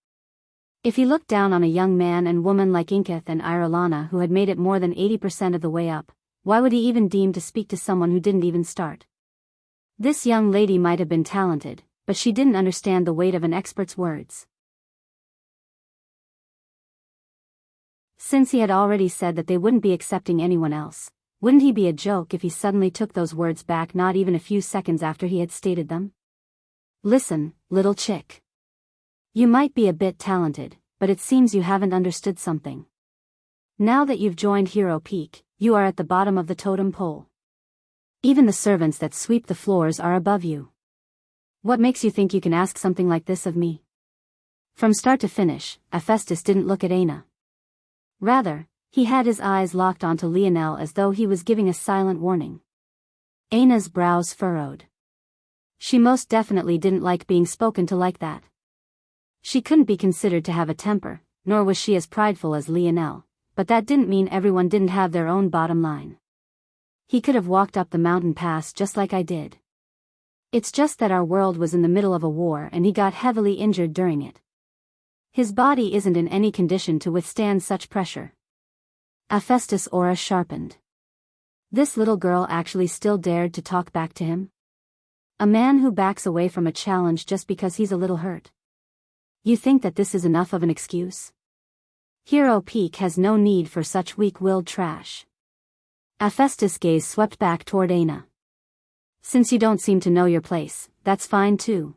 If he looked down on a young man and woman like Inkith and Irelana who had made it more than 80% of the way up, why would he even deem to speak to someone who didn't even start? This young lady might have been talented, but she didn't understand the weight of an expert's words. Since he had already said that they wouldn't be accepting anyone else, wouldn't he be a joke if he suddenly took those words back not even a few seconds after he had stated them? "Listen, little chick. You might be a bit talented, but it seems you haven't understood something. Now that you've joined Hero Peak, you are at the bottom of the totem pole. Even the servants that sweep the floors are above you. What makes you think you can ask something like this of me?" From start to finish, Hephaestus didn't look at Aina. Rather, he had his eyes locked onto Lionel as though he was giving a silent warning. Aina's brows furrowed. She most definitely didn't like being spoken to like that. She couldn't be considered to have a temper, nor was she as prideful as Lionel, but that didn't mean everyone didn't have their own bottom line. "He could have walked up the mountain pass just like I did. It's just that our world was in the middle of a war and he got heavily injured during it. His body isn't in any condition to withstand such pressure." Hephaestus' aura sharpened. This little girl actually still dared to talk back to him? A man who backs away from a challenge just because he's a little hurt. You think that this is enough of an excuse? Hero Peak has no need for such weak-willed trash. Hephaestus' gaze swept back toward Aina. "Since you don't seem to know your place, that's fine too.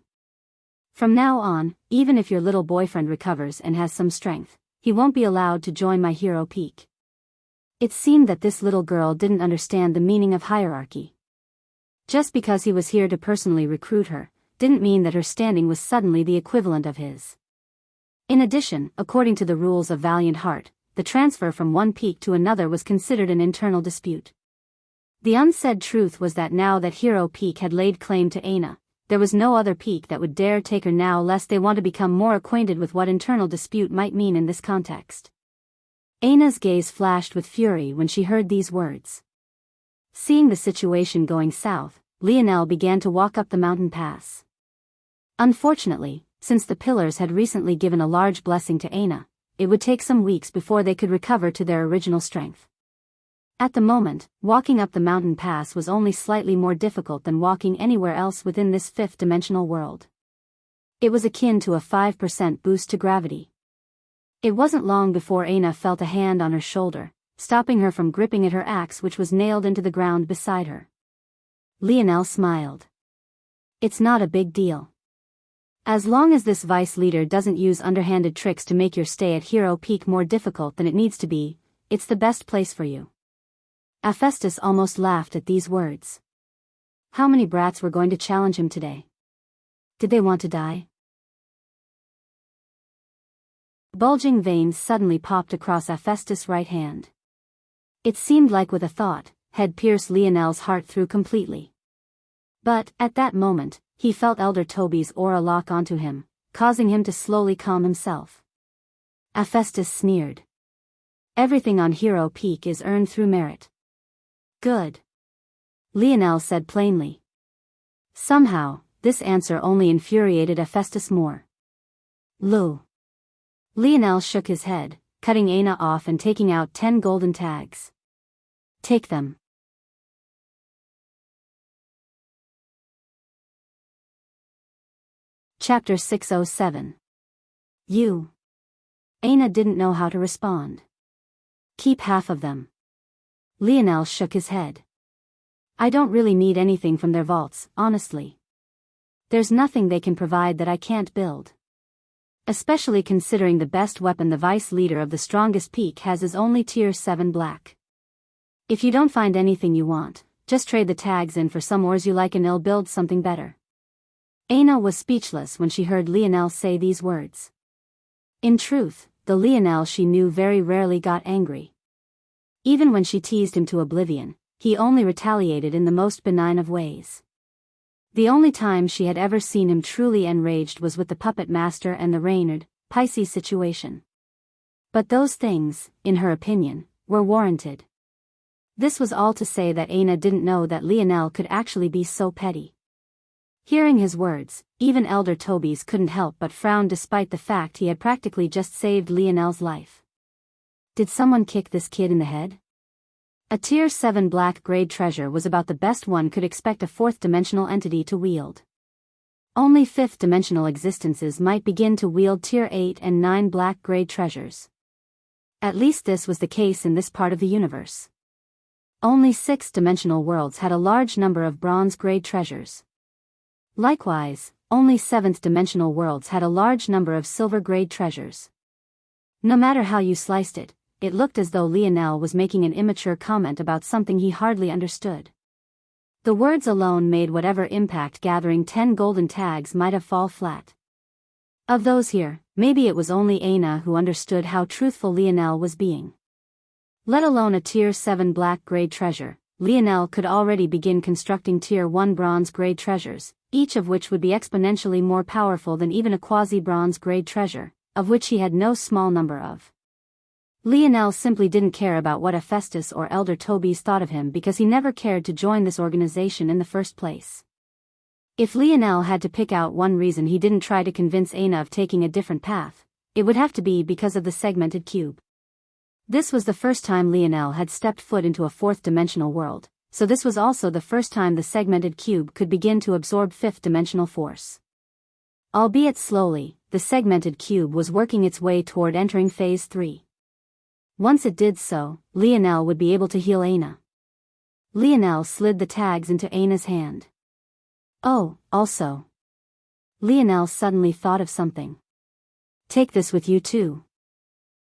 From now on, even if your little boyfriend recovers and has some strength, he won't be allowed to join my Hero Peak." It seemed that this little girl didn't understand the meaning of hierarchy. Just because he was here to personally recruit her, didn't mean that her standing was suddenly the equivalent of his. In addition, according to the rules of Valiant Heart, the transfer from one peak to another was considered an internal dispute. The unsaid truth was that now that Hero Peak had laid claim to Aina, there was no other peak that would dare take her now lest they want to become more acquainted with what internal dispute might mean in this context. Aina's gaze flashed with fury when she heard these words. Seeing the situation going south, Lionel began to walk up the mountain pass. Unfortunately, since the pillars had recently given a large blessing to Aina, it would take some weeks before they could recover to their original strength. At the moment, walking up the mountain pass was only slightly more difficult than walking anywhere else within this fifth-dimensional world. It was akin to a 5% boost to gravity. It wasn't long before Aina felt a hand on her shoulder, stopping her from gripping at her axe which was nailed into the ground beside her. Lionel smiled. "It's not a big deal. As long as this vice leader doesn't use underhanded tricks to make your stay at Hero Peak more difficult than it needs to be, it's the best place for you." Hephaestus almost laughed at these words. How many brats were going to challenge him today? Did they want to die? Bulging veins suddenly popped across Hephaestus' right hand. It seemed like with a thought, had pierced Lionel's heart through completely. But, at that moment, he felt Elder Toby's aura lock onto him, causing him to slowly calm himself. Hephaestus sneered. "Everything on Hero Peak is earned through merit." "Good," Lionel said plainly. Somehow, this answer only infuriated Hephaestus more. "Lou." Lionel shook his head, cutting Aina off and taking out 10 golden tags. "Take them." Chapter 607. You. Aina didn't know how to respond. Keep half of them. Lionel shook his head. I don't really need anything from their vaults, honestly. There's nothing they can provide that I can't build. Especially considering the best weapon the vice leader of the strongest peak has is only tier 7 black. If you don't find anything you want, just trade the tags in for some ores you like and I'll build something better. Aina was speechless when she heard Lionel say these words. In truth, the Lionel she knew very rarely got angry. Even when she teased him to oblivion, he only retaliated in the most benign of ways. The only time she had ever seen him truly enraged was with the puppet master and the Reynard, Pisces situation. But those things, in her opinion, were warranted. This was all to say that Aina didn't know that Lionel could actually be so petty. Hearing his words, even Elder Tobias couldn't help but frown despite the fact he had practically just saved Lionel's life. Did someone kick this kid in the head? A tier 7 black grade treasure was about the best one could expect a 4th-dimensional entity to wield. Only 5th-dimensional existences might begin to wield tier 8 and 9 black grade treasures. At least this was the case in this part of the universe. Only 6th-dimensional worlds had a large number of bronze grade treasures. Likewise, only 7th-dimensional worlds had a large number of silver grade treasures. No matter how you sliced it, it looked as though Lionel was making an immature comment about something he hardly understood. The words alone made whatever impact gathering 10 golden tags might have fall flat. Of those here, maybe it was only Aina who understood how truthful Lionel was being. Let alone a tier 7 black grade treasure, Lionel could already begin constructing tier 1 bronze grade treasures, each of which would be exponentially more powerful than even a quasi-bronze grade treasure, of which he had no small number of. Lionel simply didn't care about what Hephaestus or Elder Tobias thought of him because he never cared to join this organization in the first place. If Lionel had to pick out one reason he didn't try to convince Aina of taking a different path, it would have to be because of the segmented cube. This was the first time Lionel had stepped foot into a 4th-dimensional world, so this was also the first time the segmented cube could begin to absorb 5th-dimensional force. Albeit slowly, the segmented cube was working its way toward entering Phase 3. Once it did so, Lionel would be able to heal Aina. Lionel slid the tags into Aina's hand. Oh, also. Lionel suddenly thought of something. Take this with you too.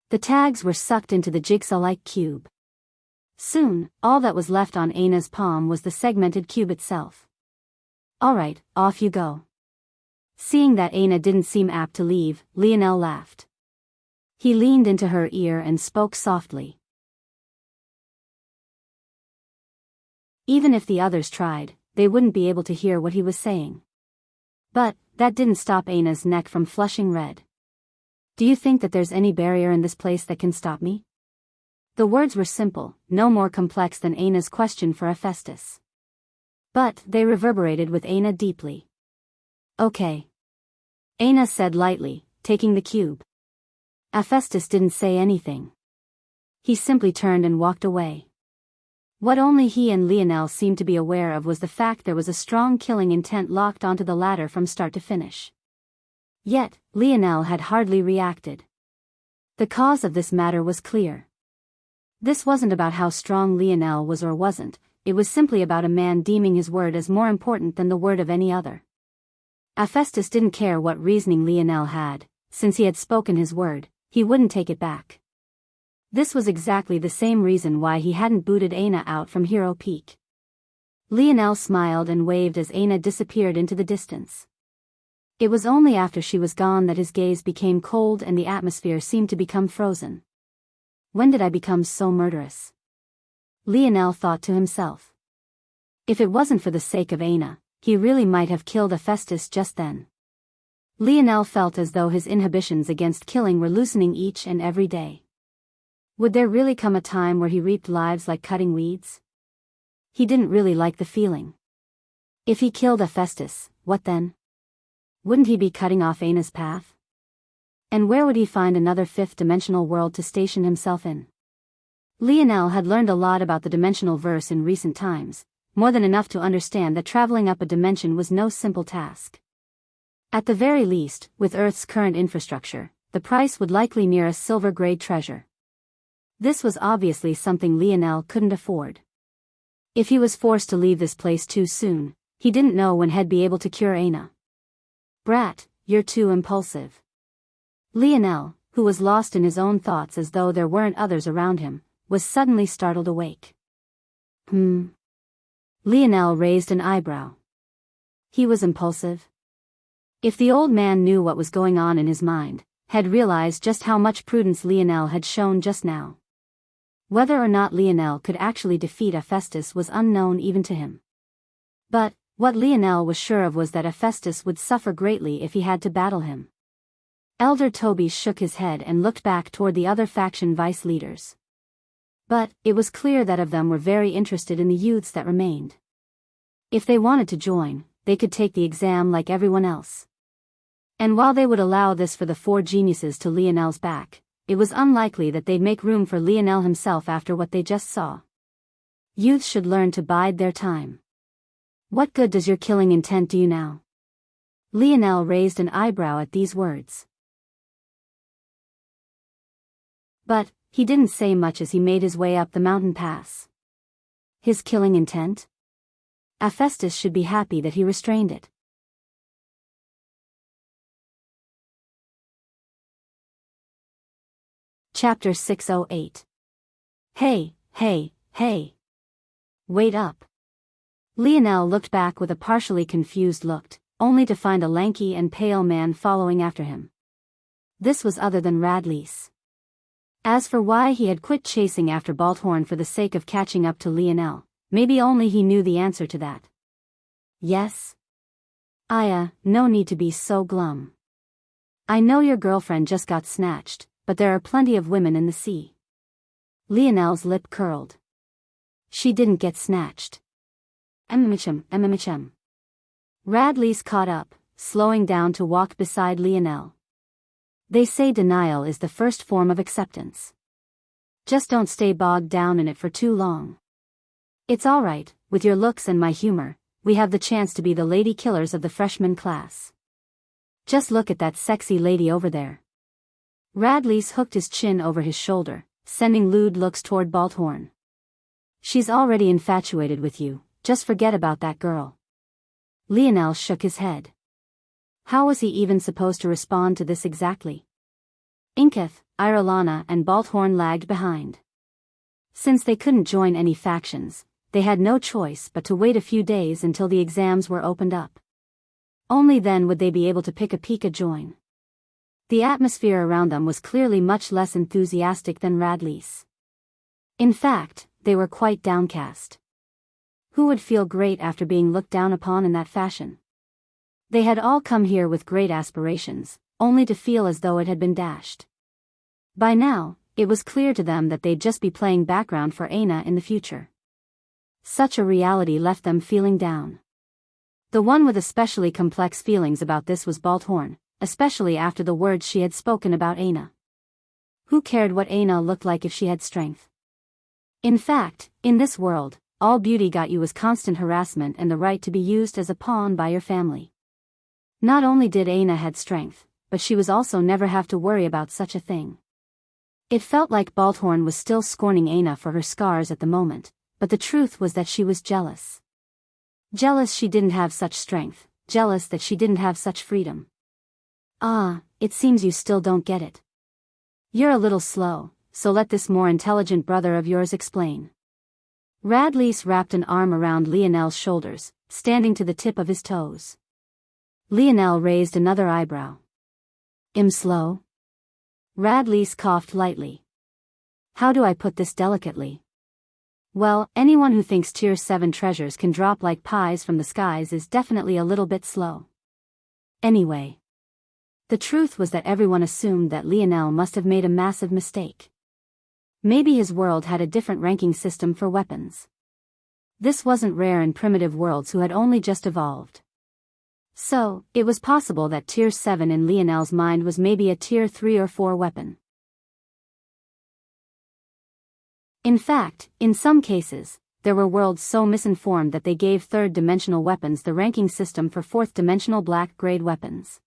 The tags were sucked into the jigsaw-like cube. Soon, all that was left on Aina's palm was the segmented cube itself. Alright, off you go. Seeing that Aina didn't seem apt to leave, Lionel laughed. He leaned into her ear and spoke softly. Even if the others tried, they wouldn't be able to hear what he was saying. But that didn't stop Aina's neck from flushing red. Do you think that there's any barrier in this place that can stop me? The words were simple, no more complex than Aina's question for Hephaestus. But they reverberated with Aina deeply. Okay. Aina said lightly, taking the cube. Hephaestus didn't say anything. He simply turned and walked away. What only he and Lionel seemed to be aware of was the fact there was a strong killing intent locked onto the latter from start to finish. Yet, Lionel had hardly reacted. The cause of this matter was clear. This wasn't about how strong Lionel was or wasn't, it was simply about a man deeming his word as more important than the word of any other. Hephaestus didn't care what reasoning Lionel had, since he had spoken his word, he wouldn't take it back. This was exactly the same reason why he hadn't booted Aina out from Hero Peak. Lionel smiled and waved as Aina disappeared into the distance. It was only after she was gone that his gaze became cold and the atmosphere seemed to become frozen. When did I become so murderous? Lionel thought to himself. If it wasn't for the sake of Aina, he really might have killed Hephaestus just then. Lionel felt as though his inhibitions against killing were loosening each and every day. Would there really come a time where he reaped lives like cutting weeds? He didn't really like the feeling. If he killed Hephaestus, what then? Wouldn't he be cutting off Aina's path? And where would he find another 5th-dimensional world to station himself in? Lionel had learned a lot about the dimensional verse in recent times, more than enough to understand that traveling up a dimension was no simple task. At the very least, with Earth's current infrastructure, the price would likely near a silver-grade treasure. This was obviously something Lionel couldn't afford. If he was forced to leave this place too soon, he didn't know when he'd be able to cure Aina. Brat, you're too impulsive. Lionel, who was lost in his own thoughts as though there weren't others around him, was suddenly startled awake. Lionel raised an eyebrow. He was impulsive? If the old man knew what was going on in his mind, had realized just how much prudence Lionel had shown just now. Whether or not Lionel could actually defeat Hephaestus was unknown even to him. But, what Lionel was sure of was that Hephaestus would suffer greatly if he had to battle him. Elder Toby shook his head and looked back toward the other faction vice leaders. But, it was clear that of them were very interested in the youths that remained. If they wanted to join, they could take the exam like everyone else. And while they would allow this for the four geniuses to Lionel's back, it was unlikely that they'd make room for Lionel himself after what they just saw. Youths should learn to bide their time. What good does your killing intent do you now? Lionel raised an eyebrow at these words. But, he didn't say much as he made his way up the mountain pass. His killing intent? Hephaestus should be happy that he restrained it. Chapter 608. Hey, hey, hey. Wait up. Lionel looked back with a partially confused look, only to find a lanky and pale man following after him. This was other than Radlease. As for why he had quit chasing after Balthorn for the sake of catching up to Lionel, maybe only he knew the answer to that. Yes? Aya, no need to be so glum. I know your girlfriend just got snatched, but there are plenty of women in the sea. Lionel's lip curled. She didn't get snatched. Radlease caught up, slowing down to walk beside Lionel. They say denial is the first form of acceptance. Just don't stay bogged down in it for too long. It's alright, with your looks and my humor, we have the chance to be the lady killers of the freshman class. Just look at that sexy lady over there. Radlease hooked his chin over his shoulder, sending lewd looks toward Balthorn. She's already infatuated with you, just forget about that girl. Lionel shook his head. How was he even supposed to respond to this exactly? Inkith, Irelana and Balthorn lagged behind. Since they couldn't join any factions, they had no choice but to wait a few days until the exams were opened up. Only then would they be able to pick a Pika join. The atmosphere around them was clearly much less enthusiastic than Radlease. In fact, they were quite downcast. Who would feel great after being looked down upon in that fashion? They had all come here with great aspirations, only to feel as though it had been dashed. By now, it was clear to them that they'd just be playing background for Aina in the future. Such a reality left them feeling down. The one with especially complex feelings about this was Balthorn, especially after the words she had spoken about Aina. Who cared what Aina looked like if she had strength? In fact, in this world, all beauty got you was constant harassment and the right to be used as a pawn by your family. Not only did Aina had strength, but she was also never have to worry about such a thing. It felt like Balthorn was still scorning Aina for her scars at the moment, but the truth was that she was jealous. Jealous she didn't have such strength, jealous that she didn't have such freedom. Ah, it seems you still don't get it. You're a little slow, so let this more intelligent brother of yours explain. Radlease wrapped an arm around Lionel's shoulders, standing to the tip of his toes. Lionel raised another eyebrow. Im slow? Radlease coughed lightly. How do I put this delicately? Well, anyone who thinks Tier 7 treasures can drop like pies from the skies is definitely a little bit slow. Anyway. The truth was that everyone assumed that Lionel must have made a massive mistake. Maybe his world had a different ranking system for weapons. This wasn't rare in primitive worlds who had only just evolved. So, it was possible that Tier 7 in Lionel's mind was maybe a Tier 3 or 4 weapon. In fact, in some cases, there were worlds so misinformed that they gave third-dimensional weapons the ranking system for fourth-dimensional black-grade weapons.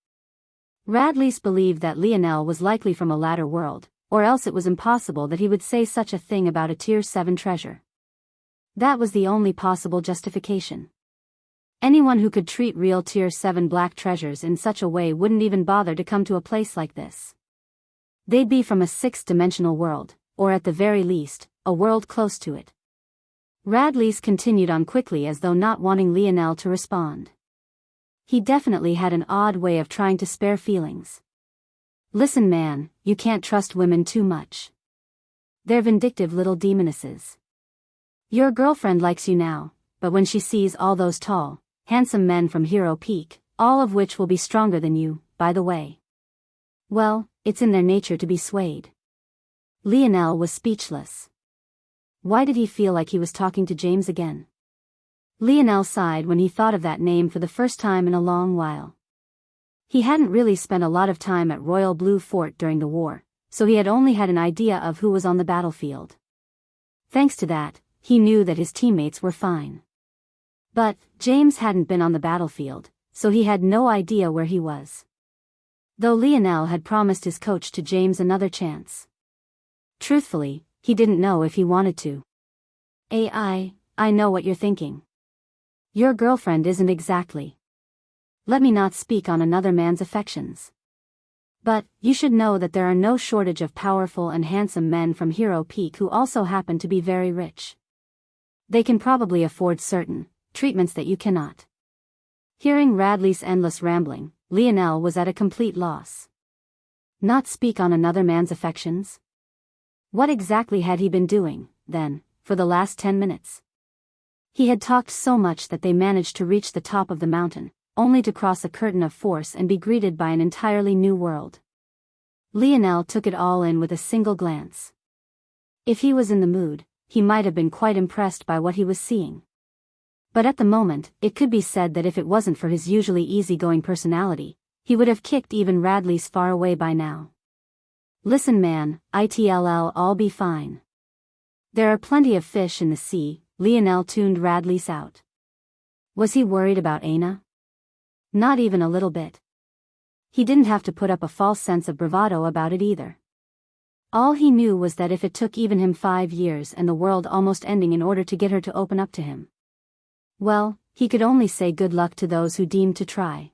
Radleys believed that Lionel was likely from a latter world, or else it was impossible that he would say such a thing about a Tier 7 treasure. That was the only possible justification. Anyone who could treat real Tier 7 black treasures in such a way wouldn't even bother to come to a place like this. They'd be from a sixth-dimensional world, or at the very least, a world close to it. Radleys continued on quickly as though not wanting Lionel to respond. He definitely had an odd way of trying to spare feelings. Listen man, you can't trust women too much. They're vindictive little demonesses. Your girlfriend likes you now, but when she sees all those tall, handsome men from Hero Peak, all of which will be stronger than you, by the way. Well, it's in their nature to be swayed. Lionel was speechless. Why did he feel like he was talking to James again? Lionel sighed when he thought of that name for the first time in a long while. He hadn't really spent a lot of time at Royal Blue Fort during the war, so he had only had an idea of who was on the battlefield. Thanks to that, he knew that his teammates were fine. But James hadn't been on the battlefield, so he had no idea where he was. Though Lionel had promised his coach to James another chance. Truthfully, he didn't know if he wanted to. I know what you're thinking. Your girlfriend isn't exactly. Let me not speak on another man's affections. But you should know that there are no shortage of powerful and handsome men from Hero Peak who also happen to be very rich. They can probably afford certain treatments that you cannot. Hearing Radley's endless rambling, Lionel was at a complete loss. Not speak on another man's affections? What exactly had he been doing, then, for the last 10 minutes? He had talked so much that they managed to reach the top of the mountain, only to cross a curtain of force and be greeted by an entirely new world. Lionel took it all in with a single glance. If he was in the mood, he might have been quite impressed by what he was seeing. But at the moment, it could be said that if it wasn't for his usually easygoing personality, he would have kicked even Radley's far away by now. Listen man, it'll all be fine. There are plenty of fish in the sea. Lionel tuned Radley's out. Was he worried about Aina? Not even a little bit. He didn't have to put up a false sense of bravado about it either. All he knew was that if it took even him 5 years and the world almost ending in order to get her to open up to him, well, he could only say good luck to those who deemed to try.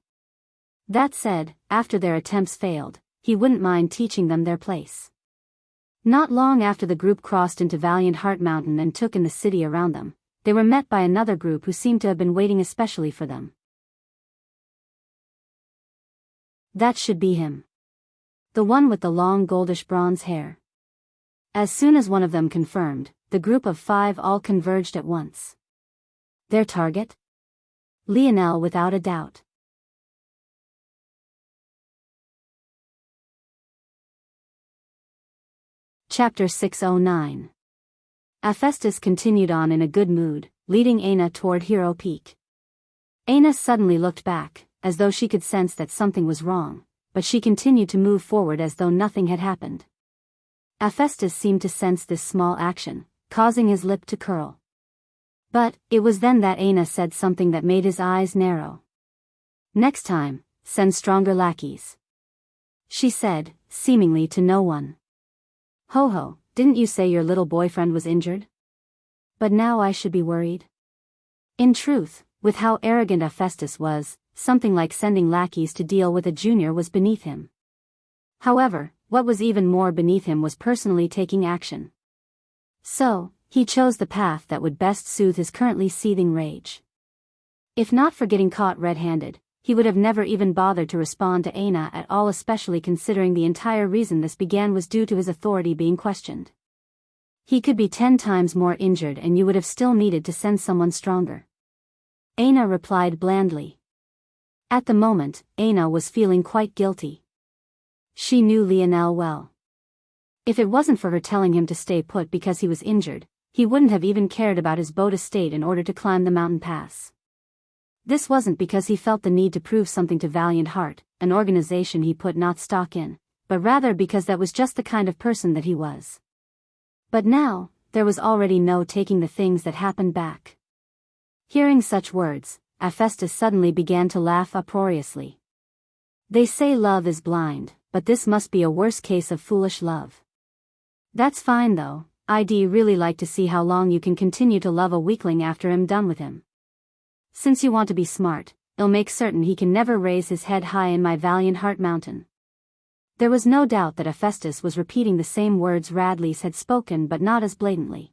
That said, after their attempts failed, he wouldn't mind teaching them their place. Not long after the group crossed into Valiant Heart Mountain and took in the city around them, they were met by another group who seemed to have been waiting especially for them. That should be him. The one with the long goldish bronze hair. As soon as one of them confirmed, the group of 5 all converged at once. Their target? Lionel without a doubt. Chapter 609. Hephaestus continued on in a good mood, leading Aina toward Hero Peak. Aina suddenly looked back, as though she could sense that something was wrong, but she continued to move forward as though nothing had happened. Hephaestus seemed to sense this small action, causing his lip to curl. But it was then that Aina said something that made his eyes narrow. Next time, send stronger lackeys. She said, seemingly to no one. Ho, didn't you say your little boyfriend was injured? But now I should be worried? In truth, with how arrogant Hephaestus was, something like sending lackeys to deal with a junior was beneath him. However, what was even more beneath him was personally taking action. So, he chose the path that would best soothe his currently seething rage. If not for getting caught red-handed, he would have never even bothered to respond to Aina at all, especially considering the entire reason this began was due to his authority being questioned. He could be 10 times more injured and you would have still needed to send someone stronger. Aina replied blandly. At the moment, Aina was feeling quite guilty. She knew Lionel well. If it wasn't for her telling him to stay put because he was injured, he wouldn't have even cared about his boat estate in order to climb the mountain pass. This wasn't because he felt the need to prove something to Valiant Heart, an organization he put not stock in, but rather because that was just the kind of person that he was. But now, there was already no taking the things that happened back. Hearing such words, Hephaestus suddenly began to laugh uproariously. They say love is blind, but this must be a worse case of foolish love. That's fine though, I'd really like to see how long you can continue to love a weakling after I'm done with him. Since you want to be smart, I'll make certain he can never raise his head high in my Valiant Heart Mountain. There was no doubt that Hephaestus was repeating the same words Radlys had spoken, but not as blatantly.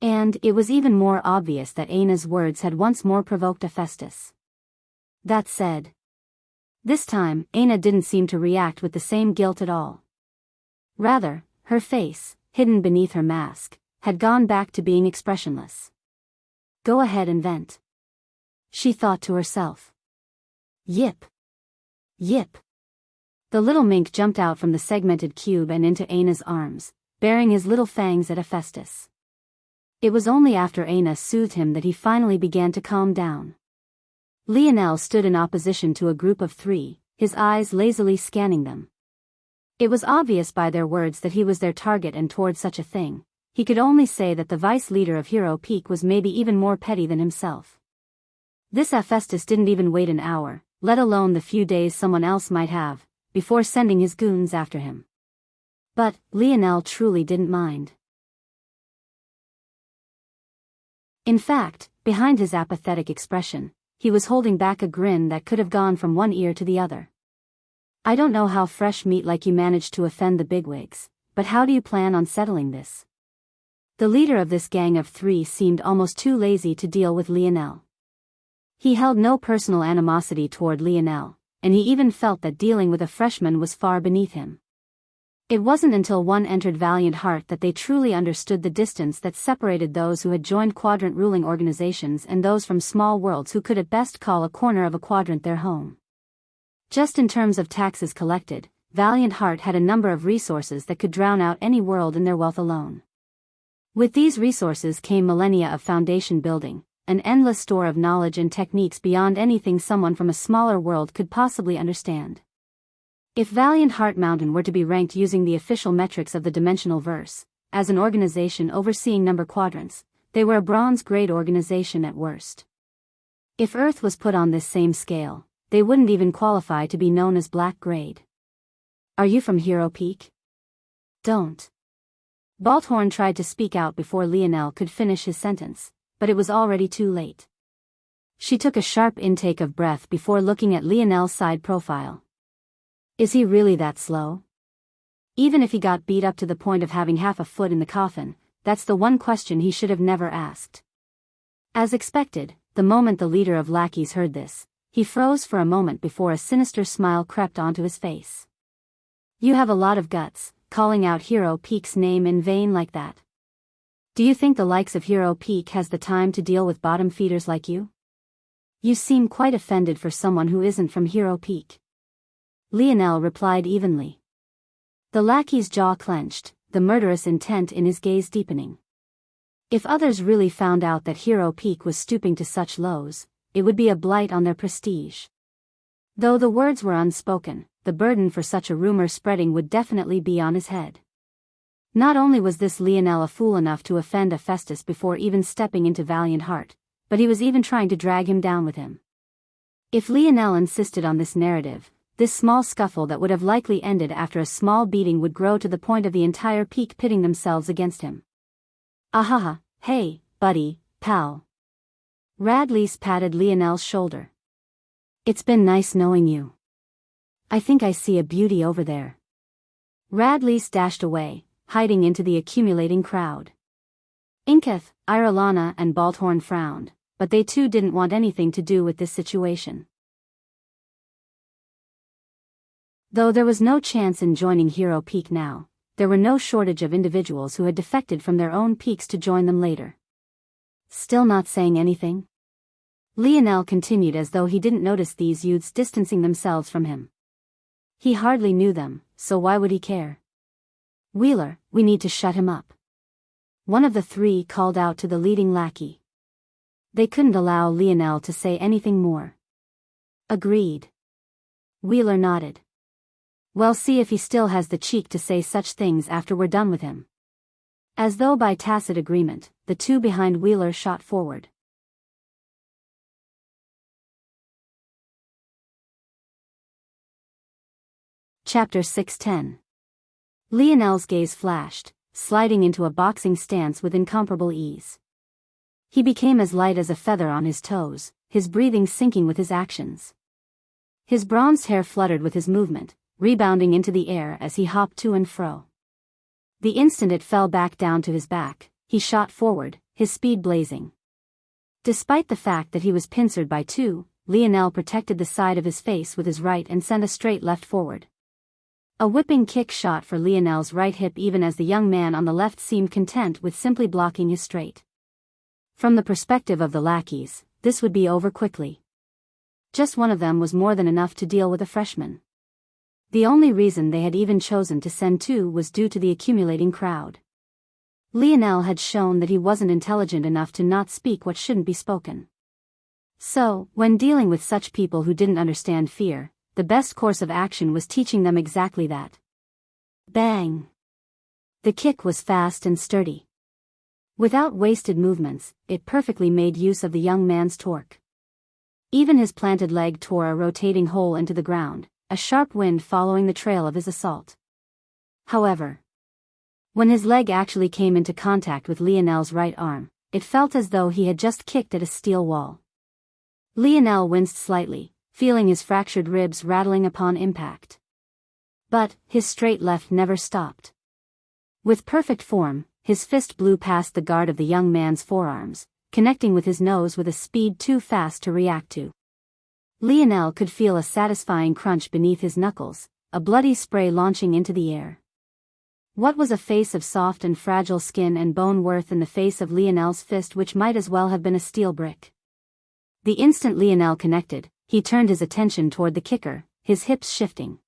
And it was even more obvious that Aina's words had once more provoked Hephaestus. That said, this time, Aina didn't seem to react with the same guilt at all. Rather, her face, hidden beneath her mask, had gone back to being expressionless. Go ahead and vent, she thought to herself. Yip. Yip. The little mink jumped out from the segmented cube and into Aina's arms, baring his little fangs at Hephaestus. It was only after Aina soothed him that he finally began to calm down. Lionel stood in opposition to a group of 3, his eyes lazily scanning them. It was obvious by their words that he was their target, and toward such a thing, he could only say that the vice-leader of Hero Peak was maybe even more petty than himself. This Hephaestus didn't even wait an hour, let alone the few days someone else might have, before sending his goons after him. But Lionel truly didn't mind. In fact, behind his apathetic expression, he was holding back a grin that could have gone from one ear to the other. I don't know how fresh meat like you managed to offend the bigwigs, but how do you plan on settling this? The leader of this gang of 3 seemed almost too lazy to deal with Lionel. He held no personal animosity toward Lionel, and he even felt that dealing with a freshman was far beneath him. It wasn't until one entered Valiant Heart that they truly understood the distance that separated those who had joined quadrant-ruling organizations and those from small worlds who could at best call a corner of a quadrant their home. Just in terms of taxes collected, Valiant Heart had a number of resources that could drown out any world in their wealth alone. With these resources came millennia of foundation building, an endless store of knowledge and techniques beyond anything someone from a smaller world could possibly understand. If Valiant Heart Mountain were to be ranked using the official metrics of the dimensional verse, as an organization overseeing number quadrants, they were a bronze-grade organization at worst. If Earth was put on this same scale, they wouldn't even qualify to be known as black grade. Are you from Hero Peak? Don't. Balthorn tried to speak out before Lionel could finish his sentence, but it was already too late. She took a sharp intake of breath before looking at Lionel's side profile. Is he really that slow? Even if he got beat up to the point of having half a foot in the coffin, that's the one question he should have never asked. As expected, the moment the leader of lackeys heard this, he froze for a moment before a sinister smile crept onto his face. You have a lot of guts, calling out Hero Peak's name in vain like that. Do you think the likes of Hero Peak has the time to deal with bottom feeders like you? You seem quite offended for someone who isn't from Hero Peak. Lionel replied evenly. The lackey's jaw clenched, the murderous intent in his gaze deepening. If others really found out that Hero Peak was stooping to such lows, it would be a blight on their prestige. Though the words were unspoken, the burden for such a rumor spreading would definitely be on his head. Not only was this Lionel a fool enough to offend Hephaestus before even stepping into Valiant Heart, but he was even trying to drag him down with him. If Lionel insisted on this narrative, this small scuffle that would have likely ended after a small beating would grow to the point of the entire peak pitting themselves against him. Ahaha, hey, buddy, pal. Radlys patted Lionel's shoulder. It's been nice knowing you. I think I see a beauty over there. Radlys dashed away, hiding into the accumulating crowd. Inketh, Irelana and Balthorn frowned, but they too didn't want anything to do with this situation. Though there was no chance in joining Hero Peak now, there were no shortage of individuals who had defected from their own peaks to join them later. Still not saying anything? Lionel continued as though he didn't notice these youths distancing themselves from him. He hardly knew them, so why would he care? Wheeler, we need to shut him up. One of the 3 called out to the leading lackey. They couldn't allow Lionel to say anything more. Agreed. Wheeler nodded. Well, see if he still has the cheek to say such things after we're done with him. As though by tacit agreement, the 2 behind Wheeler shot forward. Chapter 610. Lionel's gaze flashed, sliding into a boxing stance with incomparable ease. He became as light as a feather on his toes, his breathing syncing with his actions. His bronzed hair fluttered with his movement, rebounding into the air as he hopped to and fro. The instant it fell back down to his back, he shot forward, his speed blazing. Despite the fact that he was pincered by two, Lionel protected the side of his face with his right and sent a straight left forward. A whipping kick shot for Lionel's right hip even as the young man on the left seemed content with simply blocking his straight. From the perspective of the lackeys, this would be over quickly. Just one of them was more than enough to deal with a freshman. The only reason they had even chosen to send two was due to the accumulating crowd. Lionel had shown that he wasn't intelligent enough to not speak what shouldn't be spoken. So, when dealing with such people who didn't understand fear, the best course of action was teaching them exactly that. Bang! The kick was fast and sturdy. Without wasted movements, it perfectly made use of the young man's torque. Even his planted leg tore a rotating hole into the ground, a sharp wind following the trail of his assault. However, when his leg actually came into contact with Lionel's right arm, it felt as though he had just kicked at a steel wall. Lionel winced slightly, feeling his fractured ribs rattling upon impact. But his straight left never stopped. With perfect form, his fist blew past the guard of the young man's forearms, connecting with his nose with a speed too fast to react to. Lionel could feel a satisfying crunch beneath his knuckles, a bloody spray launching into the air. What was a face of soft and fragile skin and bone worth in the face of Lionel's fist, which might as well have been a steel brick? The instant Lionel connected, he turned his attention toward the kicker, his hips shifting.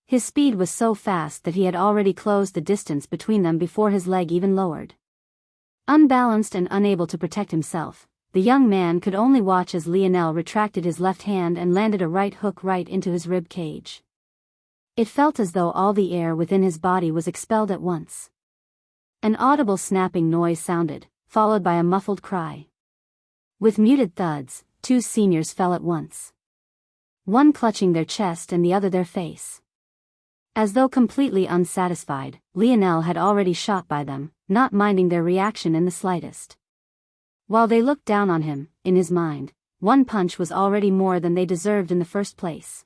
His speed was so fast that he had already closed the distance between them before his leg even lowered. Unbalanced and unable to protect himself, the young man could only watch as Lionel retracted his left hand and landed a right hook right into his rib cage. It felt as though all the air within his body was expelled at once. An audible snapping noise sounded, followed by a muffled cry. With muted thuds, two seniors fell at once. One clutching their chest and the other their face. As though completely unsatisfied, Lionel had already shot by them, not minding their reaction in the slightest. While they looked down on him, in his mind, one punch was already more than they deserved in the first place.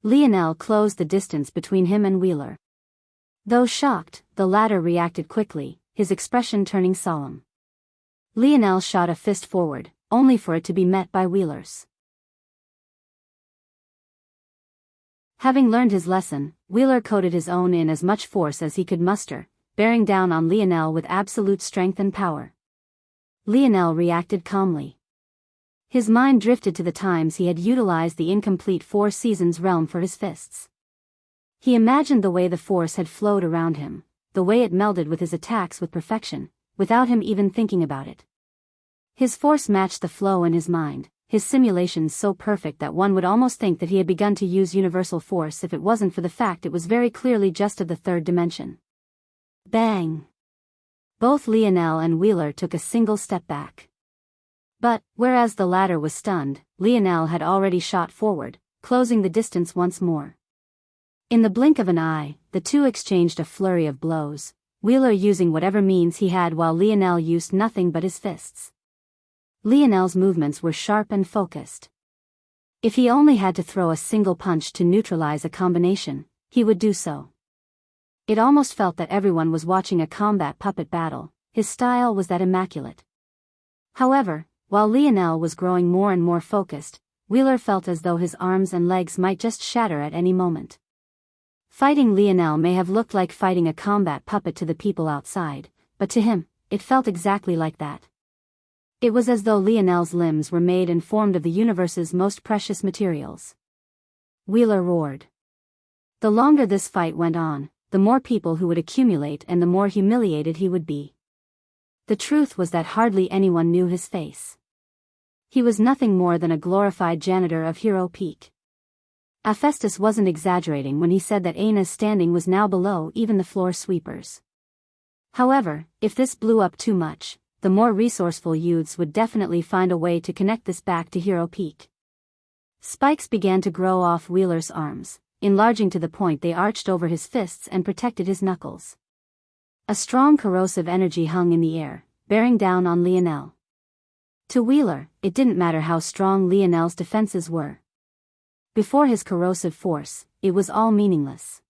Lionel closed the distance between him and Wheeler. Though shocked, the latter reacted quickly, his expression turning solemn. Lionel shot a fist forward, only for it to be met by Wheeler's. Having learned his lesson, Wheeler coded his own in as much force as he could muster, bearing down on Lionel with absolute strength and power. Lionel reacted calmly. His mind drifted to the times he had utilized the incomplete Four Seasons realm for his fists. He imagined the way the force had flowed around him, the way it melded with his attacks with perfection, without him even thinking about it. His force matched the flow in his mind, his simulations so perfect that one would almost think that he had begun to use universal force if it wasn't for the fact it was very clearly just of the third dimension. Bang! Both Lionel and Wheeler took a single step back. But, whereas the latter was stunned, Lionel had already shot forward, closing the distance once more. In the blink of an eye, the two exchanged a flurry of blows, Wheeler using whatever means he had while Lionel used nothing but his fists. Lionel's movements were sharp and focused. If he only had to throw a single punch to neutralize a combination, he would do so. It almost felt that everyone was watching a combat puppet battle, his style was that immaculate. However, while Lionel was growing more and more focused, Wheeler felt as though his arms and legs might just shatter at any moment. Fighting Lionel may have looked like fighting a combat puppet to the people outside, but to him, it felt exactly like that. It was as though Lionel's limbs were made and formed of the universe's most precious materials. Wheeler roared. The longer this fight went on, the more people who would accumulate and the more humiliated he would be. The truth was that hardly anyone knew his face. He was nothing more than a glorified janitor of Hero Peak. Hephaestus wasn't exaggerating when he said that Aina's standing was now below even the floor sweepers. However, if this blew up too much, the more resourceful youths would definitely find a way to connect this back to Hero Peak. Spikes began to grow off Wheeler's arms, enlarging to the point they arched over his fists and protected his knuckles. A strong corrosive energy hung in the air, bearing down on Lionel. To Wheeler, it didn't matter how strong Lionel's defenses were. Before his corrosive force, it was all meaningless.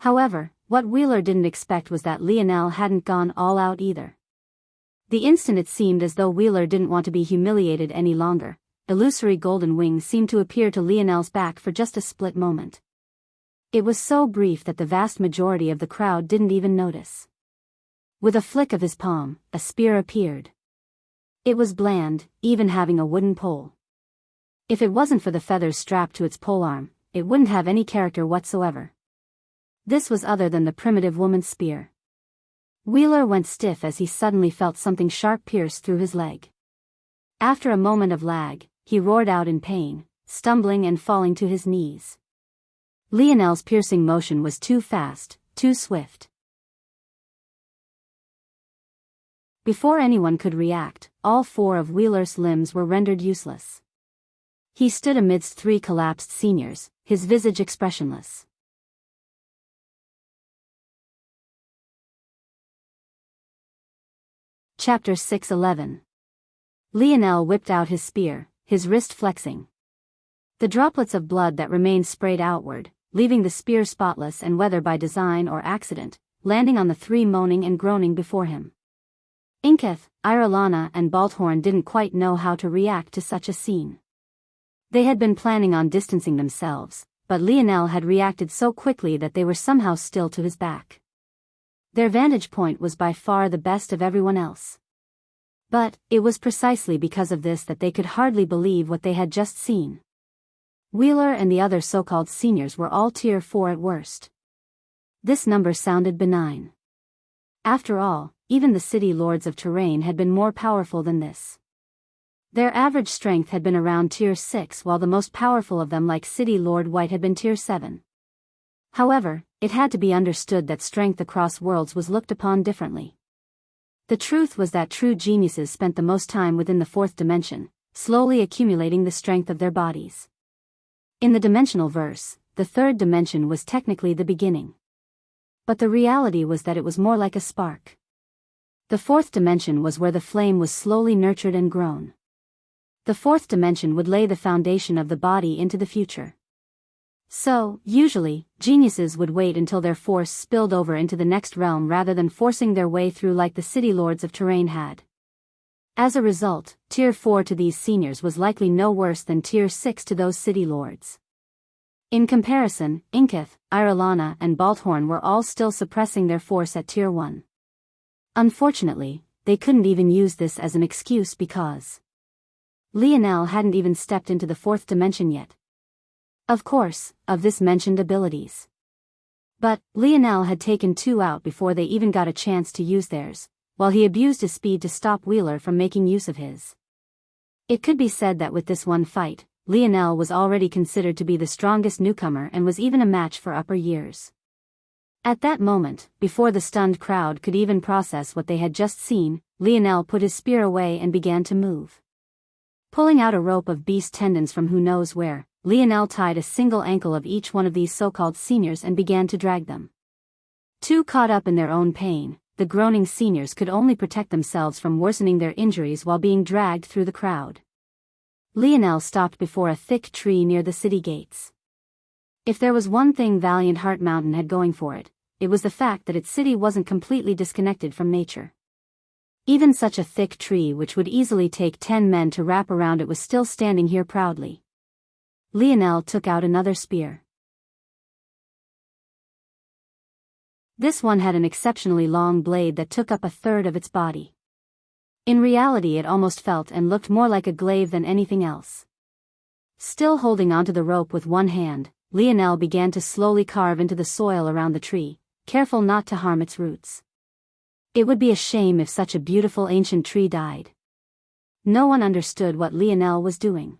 However, what Wheeler didn't expect was that Lionel hadn't gone all out either. The instant it seemed as though Wheeler didn't want to be humiliated any longer, illusory golden wings seemed to appear to Lionel's back for just a split moment. It was so brief that the vast majority of the crowd didn't even notice. With a flick of his palm, a spear appeared. It was bland, even having a wooden pole. If it wasn't for the feathers strapped to its polearm, it wouldn't have any character whatsoever. This was other than the primitive woman's spear. Wheeler went stiff as he suddenly felt something sharp pierce through his leg. After a moment of lag, he roared out in pain, stumbling and falling to his knees. Lionel's piercing motion was too fast, too swift. Before anyone could react, all 4 of Wheeler's limbs were rendered useless. He stood amidst 3 collapsed seniors, his visage expressionless. Chapter 6:11. Lionel whipped out his spear, his wrist flexing. The droplets of blood that remained sprayed outward, leaving the spear spotless and whether by design or accident, landing on the 3 moaning and groaning before him. Inketh, Irelana and Balthorn didn't quite know how to react to such a scene. They had been planning on distancing themselves, but Lionel had reacted so quickly that they were somehow still to his back. Their vantage point was by far the best of everyone else. But, it was precisely because of this that they could hardly believe what they had just seen. Wheeler and the other so-called seniors were all tier 4 at worst. This number sounded benign. After all, even the city lords of Terrain had been more powerful than this. Their average strength had been around tier 6 while the most powerful of them like City Lord White had been tier 7. However, it had to be understood that strength across worlds was looked upon differently. The truth was that true geniuses spent the most time within the 4th dimension, slowly accumulating the strength of their bodies. In the dimensional verse, the 3rd dimension was technically the beginning. But the reality was that it was more like a spark. The 4th dimension was where the flame was slowly nurtured and grown. The 4th dimension would lay the foundation of the body into the future. So, usually, geniuses would wait until their force spilled over into the next realm rather than forcing their way through like the city lords of Terrain had. As a result, tier 4 to these seniors was likely no worse than tier 6 to those city lords. In comparison, Inketh, Irelana and Balthorn were all still suppressing their force at tier 1. Unfortunately, they couldn't even use this as an excuse because Lionel hadn't even stepped into the 4th dimension yet. Of course, of this mentioned abilities. But, Lionel had taken 2 out before they even got a chance to use theirs, while he abused his speed to stop Wheeler from making use of his. It could be said that with this one fight, Lionel was already considered to be the strongest newcomer and was even a match for upper years. At that moment, before the stunned crowd could even process what they had just seen, Lionel put his spear away and began to move. Pulling out a rope of beast tendons from who knows where, Lionel tied a single ankle of each one of these so-called seniors and began to drag them. Too caught up in their own pain, the groaning seniors could only protect themselves from worsening their injuries while being dragged through the crowd. Lionel stopped before a thick tree near the city gates. If there was one thing Valiant Heart Mountain had going for it, it was the fact that its city wasn't completely disconnected from nature. Even such a thick tree which would easily take 10 men to wrap around it was still standing here proudly. Lionel took out another spear. This one had an exceptionally long blade that took up a third of its body. In reality it almost felt and looked more like a glaive than anything else. Still holding onto the rope with one hand, Lionel began to slowly carve into the soil around the tree, careful not to harm its roots. It would be a shame if such a beautiful ancient tree died. No one understood what Lionel was doing.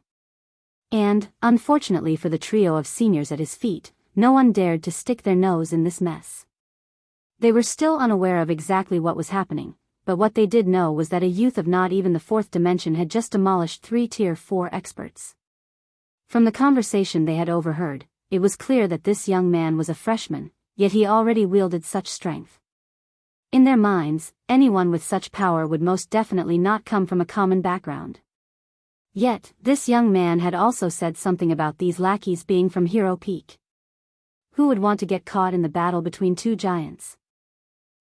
And, unfortunately for the trio of seniors at his feet, no one dared to stick their nose in this mess. They were still unaware of exactly what was happening, but what they did know was that a youth of not even the 4th dimension had just demolished 3 tier 4 experts. From the conversation they had overheard, it was clear that this young man was a freshman, yet he already wielded such strength. In their minds, anyone with such power would most definitely not come from a common background. Yet, this young man had also said something about these lackeys being from Hero Peak. Who would want to get caught in the battle between two giants?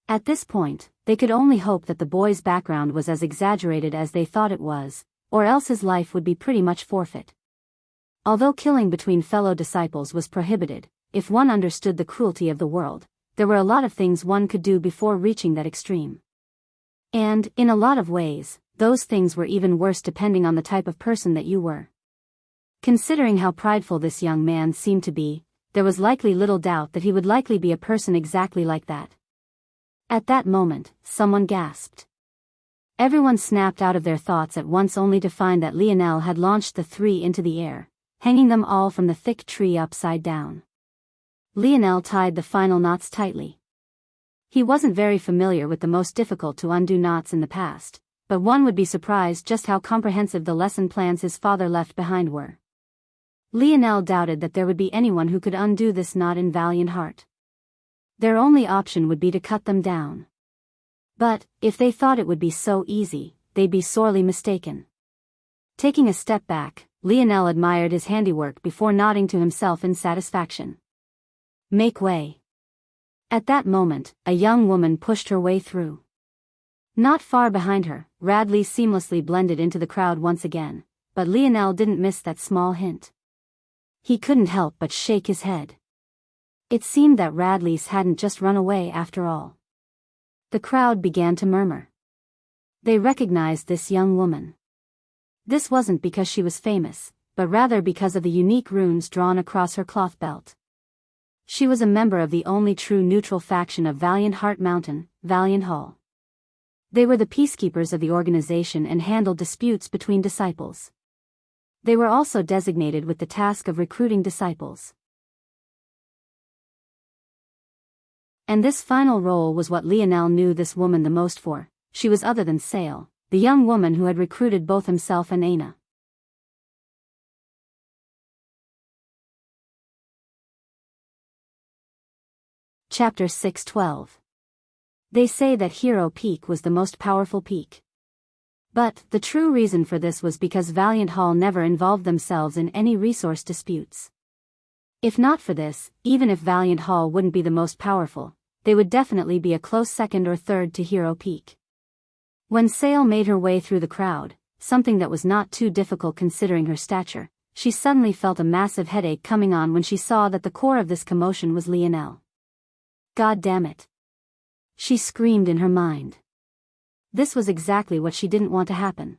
At this point, they could only hope that the boy's background was as exaggerated as they thought it was, or else his life would be pretty much forfeit. Although killing between fellow disciples was prohibited, if one understood the cruelty of the world, there were a lot of things one could do before reaching that extreme. And, in a lot of ways, those things were even worse depending on the type of person that you were. Considering how prideful this young man seemed to be, there was likely little doubt that he would likely be a person exactly like that. At that moment, someone gasped. Everyone snapped out of their thoughts at once only to find that Lionel had launched the three into the air, hanging them all from the thick tree upside down. Lionel tied the final knots tightly. He wasn't very familiar with the most difficult to undo knots in the past, but one would be surprised just how comprehensive the lesson plans his father left behind were. Lionel doubted that there would be anyone who could undo this knot in valiant heart. Their only option would be to cut them down. But, if they thought it would be so easy, they'd be sorely mistaken. Taking a step back, Lionel admired his handiwork before nodding to himself in satisfaction. Make way. At that moment, a young woman pushed her way through. Not far behind her, Radley seamlessly blended into the crowd once again, but Lionel didn't miss that small hint. He couldn't help but shake his head. It seemed that Radley's hadn't just run away after all. The crowd began to murmur. They recognized this young woman. This wasn't because she was famous, but rather because of the unique runes drawn across her cloth belt. She was a member of the only true neutral faction of Valiant Heart Mountain, Valiant Hall. They were the peacekeepers of the organization and handled disputes between disciples. They were also designated with the task of recruiting disciples. And this final role was what Lionel knew this woman the most for. She was other than Sale, the young woman who had recruited both himself and Aina. Chapter 6:12. They say that Hero Peak was the most powerful peak. But, the true reason for this was because Valiant Hall never involved themselves in any resource disputes. If not for this, even if Valiant Hall wouldn't be the most powerful, they would definitely be a close second or third to Hero Peak. When Sale made her way through the crowd, something that was not too difficult considering her stature, she suddenly felt a massive headache coming on when she saw that the core of this commotion was Lionel. God damn it. She screamed in her mind. This was exactly what she didn't want to happen.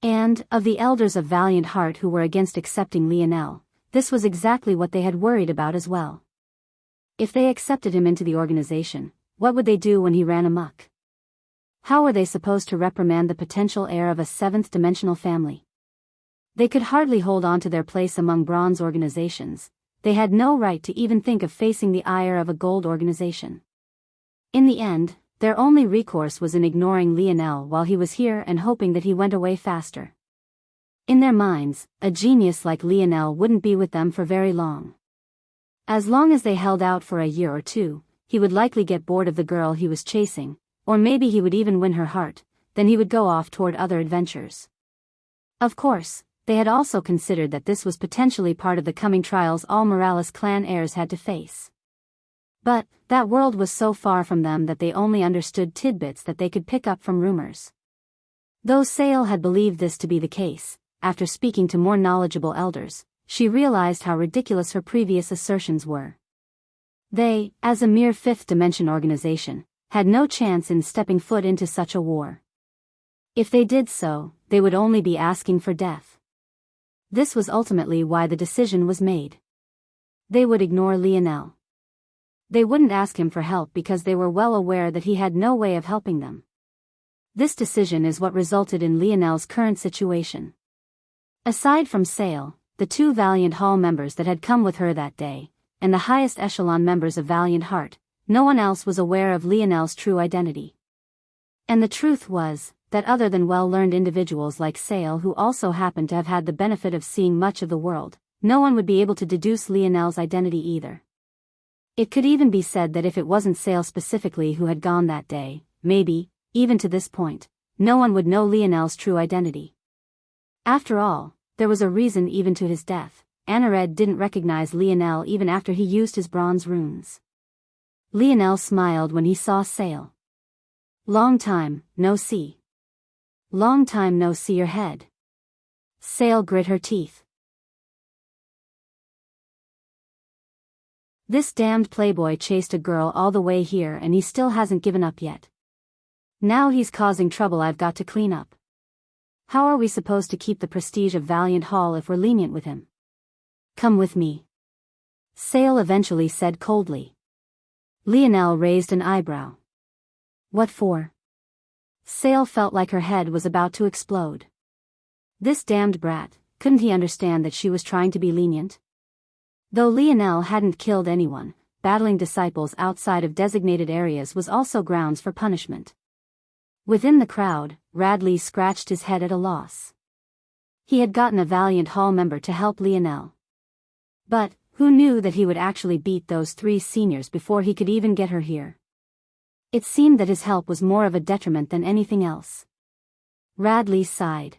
And, of the elders of Valiant Heart who were against accepting Lionel, this was exactly what they had worried about as well. If they accepted him into the organization, what would they do when he ran amok? How were they supposed to reprimand the potential heir of a seventh-dimensional family? They could hardly hold on to their place among bronze organizations. They had no right to even think of facing the ire of a gold organization. In the end, their only recourse was in ignoring Lionel while he was here and hoping that he went away faster. In their minds, a genius like Lionel wouldn't be with them for very long. As long as they held out for a year or two, he would likely get bored of the girl he was chasing, or maybe he would even win her heart, then he would go off toward other adventures. Of course, they had also considered that this was potentially part of the coming trials all Morales clan heirs had to face. But, that world was so far from them that they only understood tidbits that they could pick up from rumors. Though Sale had believed this to be the case, after speaking to more knowledgeable elders, she realized how ridiculous her previous assertions were. They, as a mere fifth-dimension organization, had no chance in stepping foot into such a war. If they did so, they would only be asking for death. This was ultimately why the decision was made. They would ignore Lionel. They wouldn't ask him for help because they were well aware that he had no way of helping them. This decision is what resulted in Lionel's current situation. Aside from Sale, the two Valiant Hall members that had come with her that day, and the highest echelon members of Valiant Heart, no one else was aware of Lionel's true identity. And the truth was, that other than well-learned individuals like Sale who also happened to have had the benefit of seeing much of the world, no one would be able to deduce Lionel's identity either. It could even be said that if it wasn't Sale specifically who had gone that day, maybe, even to this point, no one would know Lionel's true identity. After all, there was a reason even to his death. Anared didn't recognize Lionel even after he used his bronze runes. Lionel smiled when he saw Sale. Long time, no see. Long time no see your head. Sale grit her teeth. This damned playboy chased a girl all the way here and he still hasn't given up yet. Now he's causing trouble I've got to clean up. How are we supposed to keep the prestige of Valiant Hall if we're lenient with him? Come with me. Sale eventually said coldly. Lionel raised an eyebrow. What for? Sale felt like her head was about to explode. This damned brat, couldn't he understand that she was trying to be lenient? Though Lionel hadn't killed anyone, battling disciples outside of designated areas was also grounds for punishment. Within the crowd, Radley scratched his head at a loss. He had gotten a Valiant Hall member to help Lionel. But, who knew that he would actually beat those 3 seniors before he could even get her here? It seemed that his help was more of a detriment than anything else. Radley sighed.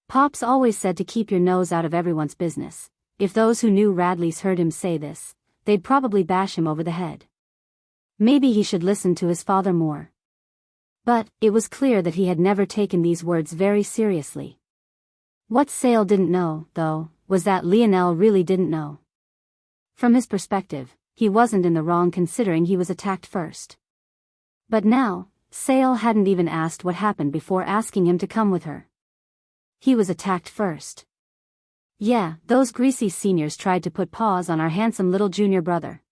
Pops always said to keep your nose out of everyone's business. If those who knew Radley's heard him say this, they'd probably bash him over the head. Maybe he should listen to his father more. But, it was clear that he had never taken these words very seriously. What Sale didn't know, though, was that Lionel really didn't know. From his perspective, he wasn't in the wrong considering he was attacked first. But now, Sale hadn't even asked what happened before asking him to come with her. He was attacked first. Yeah, those greasy seniors tried to put paws on our handsome little junior brother.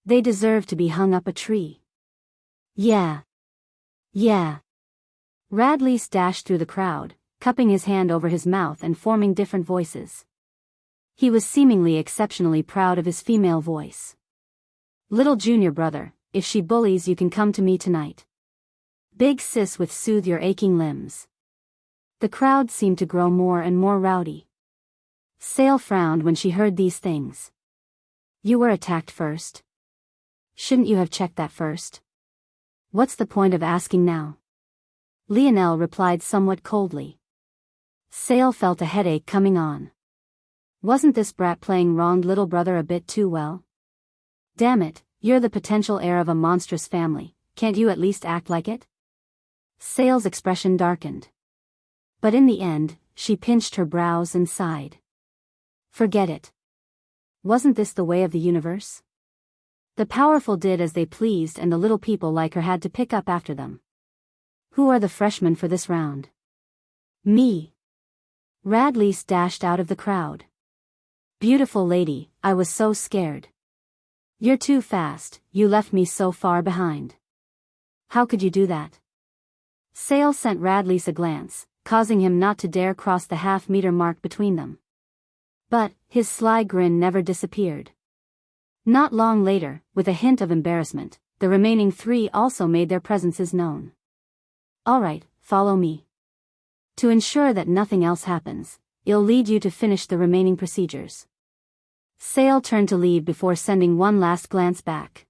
They deserve to be hung up a tree. Yeah. Radley dashed through the crowd, cupping his hand over his mouth and forming different voices. He was seemingly exceptionally proud of his female voice. Little junior brother, if she bullies you can come to me tonight. Big sis with soothe your aching limbs. The crowd seemed to grow more and more rowdy. Sale frowned when she heard these things. You were attacked first. Shouldn't you have checked that first? What's the point of asking now? Lionel replied somewhat coldly. Sale felt a headache coming on. Wasn't this brat playing wronged little brother a bit too well? Damn it, you're the potential heir of a monstrous family, can't you at least act like it? Sale's expression darkened. But in the end, she pinched her brows and sighed. Forget it. Wasn't this the way of the universe? The powerful did as they pleased and the little people like her had to pick up after them. Who are the freshmen for this round? Me. Radley dashed out of the crowd. Beautiful lady, I was so scared. You're too fast, you left me so far behind. How could you do that? Sale sent Radley a glance, causing him not to dare cross the half-meter mark between them. But, his sly grin never disappeared. Not long later, with a hint of embarrassment, the remaining 3 also made their presences known. All right, follow me. To ensure that nothing else happens, I'll lead you to finish the remaining procedures. Sale turned to leave before sending one last glance back.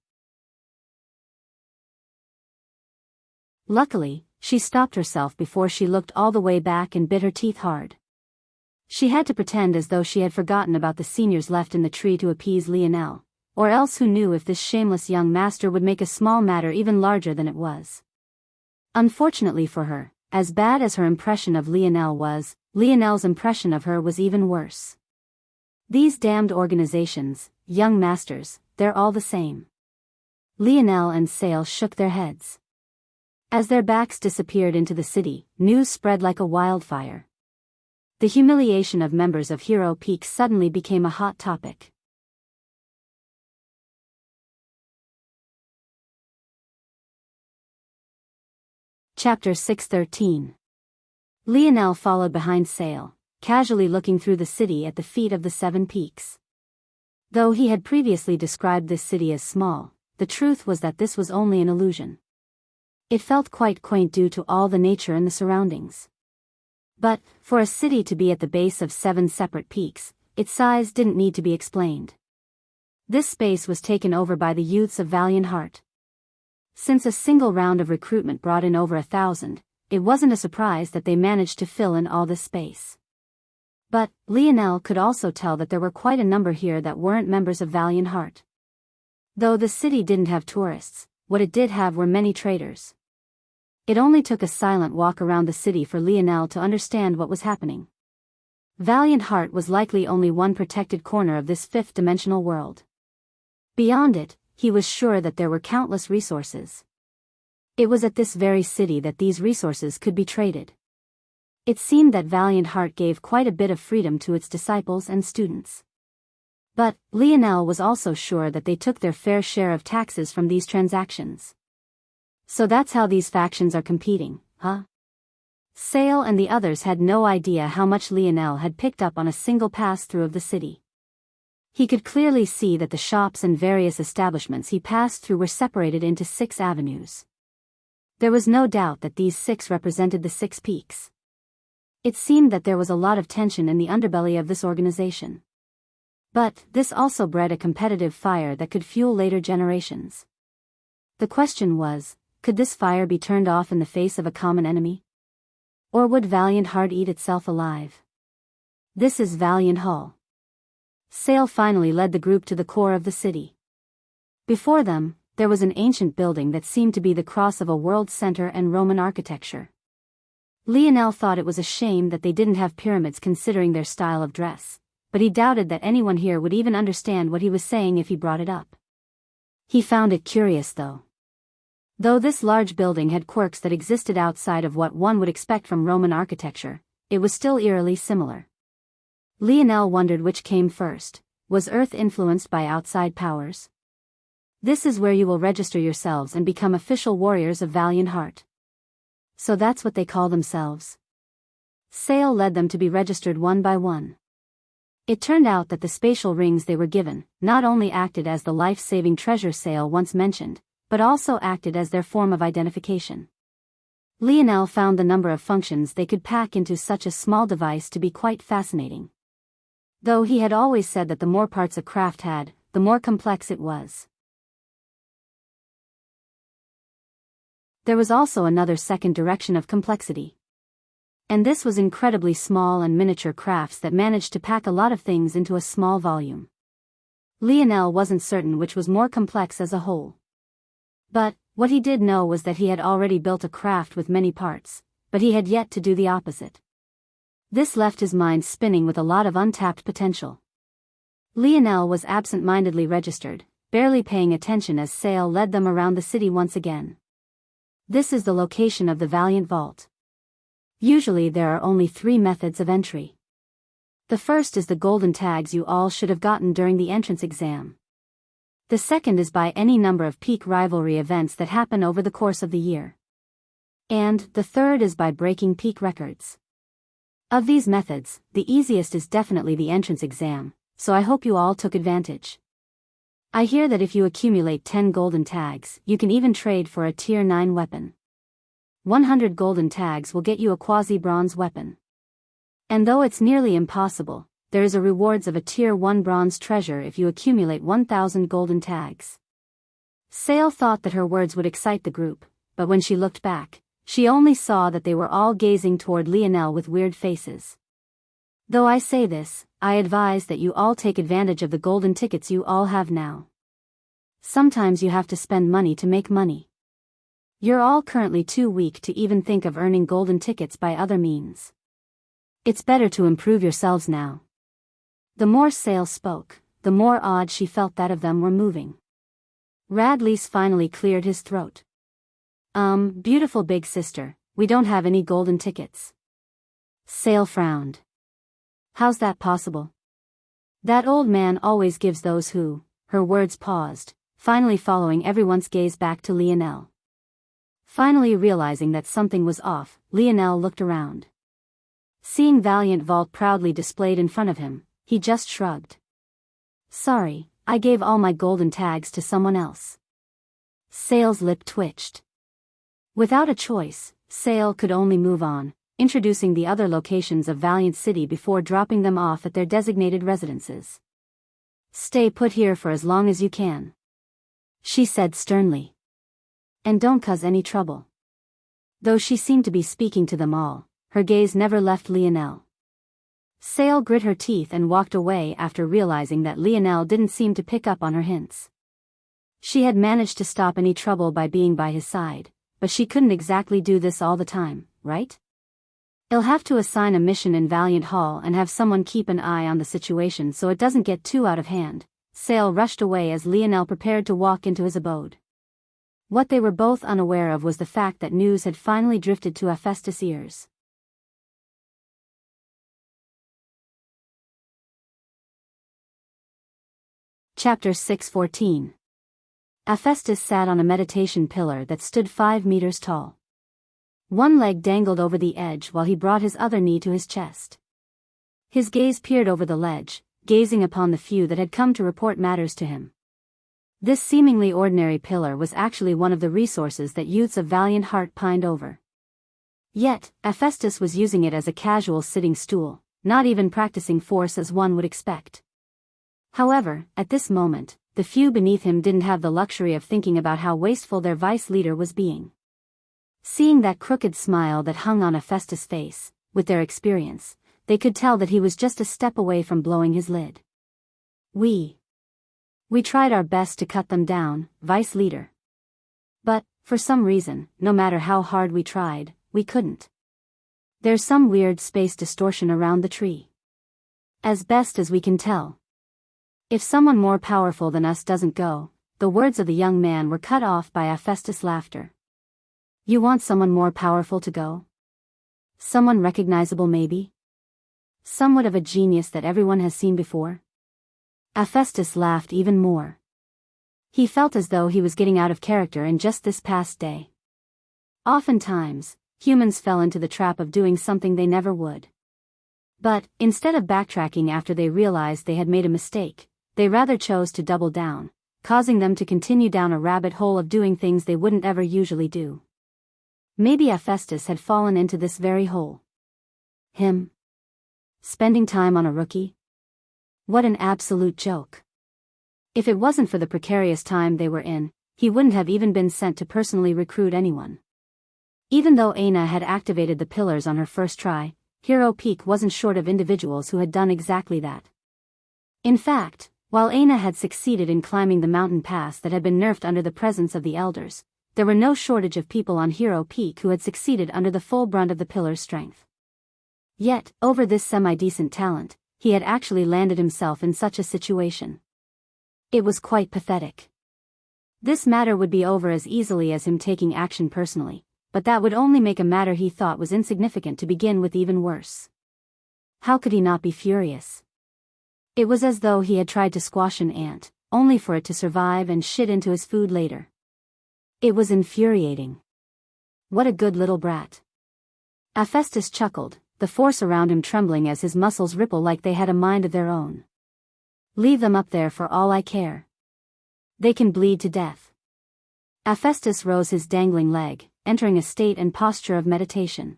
Luckily, she stopped herself before she looked all the way back and bit her teeth hard. She had to pretend as though she had forgotten about the seniors left in the tree to appease Lionel, or else who knew if this shameless young master would make a small matter even larger than it was. Unfortunately for her, as bad as her impression of Lionel was, Lionel's impression of her was even worse. These damned organizations, young masters, they're all the same. Lionel and Sale shook their heads. As their backs disappeared into the city, news spread like a wildfire. The humiliation of members of Hero Peak suddenly became a hot topic. Chapter 613. Lionel followed behind Sale, casually looking through the city at the feet of the 7 peaks. Though he had previously described this city as small, the truth was that this was only an illusion. It felt quite quaint due to all the nature and the surroundings. But, for a city to be at the base of 7 separate peaks, its size didn't need to be explained. This space was taken over by the youths of Valiant Heart. Since a single round of recruitment brought in over 1,000, it wasn't a surprise that they managed to fill in all this space. But Lionel could also tell that there were quite a number here that weren't members of Valiant Heart. Though the city didn't have tourists, what it did have were many traders. It only took a silent walk around the city for Lionel to understand what was happening. Valiant Heart was likely only one protected corner of this fifth-dimensional world. Beyond it, he was sure that there were countless resources. It was at this very city that these resources could be traded. It seemed that Valiant Heart gave quite a bit of freedom to its disciples and students. But Lionel was also sure that they took their fair share of taxes from these transactions. So that's how these factions are competing, huh? Sale and the others had no idea how much Lionel had picked up on a single pass-through of the city. He could clearly see that the shops and various establishments he passed through were separated into 6 avenues. There was no doubt that these 6 represented the 6 peaks. It seemed that there was a lot of tension in the underbelly of this organization. But this also bred a competitive fire that could fuel later generations. The question was, could this fire be turned off in the face of a common enemy? Or would Valiant Heart eat itself alive? This is Valiant Hall. Sale finally led the group to the core of the city. Before them, there was an ancient building that seemed to be the cross of a world center and Roman architecture. Lionel thought it was a shame that they didn't have pyramids considering their style of dress, but he doubted that anyone here would even understand what he was saying if he brought it up. He found it curious though. Though this large building had quirks that existed outside of what one would expect from Roman architecture, it was still eerily similar. Lionel wondered which came first. Was Earth influenced by outside powers? This is where you will register yourselves and become official warriors of Valiant Heart. So that's what they call themselves. Sale led them to be registered one by one. It turned out that the spatial rings they were given not only acted as the life-saving treasure Sale once mentioned, but also acted as their form of identification. Lionel found the number of functions they could pack into such a small device to be quite fascinating. Though he had always said that the more parts a craft had, the more complex it was. There was also another second direction of complexity. And this was incredibly small and miniature crafts that managed to pack a lot of things into a small volume. Lionel wasn't certain which was more complex as a whole. But what he did know was that he had already built a craft with many parts, but he had yet to do the opposite. This left his mind spinning with a lot of untapped potential. Lionel was absent-mindedly registered, barely paying attention as Sale led them around the city once again. This is the location of the Valiant Vault. Usually there are only 3 methods of entry. The first is the golden tags you all should have gotten during the entrance exam. The second is by any number of peak rivalry events that happen over the course of the year. And the third is by breaking peak records. Of these methods, the easiest is definitely the entrance exam, so I hope you all took advantage. I hear that if you accumulate 10 golden tags, you can even trade for a Tier 9 weapon. 100 golden tags will get you a quasi-bronze weapon. And though it's nearly impossible, there is a rewards of a Tier 1 bronze treasure if you accumulate 1,000 golden tags. Sale thought that her words would excite the group, but when she looked back, she only saw that they were all gazing toward Lionel with weird faces. Though I say this, I advise that you all take advantage of the golden tickets you all have now. Sometimes you have to spend money to make money. You're all currently too weak to even think of earning golden tickets by other means. It's better to improve yourselves now. The more Sale spoke, the more odd she felt that of them were moving. Radley's finally cleared his throat. Beautiful big sister, we don't have any golden tickets. Sale frowned. How's that possible? That old man always gives those who, her words paused, finally following everyone's gaze back to Lionel. Finally realizing that something was off, Lionel looked around. Seeing Valiant Vault proudly displayed in front of him, he just shrugged. Sorry, I gave all my golden tags to someone else. Sale's lip twitched. Without a choice, Sale could only move on, introducing the other locations of Valiant City before dropping them off at their designated residences. "Stay put here for as long as you can," she said sternly. "And don't cause any trouble." Though she seemed to be speaking to them all, her gaze never left Lionel. Sale grit her teeth and walked away after realizing that Lionel didn't seem to pick up on her hints. She had managed to stop any trouble by being by his side, but she couldn't exactly do this all the time, right? "I'll have to assign a mission in Valiant Hall and have someone keep an eye on the situation so it doesn't get too out of hand." Sale rushed away as Lionel prepared to walk into his abode. What they were both unaware of was the fact that news had finally drifted to Hephaestus' ears. Chapter 6:14. Hephaestus sat on a meditation pillar that stood 5 meters tall. One leg dangled over the edge while he brought his other knee to his chest. His gaze peered over the ledge, gazing upon the few that had come to report matters to him. This seemingly ordinary pillar was actually one of the resources that youths of valiant heart pined over. Yet, Hephaestus was using it as a casual sitting stool, not even practicing force as one would expect. However, at this moment, the few beneath him didn't have the luxury of thinking about how wasteful their vice leader was being. Seeing that crooked smile that hung on Hephaestus' face, with their experience, they could tell that he was just a step away from blowing his lid. We tried our best to cut them down, vice leader. But, for some reason, no matter how hard we tried, we couldn't. There's some weird space distortion around the tree. As best as we can tell. If someone more powerful than us doesn't go, the words of the young man were cut off by Hephaestus' laughter. You want someone more powerful to go? Someone recognizable maybe? Somewhat of a genius that everyone has seen before? Hephaestus laughed even more. He felt as though he was getting out of character in just this past day. Oftentimes, humans fell into the trap of doing something they never would. But, instead of backtracking after they realized they had made a mistake, they rather chose to double down, causing them to continue down a rabbit hole of doing things they wouldn't ever usually do. Maybe Hephaestus had fallen into this very hole. Him? Spending time on a rookie? What an absolute joke. If it wasn't for the precarious time they were in, he wouldn't have even been sent to personally recruit anyone. Even though Aina had activated the pillars on her first try, Hero Peak wasn't short of individuals who had done exactly that. In fact, while Aina had succeeded in climbing the mountain pass that had been nerfed under the presence of the elders, there were no shortage of people on Hero Peak who had succeeded under the full brunt of the pillar's strength. Yet, over this semi-decent talent, he had actually landed himself in such a situation. It was quite pathetic. This matter would be over as easily as him taking action personally, but that would only make a matter he thought was insignificant to begin with even worse. How could he not be furious? It was as though he had tried to squash an ant, only for it to survive and shit into his food later. It was infuriating. What a good little brat. Hephaestus chuckled, the force around him trembling as his muscles rippled like they had a mind of their own. Leave them up there for all I care. They can bleed to death. Hephaestus rose his dangling leg, entering a state and posture of meditation.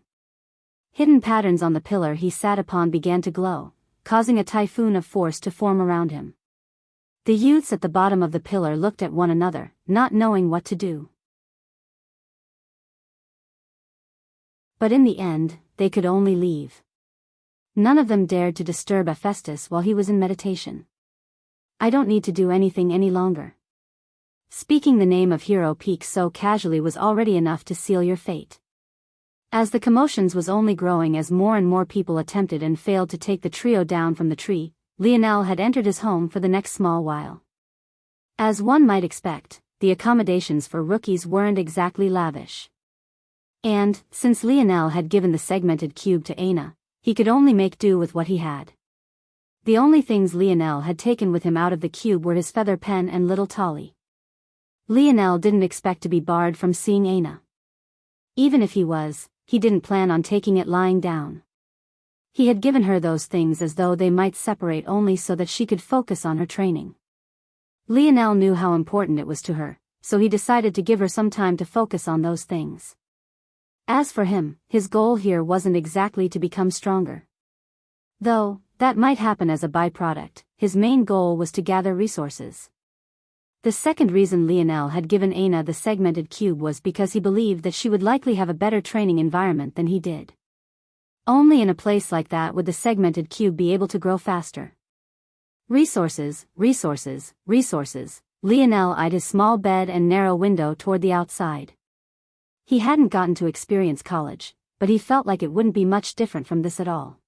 Hidden patterns on the pillar he sat upon began to glow, causing a typhoon of force to form around him. The youths at the bottom of the pillar looked at one another, not knowing what to do. But in the end, they could only leave. None of them dared to disturb Hephaestus while he was in meditation. I don't need to do anything any longer. Speaking the name of Hero Peak so casually was already enough to seal your fate. As the commotions was only growing as more and more people attempted and failed to take the trio down from the tree, Lionel had entered his home for the next small while. As one might expect, the accommodations for rookies weren't exactly lavish. And, since Lionel had given the segmented cube to Aina, he could only make do with what he had. The only things Lionel had taken with him out of the cube were his feather pen and little Tolly. Lionel didn't expect to be barred from seeing Aina. Even if he was, he didn't plan on taking it lying down. He had given her those things as though they might separate only so that she could focus on her training. Lionel knew how important it was to her, so he decided to give her some time to focus on those things. As for him, his goal here wasn't exactly to become stronger. Though, that might happen as a byproduct, his main goal was to gather resources. The second reason Lionel had given Aina the segmented cube was because he believed that she would likely have a better training environment than he did. Only in a place like that would the segmented cube be able to grow faster. Resources, resources, resources. Lionel eyed his small bed and narrow window toward the outside. He hadn't gotten to experience college, but he felt like it wouldn't be much different from this at all.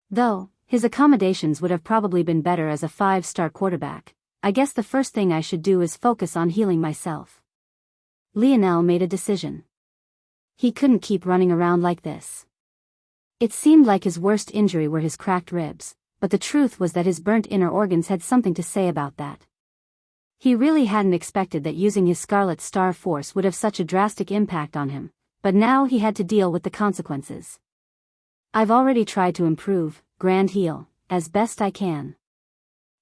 Though, his accommodations would have probably been better as a 5-star quarterback. I guess the first thing I should do is focus on healing myself. Lionel made a decision. He couldn't keep running around like this. It seemed like his worst injury were his cracked ribs, but the truth was that his burnt inner organs had something to say about that. He really hadn't expected that using his Scarlet Star Force would have such a drastic impact on him, but now he had to deal with the consequences. I've already tried to improve, Grand Heal, as best I can.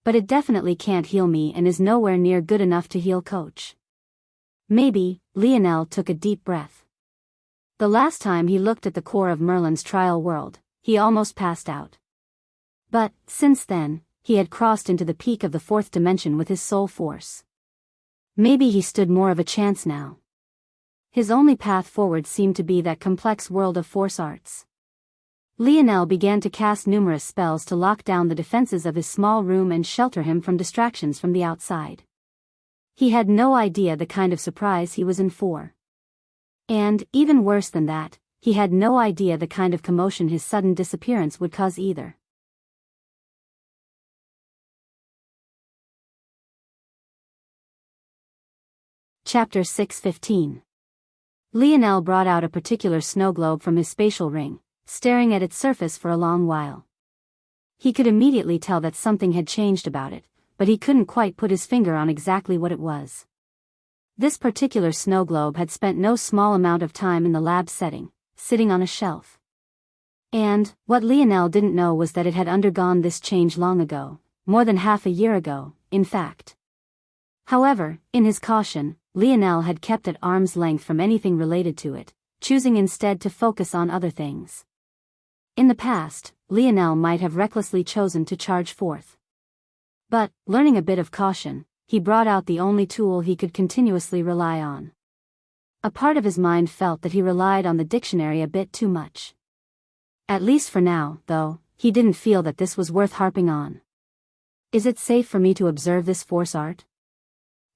But it definitely can't heal me and is nowhere near good enough to heal Coach. Maybe. Lionel took a deep breath. The last time he looked at the core of Merlin's trial world, he almost passed out. But, since then, he had crossed into the peak of the 4th dimension with his soul force. Maybe he stood more of a chance now. His only path forward seemed to be that complex world of force arts. Lionel began to cast numerous spells to lock down the defenses of his small room and shelter him from distractions from the outside. He had no idea the kind of surprise he was in for. And, even worse than that, he had no idea the kind of commotion his sudden disappearance would cause either. Chapter 6:15. Lionel brought out a particular snow globe from his spatial ring, staring at its surface for a long while. He could immediately tell that something had changed about it, but he couldn't quite put his finger on exactly what it was. This particular snow globe had spent no small amount of time in the lab setting, sitting on a shelf. And, what Lionel didn't know was that it had undergone this change long ago, more than half a year ago, in fact. However, in his caution, Lionel had kept at arm's length from anything related to it, choosing instead to focus on other things. In the past, Lionel might have recklessly chosen to charge forth. But, learning a bit of caution, he brought out the only tool he could continuously rely on. A part of his mind felt that he relied on the dictionary a bit too much. At least for now, though, he didn't feel that this was worth harping on. Is it safe for me to observe this force art?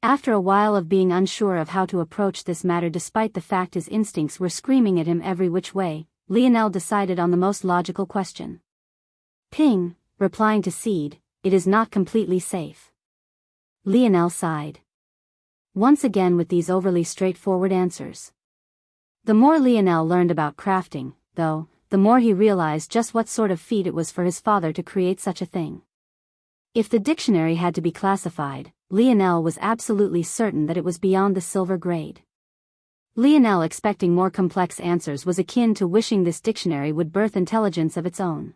After a while of being unsure of how to approach this matter despite the fact his instincts were screaming at him every which way, Lionel decided on the most logical question. Ping, replying to Seed, it is not completely safe. Lionel sighed. Once again with these overly straightforward answers. The more Lionel learned about crafting, though, the more he realized just what sort of feat it was for his father to create such a thing. If the dictionary had to be classified, Lionel was absolutely certain that it was beyond the silver grade. Lionel expecting more complex answers was akin to wishing this dictionary would birth intelligence of its own.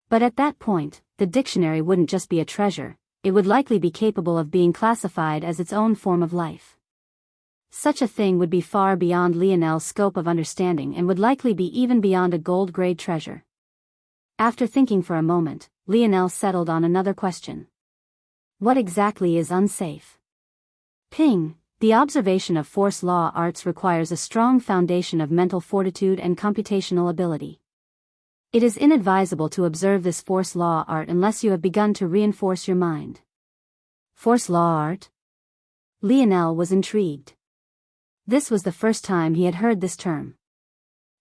But at that point, the dictionary wouldn't just be a treasure, it would likely be capable of being classified as its own form of life. Such a thing would be far beyond Lionel's scope of understanding and would likely be even beyond a gold-grade treasure. After thinking for a moment, Lionel settled on another question. What exactly is unsafe? Ping, the observation of force law arts requires a strong foundation of mental fortitude and computational ability. It is inadvisable to observe this force law art unless you have begun to reinforce your mind. Force law art? Lionel was intrigued. This was the first time he had heard this term.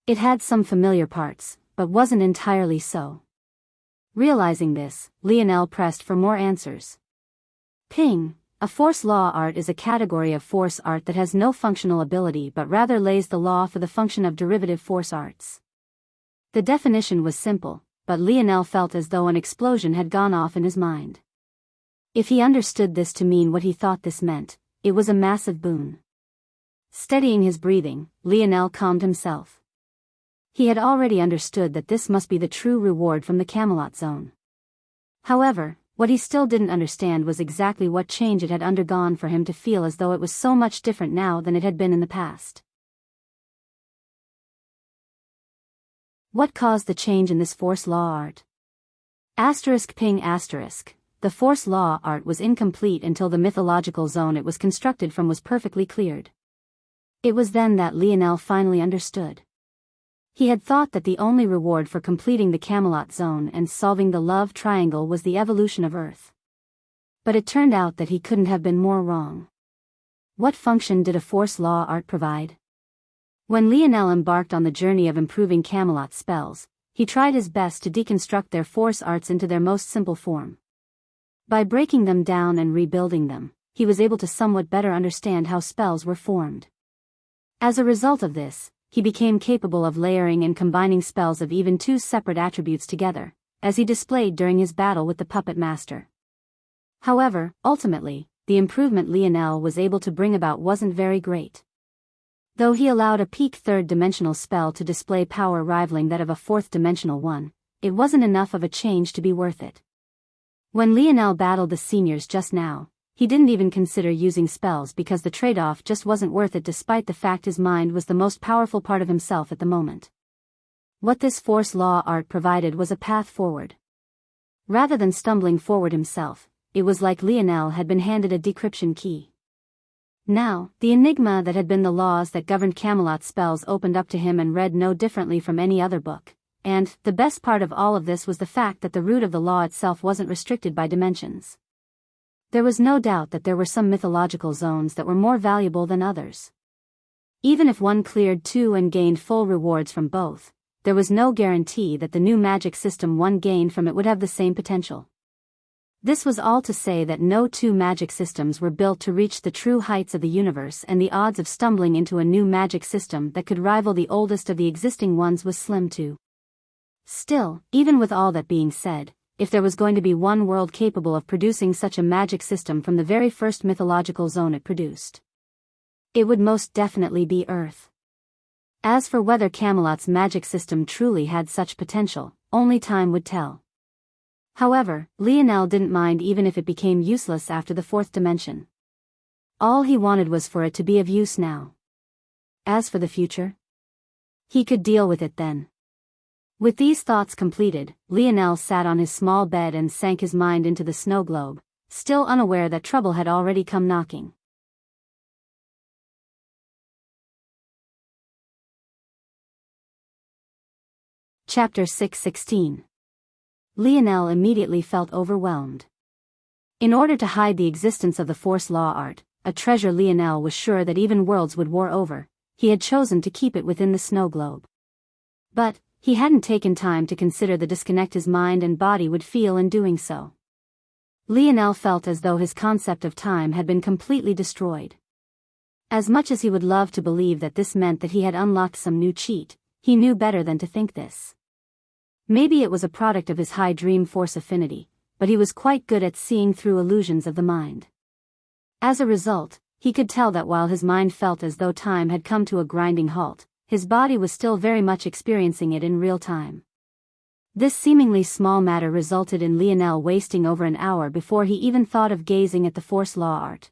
It had some familiar parts, but wasn't entirely so. Realizing this, Lionel pressed for more answers. Ping, a force law art is a category of force art that has no functional ability but rather lays the law for the function of derivative force arts. The definition was simple, but Lionel felt as though an explosion had gone off in his mind. If he understood this to mean what he thought this meant, it was a massive boon. Steadying his breathing, Lionel calmed himself. He had already understood that this must be the true reward from the Camelot Zone. However, what he still didn't understand was exactly what change it had undergone for him to feel as though it was so much different now than it had been in the past. What caused the change in this force law art? Ping asterisk. The force law art was incomplete until the mythological zone it was constructed from was perfectly cleared. It was then that Lionel finally understood. He had thought that the only reward for completing the Camelot zone and solving the love triangle was the evolution of Earth. But it turned out that he couldn't have been more wrong. What function did a force law art provide? When Lionel embarked on the journey of improving Camelot spells, he tried his best to deconstruct their force arts into their most simple form. By breaking them down and rebuilding them, he was able to somewhat better understand how spells were formed. As a result of this, he became capable of layering and combining spells of even two separate attributes together, as he displayed during his battle with the puppet master. However, ultimately, the improvement Lionel was able to bring about wasn't very great. Though he allowed a peak third-dimensional spell to display power rivaling that of a fourth-dimensional one, it wasn't enough of a change to be worth it. When Lionel battled the seniors just now, he didn't even consider using spells because the trade-off just wasn't worth it despite the fact his mind was the most powerful part of himself at the moment. What this force law art provided was a path forward. Rather than stumbling forward himself, it was like Lionel had been handed a decryption key. Now, the enigma that had been the laws that governed Camelot spells opened up to him and read no differently from any other book. And, the best part of all of this was the fact that the root of the law itself wasn't restricted by dimensions. There was no doubt that there were some mythological zones that were more valuable than others. Even if one cleared two and gained full rewards from both, there was no guarantee that the new magic system one gained from it would have the same potential. This was all to say that no two magic systems were built to reach the true heights of the universe, and the odds of stumbling into a new magic system that could rival the oldest of the existing ones was slim too. Still, even with all that being said, if there was going to be one world capable of producing such a magic system from the very first mythological zone it produced, it would most definitely be Earth. As for whether Camelot's magic system truly had such potential, only time would tell. However, Lionel didn't mind even if it became useless after the fourth dimension. All he wanted was for it to be of use now. As for the future, he could deal with it then. With these thoughts completed, Lionel sat on his small bed and sank his mind into the snow globe, still unaware that trouble had already come knocking. Chapter 6:16. Lionel immediately felt overwhelmed. In order to hide the existence of the force law art, a treasure Lionel was sure that even worlds would war over, he had chosen to keep it within the snow globe. But, he hadn't taken time to consider the disconnect his mind and body would feel in doing so. Lionel felt as though his concept of time had been completely destroyed. As much as he would love to believe that this meant that he had unlocked some new cheat, he knew better than to think this. Maybe it was a product of his high dream force affinity, but he was quite good at seeing through illusions of the mind. As a result, he could tell that while his mind felt as though time had come to a grinding halt, his body was still very much experiencing it in real time. This seemingly small matter resulted in Lionel wasting over an hour before he even thought of gazing at the force law art.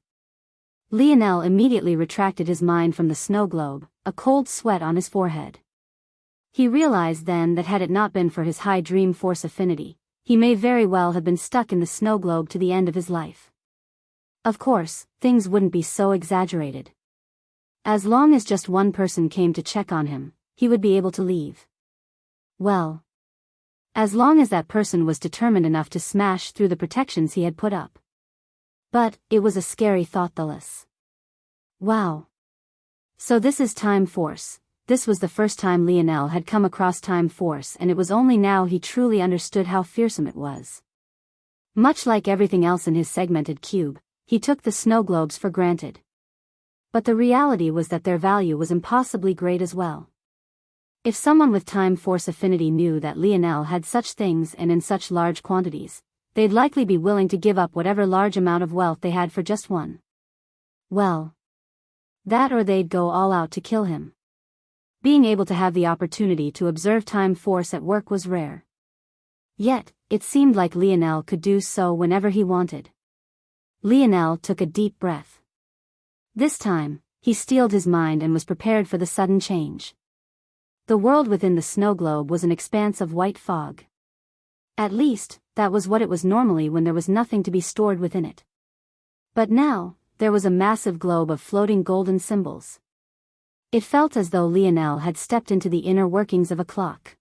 Lionel immediately retracted his mind from the snow globe, a cold sweat on his forehead. He realized then that had it not been for his high dream force affinity, he may very well have been stuck in the snow globe to the end of his life. Of course, things wouldn't be so exaggerated. As long as just one person came to check on him, he would be able to leave. Well, as long as that person was determined enough to smash through the protections he had put up. But, it was a scary thought thoughtless. Wow. So this is Time Force. This was the first time Lionel had come across Time Force, and it was only now he truly understood how fearsome it was. Much like everything else in his segmented cube, he took the snow globes for granted. But the reality was that their value was impossibly great as well. If someone with Time Force affinity knew that Lionel had such things and in such large quantities, they'd likely be willing to give up whatever large amount of wealth they had for just one. Well, that or they'd go all out to kill him. Being able to have the opportunity to observe Time Force at work was rare. Yet, it seemed like Lionel could do so whenever he wanted. Lionel took a deep breath. This time, he steeled his mind and was prepared for the sudden change. The world within the snow globe was an expanse of white fog. At least, that was what it was normally when there was nothing to be stored within it. But now, there was a massive globe of floating golden symbols. It felt as though Lionel had stepped into the inner workings of a clock.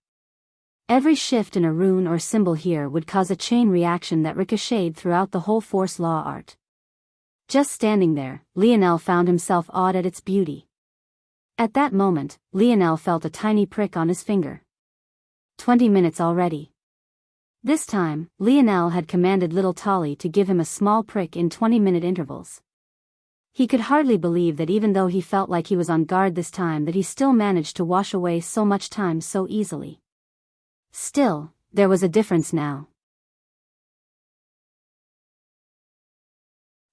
Every shift in a rune or symbol here would cause a chain reaction that ricocheted throughout the whole Force Law art. Just standing there, Lionel found himself awed at its beauty. At that moment, Lionel felt a tiny prick on his finger. 20 minutes already. This time, Lionel had commanded little Tolly to give him a small prick in 20-minute intervals. He could hardly believe that even though he felt like he was on guard this time that he still managed to wash away so much time so easily. Still, there was a difference now.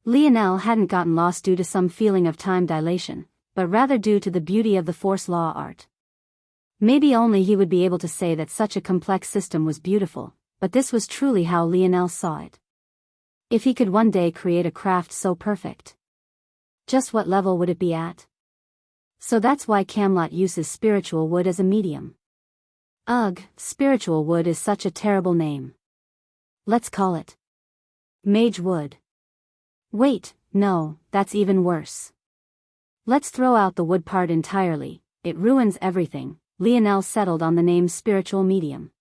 Lionel hadn't gotten lost due to some feeling of time dilation, but rather due to the beauty of the Force Law art. Maybe only he would be able to say that such a complex system was beautiful, but this was truly how Lionel saw it. If he could one day create a craft so perfect, just what level would it be at? So that's why Camelot uses spiritual wood as a medium. Ugh, spiritual wood is such a terrible name. Let's call it Mage Wood. Wait, no, that's even worse. Let's throw out the wood part entirely, it ruins everything. Lionel settled on the name spiritual medium.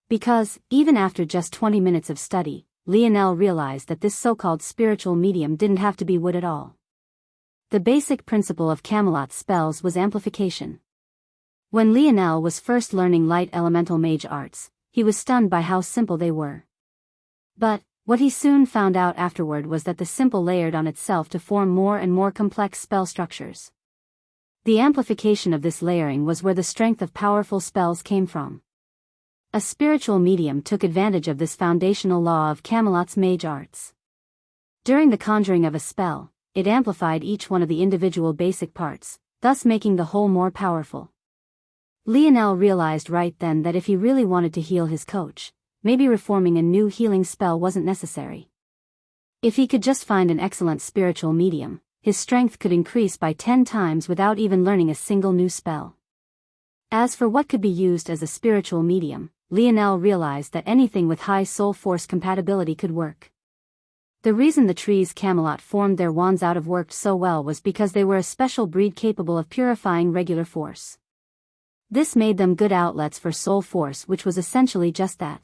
Because, even after just 20 minutes of study, Lionel realized that this so-called spiritual medium didn't have to be wood at all. The basic principle of Camelot's spells was amplification. When Lionel was first learning light elemental mage arts, he was stunned by how simple they were. But, what he soon found out afterward was that the simple layered on itself to form more and more complex spell structures. The amplification of this layering was where the strength of powerful spells came from. A spiritual medium took advantage of this foundational law of Camelot's mage arts. During the conjuring of a spell, it amplified each one of the individual basic parts, thus making the whole more powerful. Lionel realized right then that if he really wanted to heal his coach, maybe reforming a new healing spell wasn't necessary. If he could just find an excellent spiritual medium, his strength could increase by 10 times without even learning a single new spell. As for what could be used as a spiritual medium, Lionel realized that anything with high soul force compatibility could work. The reason the trees Camelot formed their wands out of worked so well was because they were a special breed capable of purifying regular force. This made them good outlets for soul force, which was essentially just that.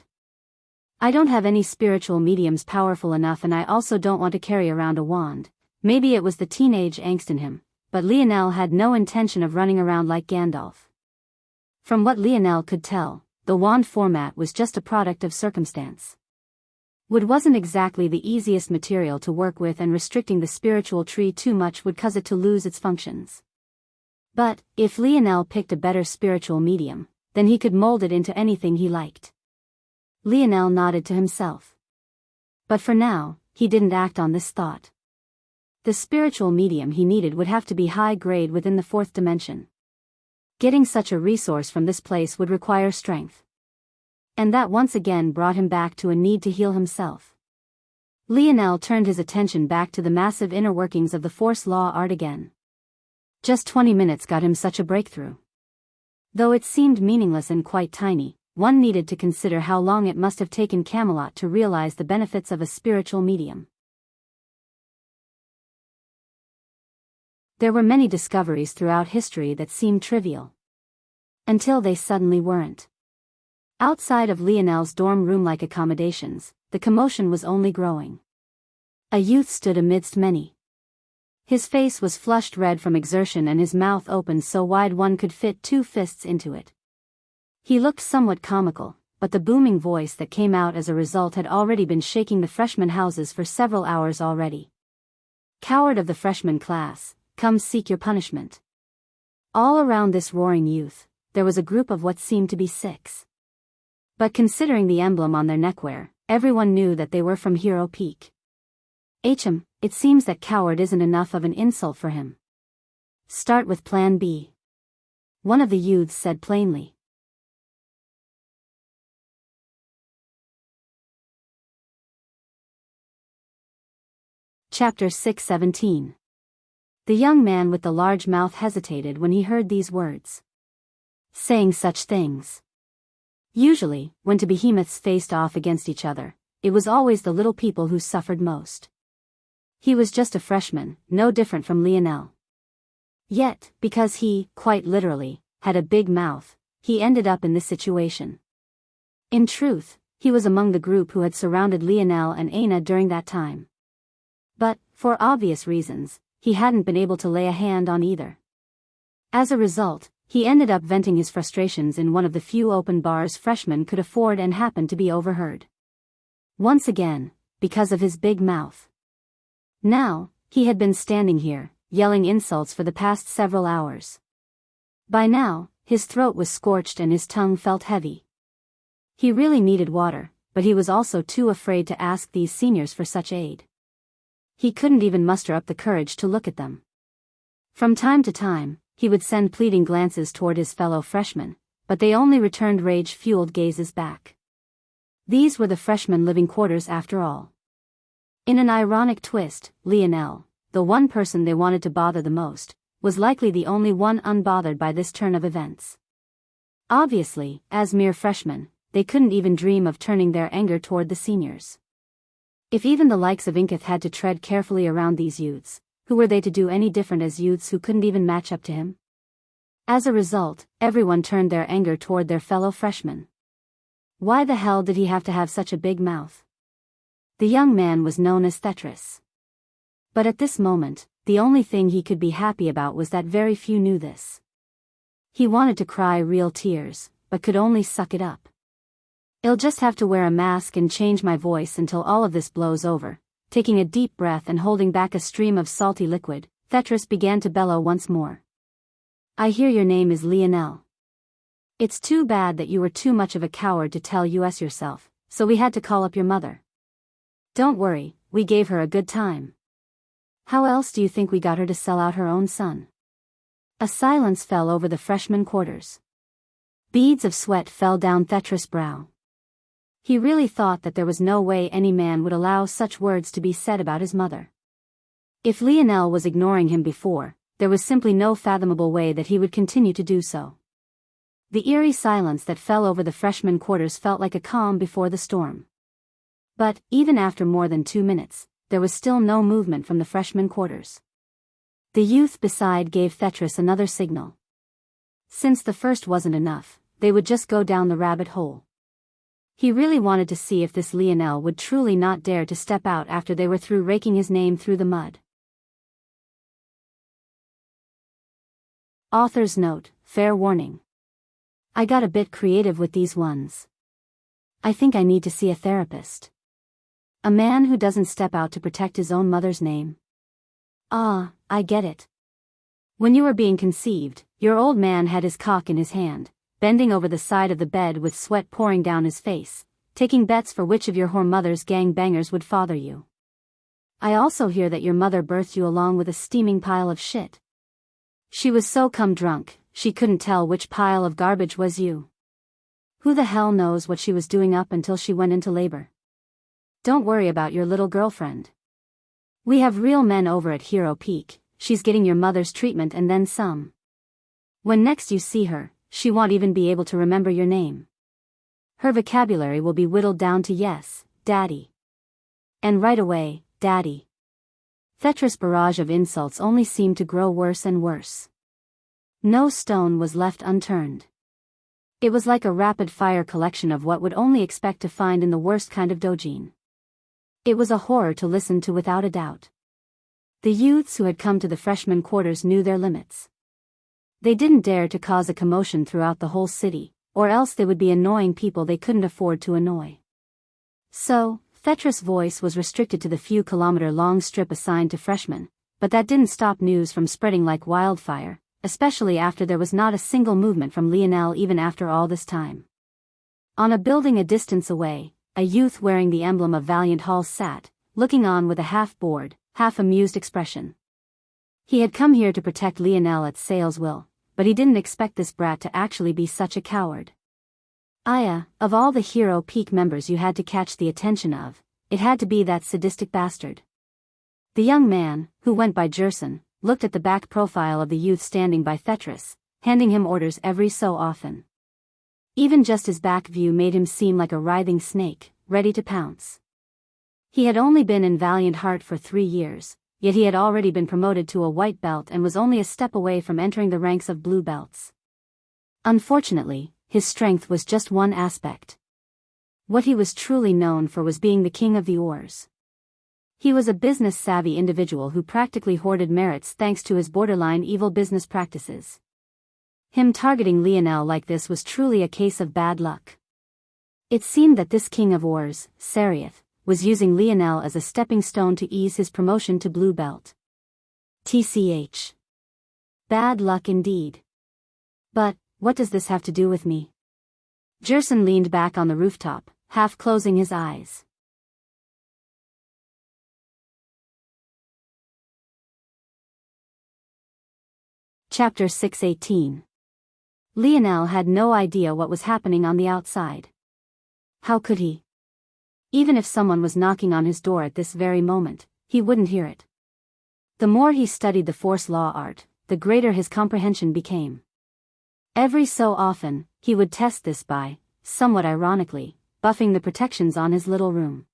I don't have any spiritual mediums powerful enough, and I also don't want to carry around a wand. Maybe it was the teenage angst in him, but Lionel had no intention of running around like Gandalf. From what Lionel could tell, the wand format was just a product of circumstance. Wood wasn't exactly the easiest material to work with, and restricting the spiritual tree too much would cause it to lose its functions. But, if Lionel picked a better spiritual medium, then he could mold it into anything he liked. Lionel nodded to himself. But for now, he didn't act on this thought. The spiritual medium he needed would have to be high grade within the 4th dimension. Getting such a resource from this place would require strength. And that once again brought him back to a need to heal himself. Lionel turned his attention back to the massive inner workings of the Force Law art again. Just 20 minutes got him such a breakthrough. Though it seemed meaningless and quite tiny, one needed to consider how long it must have taken Camelot to realize the benefits of a spiritual medium. There were many discoveries throughout history that seemed trivial. Until they suddenly weren't. Outside of Lionel's dorm room-like accommodations, the commotion was only growing. A youth stood amidst many. His face was flushed red from exertion and his mouth opened so wide one could fit 2 fists into it. He looked somewhat comical, but the booming voice that came out as a result had already been shaking the freshman houses for several hours already. Coward of the freshman class, come seek your punishment. All around this roaring youth, there was a group of what seemed to be 6. But considering the emblem on their neckwear, everyone knew that they were from Hero Peak. It seems that coward isn't enough of an insult for him. Start with Plan B. One of the youths said plainly. Chapter 6:17. The young man with the large mouth hesitated when he heard these words. saying such things. Usually, when two behemoths faced off against each other, it was always the little people who suffered most. He was just a freshman, no different from Lionel. Yet, because he, quite literally, had a big mouth, he ended up in this situation. In truth, he was among the group who had surrounded Lionel and Aina during that time. But, for obvious reasons, he hadn't been able to lay a hand on either. As a result, he ended up venting his frustrations in one of the few open bars freshmen could afford and happened to be overheard. Once again, because of his big mouth. Now, he had been standing here, yelling insults for the past several hours. By now, his throat was scorched and his tongue felt heavy. He really needed water, but he was also too afraid to ask these seniors for such aid. He couldn't even muster up the courage to look at them. From time to time, he would send pleading glances toward his fellow freshmen, but they only returned rage-fueled gazes back. These were the freshman living quarters after all. In an ironic twist, Lionel, the one person they wanted to bother the most, was likely the only one unbothered by this turn of events. Obviously, as mere freshmen, they couldn't even dream of turning their anger toward the seniors. If even the likes of Inkith had to tread carefully around these youths, who were they to do any different as youths who couldn't even match up to him? As a result, everyone turned their anger toward their fellow freshmen. Why the hell did he have to have such a big mouth? The young man was known as Tetris. But at this moment, the only thing he could be happy about was that very few knew this. He wanted to cry real tears, but could only suck it up. I'll just have to wear a mask and change my voice until all of this blows over. Taking a deep breath and holding back a stream of salty liquid, Tetris began to bellow once more. I hear your name is Lionel. It's too bad that you were too much of a coward to tell us yourself, so we had to call up your mother. Don't worry, we gave her a good time. How else do you think we got her to sell out her own son? A silence fell over the freshman quarters. Beads of sweat fell down Tetris' brow. He really thought that there was no way any man would allow such words to be said about his mother. If Lionel was ignoring him before, there was simply no fathomable way that he would continue to do so. The eerie silence that fell over the freshman quarters felt like a calm before the storm. But, even after more than 2 minutes, there was still no movement from the freshman quarters. The youth beside gave Tetris another signal. Since the first wasn't enough, they would just go down the rabbit hole. He really wanted to see if this Lionel would truly not dare to step out after they were through raking his name through the mud. Author's note, fair warning. I got a bit creative with these ones. I think I need to see a therapist. A man who doesn't step out to protect his own mother's name. Ah, I get it. When you were being conceived, your old man had his cock in his hand, bending over the side of the bed with sweat pouring down his face, taking bets for which of your whore mother's gang bangers would father you. I also hear that your mother birthed you along with a steaming pile of shit. She was so cum drunk, she couldn't tell which pile of garbage was you. Who the hell knows what she was doing up until she went into labor? Don't worry about your little girlfriend. We have real men over at Hero Peak, she's getting your mother's treatment and then some. When next you see her, she won't even be able to remember your name. Her vocabulary will be whittled down to yes, Daddy. And right away, Daddy. Tetris' barrage of insults only seemed to grow worse and worse. No stone was left unturned. It was like a rapid-fire collection of what would only expect to find in the worst kind of dojin. It was a horror to listen to without a doubt. The youths who had come to the freshman quarters knew their limits. They didn't dare to cause a commotion throughout the whole city, or else they would be annoying people they couldn't afford to annoy. So, Tetris' voice was restricted to the few kilometer-long strip assigned to freshmen, but that didn't stop news from spreading like wildfire, especially after there was not a single movement from Lionel even after all this time. On a building a distance away, a youth wearing the emblem of Valiant Halls sat, looking on with a half-bored, half-amused expression. He had come here to protect Lionel at Sale's will, but he didn't expect this brat to actually be such a coward. Aya, of all the Hero Peak members you had to catch the attention of, it had to be that sadistic bastard. The young man, who went by Jerson, looked at the back profile of the youth standing by Tetris, handing him orders every so often. Even just his back view made him seem like a writhing snake, ready to pounce. He had only been in valiant heart for 3 years, yet he had already been promoted to a white belt and was only a step away from entering the ranks of blue belts. Unfortunately, his strength was just one aspect. What he was truly known for was being the king of the oars. He was a business-savvy individual who practically hoarded merits thanks to his borderline evil business practices. Him targeting Lionel like this was truly a case of bad luck. It seemed that this king of oars, Sarioth, was using Lionel as a stepping stone to ease his promotion to blue belt. TCH. Bad luck indeed. But, what does this have to do with me? Jerson leaned back on the rooftop, half closing his eyes. Chapter 618. Lionel had no idea what was happening on the outside. How could he? Even if someone was knocking on his door at this very moment, he wouldn't hear it. The more he studied the force law art, the greater his comprehension became. Every so often, he would test this by, somewhat ironically, buffing the protections on his little room.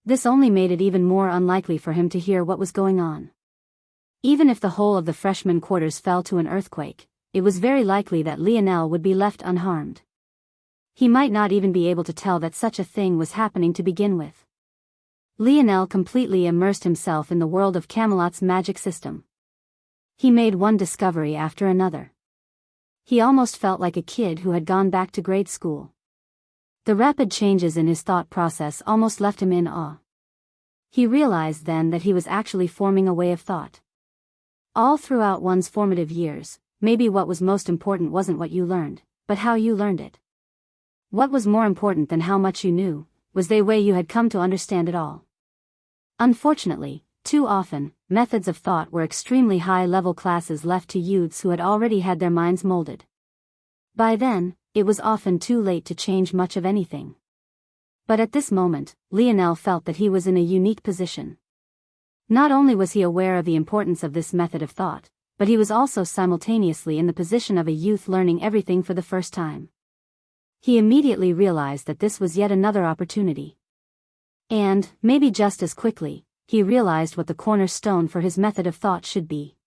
This only made it even more unlikely for him to hear what was going on. Even if the whole of the freshman quarters fell to an earthquake, it was very likely that Lionel would be left unharmed. He might not even be able to tell that such a thing was happening to begin with. Lionel completely immersed himself in the world of Camelot's magic system. He made one discovery after another. He almost felt like a kid who had gone back to grade school. The rapid changes in his thought process almost left him in awe. He realized then that he was actually forming a way of thought. All throughout one's formative years, maybe what was most important wasn't what you learned, but how you learned it. What was more important than how much you knew, was the way you had come to understand it all. Unfortunately, too often, methods of thought were extremely high-level classes left to youths who had already had their minds molded. By then, it was often too late to change much of anything. But at this moment, Lionel felt that he was in a unique position. Not only was he aware of the importance of this method of thought, but he was also simultaneously in the position of a youth learning everything for the first time. He immediately realized that this was yet another opportunity. And, maybe just as quickly, he realized what the cornerstone for his method of thought should be.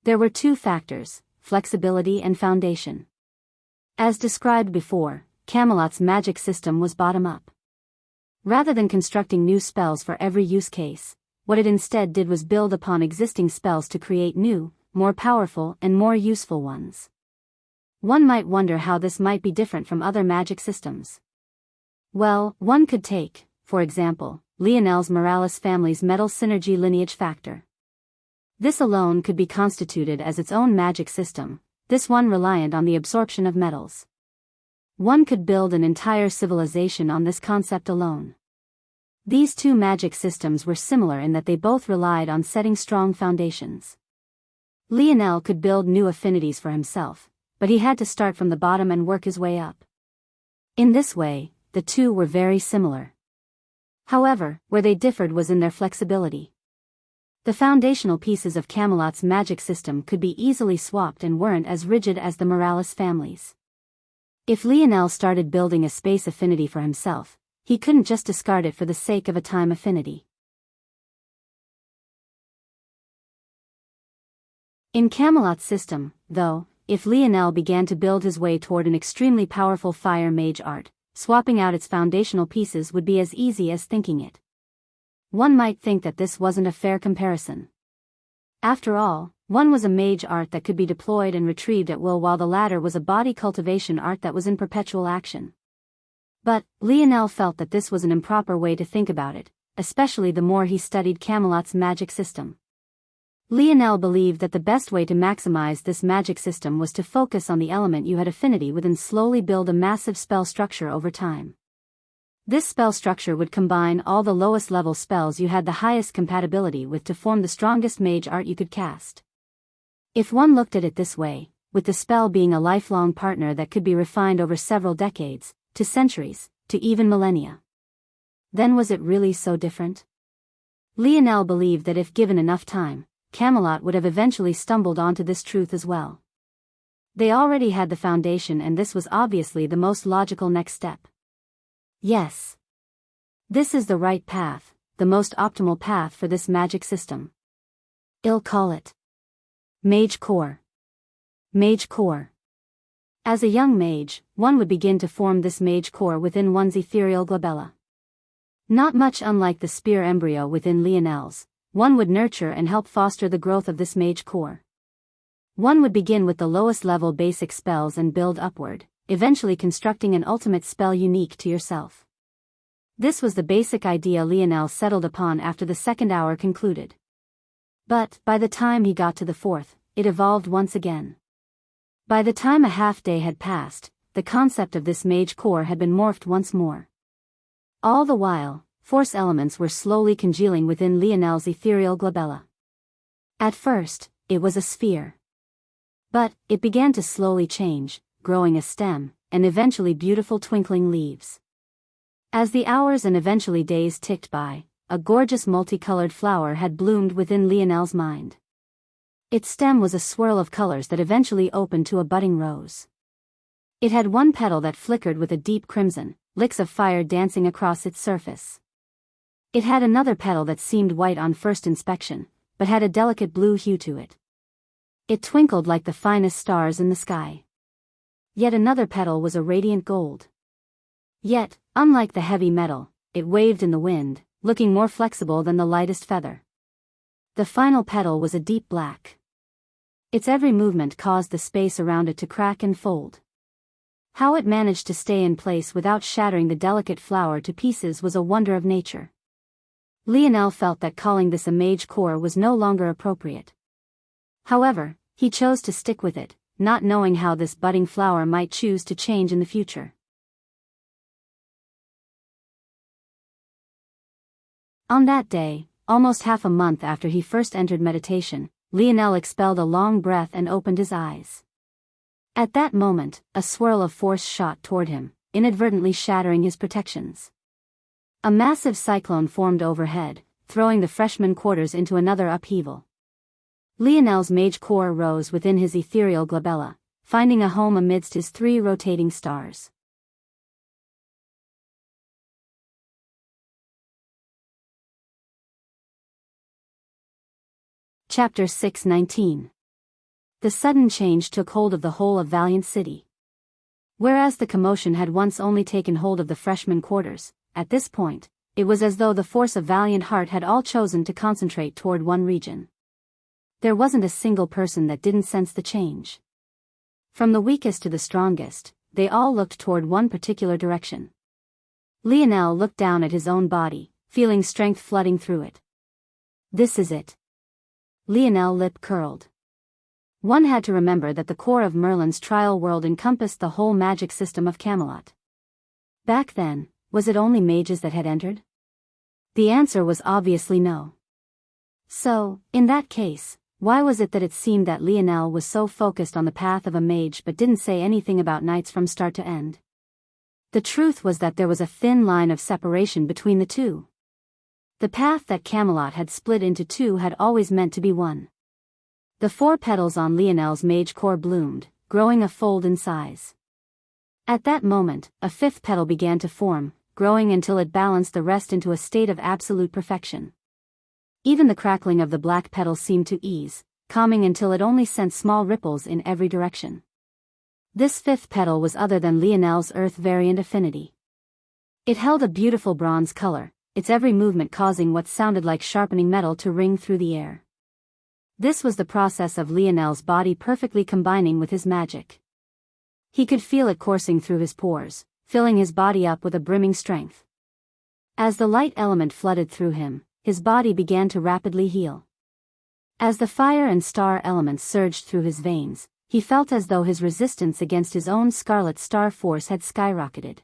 There were 2 factors, flexibility and foundation. As described before, Camelot's magic system was bottom-up. Rather than constructing new spells for every use case, what it instead did was build upon existing spells to create new, more powerful and more useful ones. One might wonder how this might be different from other magic systems. Well, one could take, for example, Lionel's Morales family's metal synergy lineage factor. This alone could be constituted as its own magic system, this one reliant on the absorption of metals. One could build an entire civilization on this concept alone. These 2 magic systems were similar in that they both relied on setting strong foundations. Lionel could build new affinities for himself, but he had to start from the bottom and work his way up. In this way, the 2 were very similar. However, where they differed was in their flexibility. The foundational pieces of Camelot's magic system could be easily swapped and weren't as rigid as the Morales family's. If Lionel started building a space affinity for himself, he couldn't just discard it for the sake of a time affinity. In Camelot's system, though, if Lionel began to build his way toward an extremely powerful fire mage art, swapping out its foundational pieces would be as easy as thinking it. One might think that this wasn't a fair comparison. After all, one was a mage art that could be deployed and retrieved at will while the latter was a body cultivation art that was in perpetual action. But, Lionel felt that this was an improper way to think about it, especially the more he studied Camelot's magic system. Lionel believed that the best way to maximize this magic system was to focus on the element you had affinity with and slowly build a massive spell structure over time. This spell structure would combine all the lowest level spells you had the highest compatibility with to form the strongest mage art you could cast. If one looked at it this way, with the spell being a lifelong partner that could be refined over several decades, to centuries, to even millennia. Then was it really so different? Lionel believed that if given enough time, Camelot would have eventually stumbled onto this truth as well. They already had the foundation, and this was obviously the most logical next step. Yes. This is the right path, the most optimal path for this magic system. I'll call it Mage Core. Mage Core. As a young mage, one would begin to form this mage core within one's ethereal glabella. Not much unlike the spear embryo within Lionel's, one would nurture and help foster the growth of this mage core. One would begin with the lowest level basic spells and build upward, eventually constructing an ultimate spell unique to yourself. This was the basic idea Lionel settled upon after the second hour concluded. But, by the time he got to the fourth, it evolved once again. By the time a half day had passed, the concept of this mage core had been morphed once more. All the while, force elements were slowly congealing within Lionel's ethereal glabella. At first, it was a sphere. But, it began to slowly change, growing a stem, and eventually beautiful twinkling leaves. As the hours and eventually days ticked by, a gorgeous multicolored flower had bloomed within Lionel's mind. Its stem was a swirl of colors that eventually opened to a budding rose. It had one petal that flickered with a deep crimson, licks of fire dancing across its surface. It had another petal that seemed white on first inspection, but had a delicate blue hue to it. It twinkled like the finest stars in the sky. Yet another petal was a radiant gold. Yet, unlike the heavy metal, it waved in the wind, looking more flexible than the lightest feather. The final petal was a deep black. Its every movement caused the space around it to crack and fold. How it managed to stay in place without shattering the delicate flower to pieces was a wonder of nature. Lionel felt that calling this a mage core was no longer appropriate. However, he chose to stick with it, not knowing how this budding flower might choose to change in the future. On that day, almost half a month after he first entered meditation, Lionel expelled a long breath and opened his eyes. At that moment, a swirl of force shot toward him, inadvertently shattering his protections. A massive cyclone formed overhead, throwing the freshman quarters into another upheaval. Lionel's mage core rose within his ethereal glabella, finding a home amidst his 3 rotating stars. Chapter 6:19. The sudden change took hold of the whole of Valiant City. Whereas the commotion had once only taken hold of the freshman quarters, at this point, it was as though the force of Valiant Heart had all chosen to concentrate toward one region. There wasn't a single person that didn't sense the change. From the weakest to the strongest, they all looked toward one particular direction. Lionel looked down at his own body, feeling strength flooding through it. This is it. Lionel lip curled. One had to remember that the core of Merlin's trial world encompassed the whole magic system of Camelot. Back then, was it only mages that had entered? The answer was obviously no. So, in that case, why was it that it seemed that Lionel was so focused on the path of a mage but didn't say anything about knights from start to end? The truth was that there was a thin line of separation between the two. The path that Camelot had split into two had always meant to be one. The 4 petals on Lionel's mage core bloomed, growing a fold in size. At that moment, a 5th petal began to form, growing until it balanced the rest into a state of absolute perfection. Even the crackling of the black petal seemed to ease, calming until it only sent small ripples in every direction. This 5th petal was other than Lionel's earth variant affinity. It held a beautiful bronze color, its every movement causing what sounded like sharpening metal to ring through the air. This was the process of Lionel's body perfectly combining with his magic. He could feel it coursing through his pores, filling his body up with a brimming strength. As the light element flooded through him, his body began to rapidly heal. As the fire and star elements surged through his veins, he felt as though his resistance against his own scarlet star force had skyrocketed.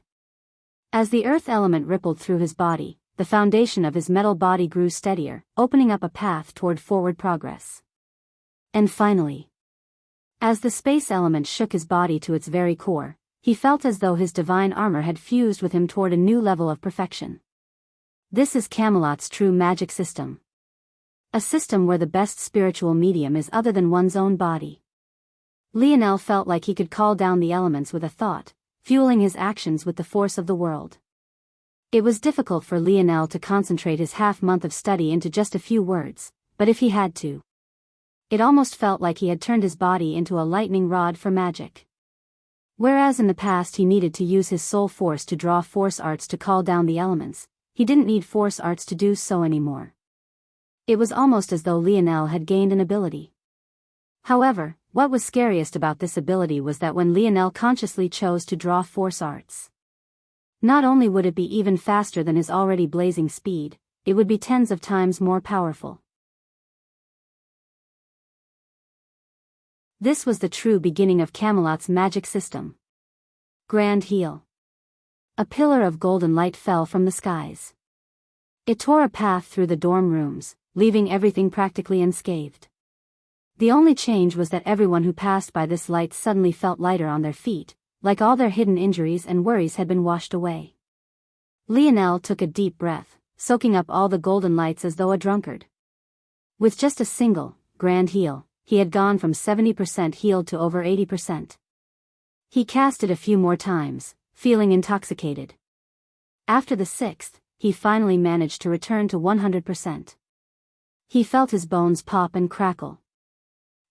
As the earth element rippled through his body, the foundation of his metal body grew steadier, opening up a path toward forward progress. And finally, as the space element shook his body to its very core, he felt as though his divine armor had fused with him toward a new level of perfection. This is Camelot's true magic system. A system where the best spiritual medium is other than one's own body. Lionel felt like he could call down the elements with a thought, fueling his actions with the force of the world. It was difficult for Lionel to concentrate his half-month of study into just a few words, but if he had to, it almost felt like he had turned his body into a lightning rod for magic. Whereas in the past he needed to use his soul force to draw force arts to call down the elements, he didn't need force arts to do so anymore. It was almost as though Lionel had gained an ability. However, what was scariest about this ability was that when Lionel consciously chose to draw force arts, not only would it be even faster than his already blazing speed, it would be tens of times more powerful. This was the true beginning of Camelot's magic system. Grand Heel. A pillar of golden light fell from the skies. It tore a path through the dorm rooms, leaving everything practically unscathed. The only change was that everyone who passed by this light suddenly felt lighter on their feet, like all their hidden injuries and worries had been washed away. Lionel took a deep breath, soaking up all the golden lights as though a drunkard. With just a single, grand heal, he had gone from 70% healed to over 80%. He cast it a few more times, feeling intoxicated. After the sixth, he finally managed to return to 100%. He felt his bones pop and crackle.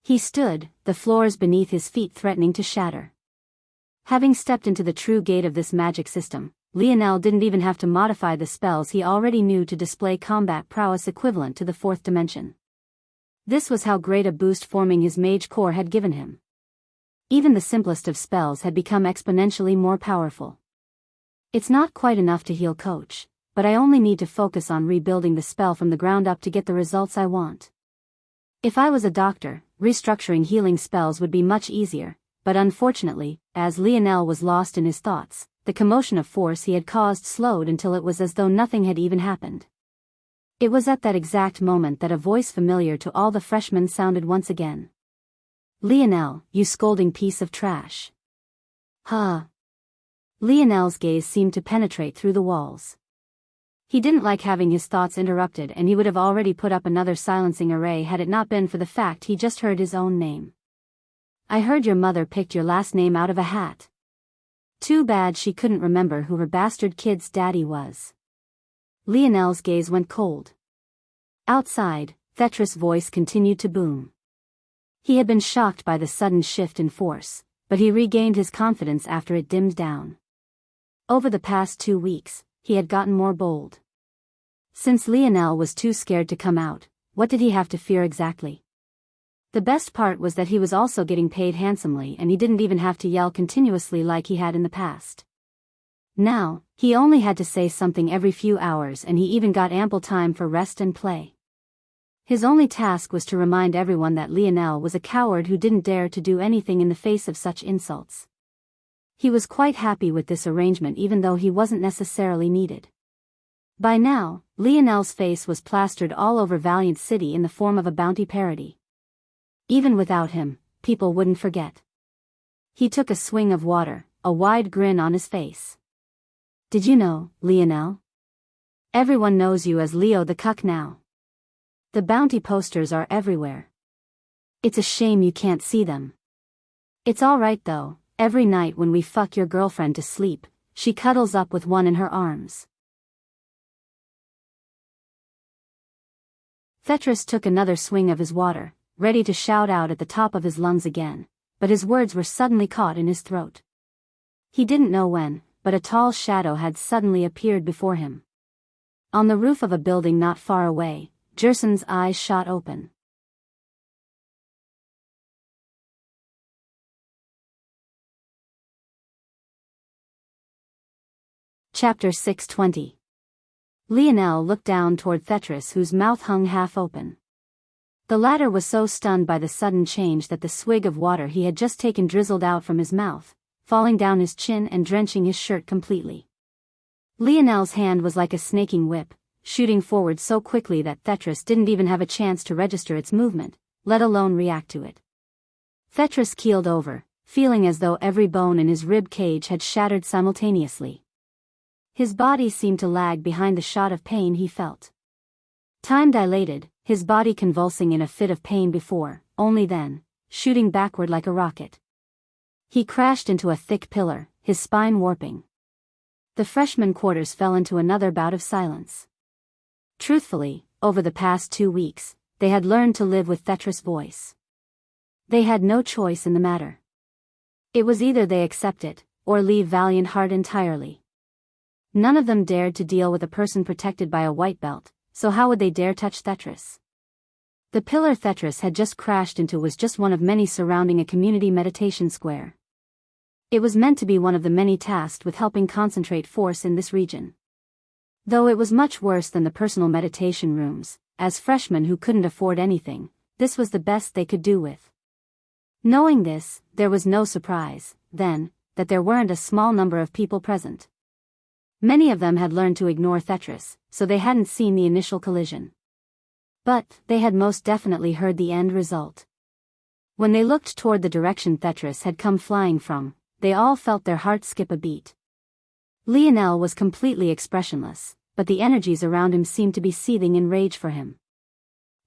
He stood, the floors beneath his feet threatening to shatter. Having stepped into the true gate of this magic system, Lionel didn't even have to modify the spells he already knew to display combat prowess equivalent to the fourth dimension. This was how great a boost forming his mage core had given him. Even the simplest of spells had become exponentially more powerful. It's not quite enough to heal coach, but I only need to focus on rebuilding the spell from the ground up to get the results I want. If I was a doctor, restructuring healing spells would be much easier, but unfortunately, as Lionel was lost in his thoughts, the commotion of force he had caused slowed until it was as though nothing had even happened. It was at that exact moment that a voice familiar to all the freshmen sounded once again. "Lionel, you scolding piece of trash." Huh. Lionel's gaze seemed to penetrate through the walls. He didn't like having his thoughts interrupted, and he would have already put up another silencing array had it not been for the fact he just heard his own name. "I heard your mother picked your last name out of a hat. Too bad she couldn't remember who her bastard kid's daddy was." Lionel's gaze went cold. Outside, Thetra's voice continued to boom. He had been shocked by the sudden shift in force, but he regained his confidence after it dimmed down. Over the past 2 weeks, he had gotten more bold. Since Lionel was too scared to come out, what did he have to fear exactly? The best part was that he was also getting paid handsomely, and he didn't even have to yell continuously like he had in the past. Now, he only had to say something every few hours, and he even got ample time for rest and play. His only task was to remind everyone that Lionel was a coward who didn't dare to do anything in the face of such insults. He was quite happy with this arrangement, even though he wasn't necessarily needed. By now, Lionel's face was plastered all over Valiant City in the form of a bounty parody. Even without him, people wouldn't forget. He took a swing of water, a wide grin on his face. "Did you know, Lionel? Everyone knows you as Leo the Cuck now. The bounty posters are everywhere. It's a shame you can't see them. It's all right though, every night when we fuck your girlfriend to sleep, she cuddles up with one in her arms." Thetris took another swing of his water, ready to shout out at the top of his lungs again, but his words were suddenly caught in his throat. He didn't know when, but a tall shadow had suddenly appeared before him. On the roof of a building not far away, Jerson's eyes shot open. Chapter 620. Lionel looked down toward Thetris, whose mouth hung half open. The latter was so stunned by the sudden change that the swig of water he had just taken drizzled out from his mouth, falling down his chin and drenching his shirt completely. Lionel's hand was like a snaking whip, shooting forward so quickly that Thetris didn't even have a chance to register its movement, let alone react to it. Thetris keeled over, feeling as though every bone in his rib cage had shattered simultaneously. His body seemed to lag behind the shot of pain he felt. Time dilated, his body convulsing in a fit of pain before, only then, shooting backward like a rocket. He crashed into a thick pillar, his spine warping. The freshman quarters fell into another bout of silence. Truthfully, over the past 2 weeks, they had learned to live with Thetra's voice. They had no choice in the matter. It was either they accept it, or leave Valiant Heart entirely. None of them dared to deal with a person protected by a white belt, so how would they dare touch Thetris? The pillar Thetris had just crashed into was just one of many surrounding a community meditation square. It was meant to be one of the many tasked with helping concentrate force in this region. Though it was much worse than the personal meditation rooms, as freshmen who couldn't afford anything, this was the best they could do with. Knowing this, there was no surprise, then, that there weren't a small number of people present. Many of them had learned to ignore Thetris, so they hadn't seen the initial collision. But they had most definitely heard the end result. When they looked toward the direction Thetris had come flying from, they all felt their hearts skip a beat. Lionel was completely expressionless, but the energies around him seemed to be seething in rage for him.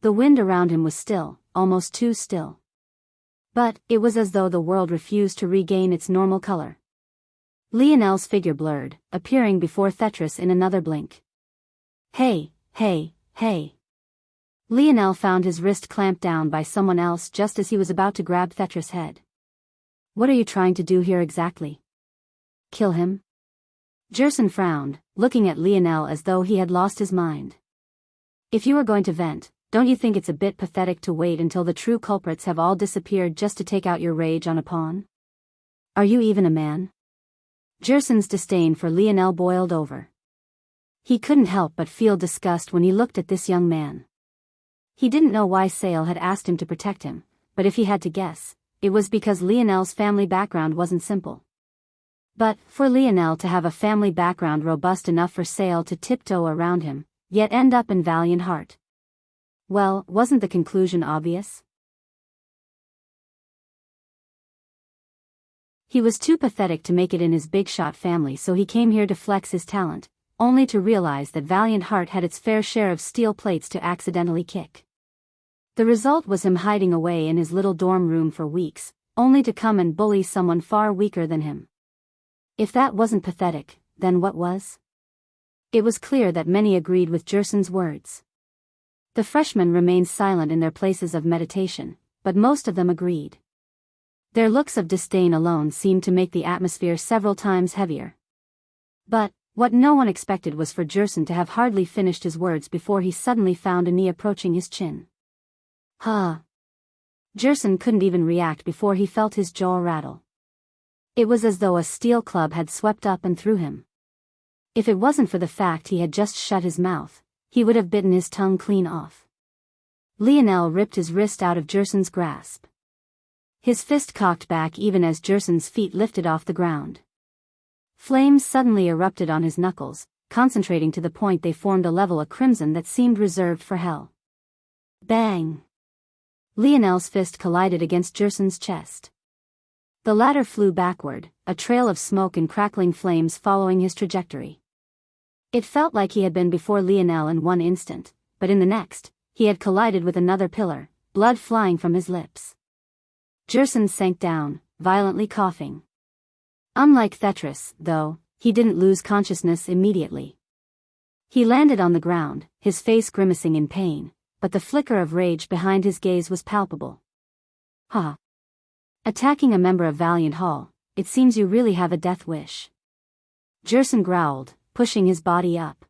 The wind around him was still, almost too still. But it was as though the world refused to regain its normal color. Lionel's figure blurred, appearing before Thetris in another blink. Hey, hey, hey. Lionel found his wrist clamped down by someone else just as he was about to grab Thetris' head. What are you trying to do here exactly? Kill him? Jerson frowned, looking at Lionel as though he had lost his mind. If you are going to vent, don't you think it's a bit pathetic to wait until the true culprits have all disappeared just to take out your rage on a pawn? Are you even a man? Jerson's disdain for Lionel boiled over. He couldn't help but feel disgust when he looked at this young man. He didn't know why Sale had asked him to protect him, but if he had to guess, it was because Lionel's family background wasn't simple. But, for Lionel to have a family background robust enough for Sale to tiptoe around him, yet end up in Valiant Heart. Well, wasn't the conclusion obvious? He was too pathetic to make it in his big shot family, so he came here to flex his talent, only to realize that Valiant Heart had its fair share of steel plates to accidentally kick. The result was him hiding away in his little dorm room for weeks, only to come and bully someone far weaker than him. If that wasn't pathetic, then what was? It was clear that many agreed with Jerson's words. The freshmen remained silent in their places of meditation, but most of them agreed. Their looks of disdain alone seemed to make the atmosphere several times heavier. But, what no one expected was for Jerson to have hardly finished his words before he suddenly found a knee approaching his chin. Huh. Jerson couldn't even react before he felt his jaw rattle. It was as though a steel club had swept up and through him. If it wasn't for the fact he had just shut his mouth, he would have bitten his tongue clean off. Lionel ripped his wrist out of Jerson's grasp. His fist cocked back even as Jerson's feet lifted off the ground. Flames suddenly erupted on his knuckles, concentrating to the point they formed a level of crimson that seemed reserved for hell. Bang! Lionel's fist collided against Jerson's chest. The latter flew backward, a trail of smoke and crackling flames following his trajectory. It felt like he had been before Lionel in one instant, but in the next, he had collided with another pillar, blood flying from his lips. Jerson sank down, violently coughing. Unlike Thetris, though, he didn't lose consciousness immediately. He landed on the ground, his face grimacing in pain, but the flicker of rage behind his gaze was palpable. Ha! Attacking a member of Valiant Hall, it seems you really have a death wish. Jerson growled, pushing his body up.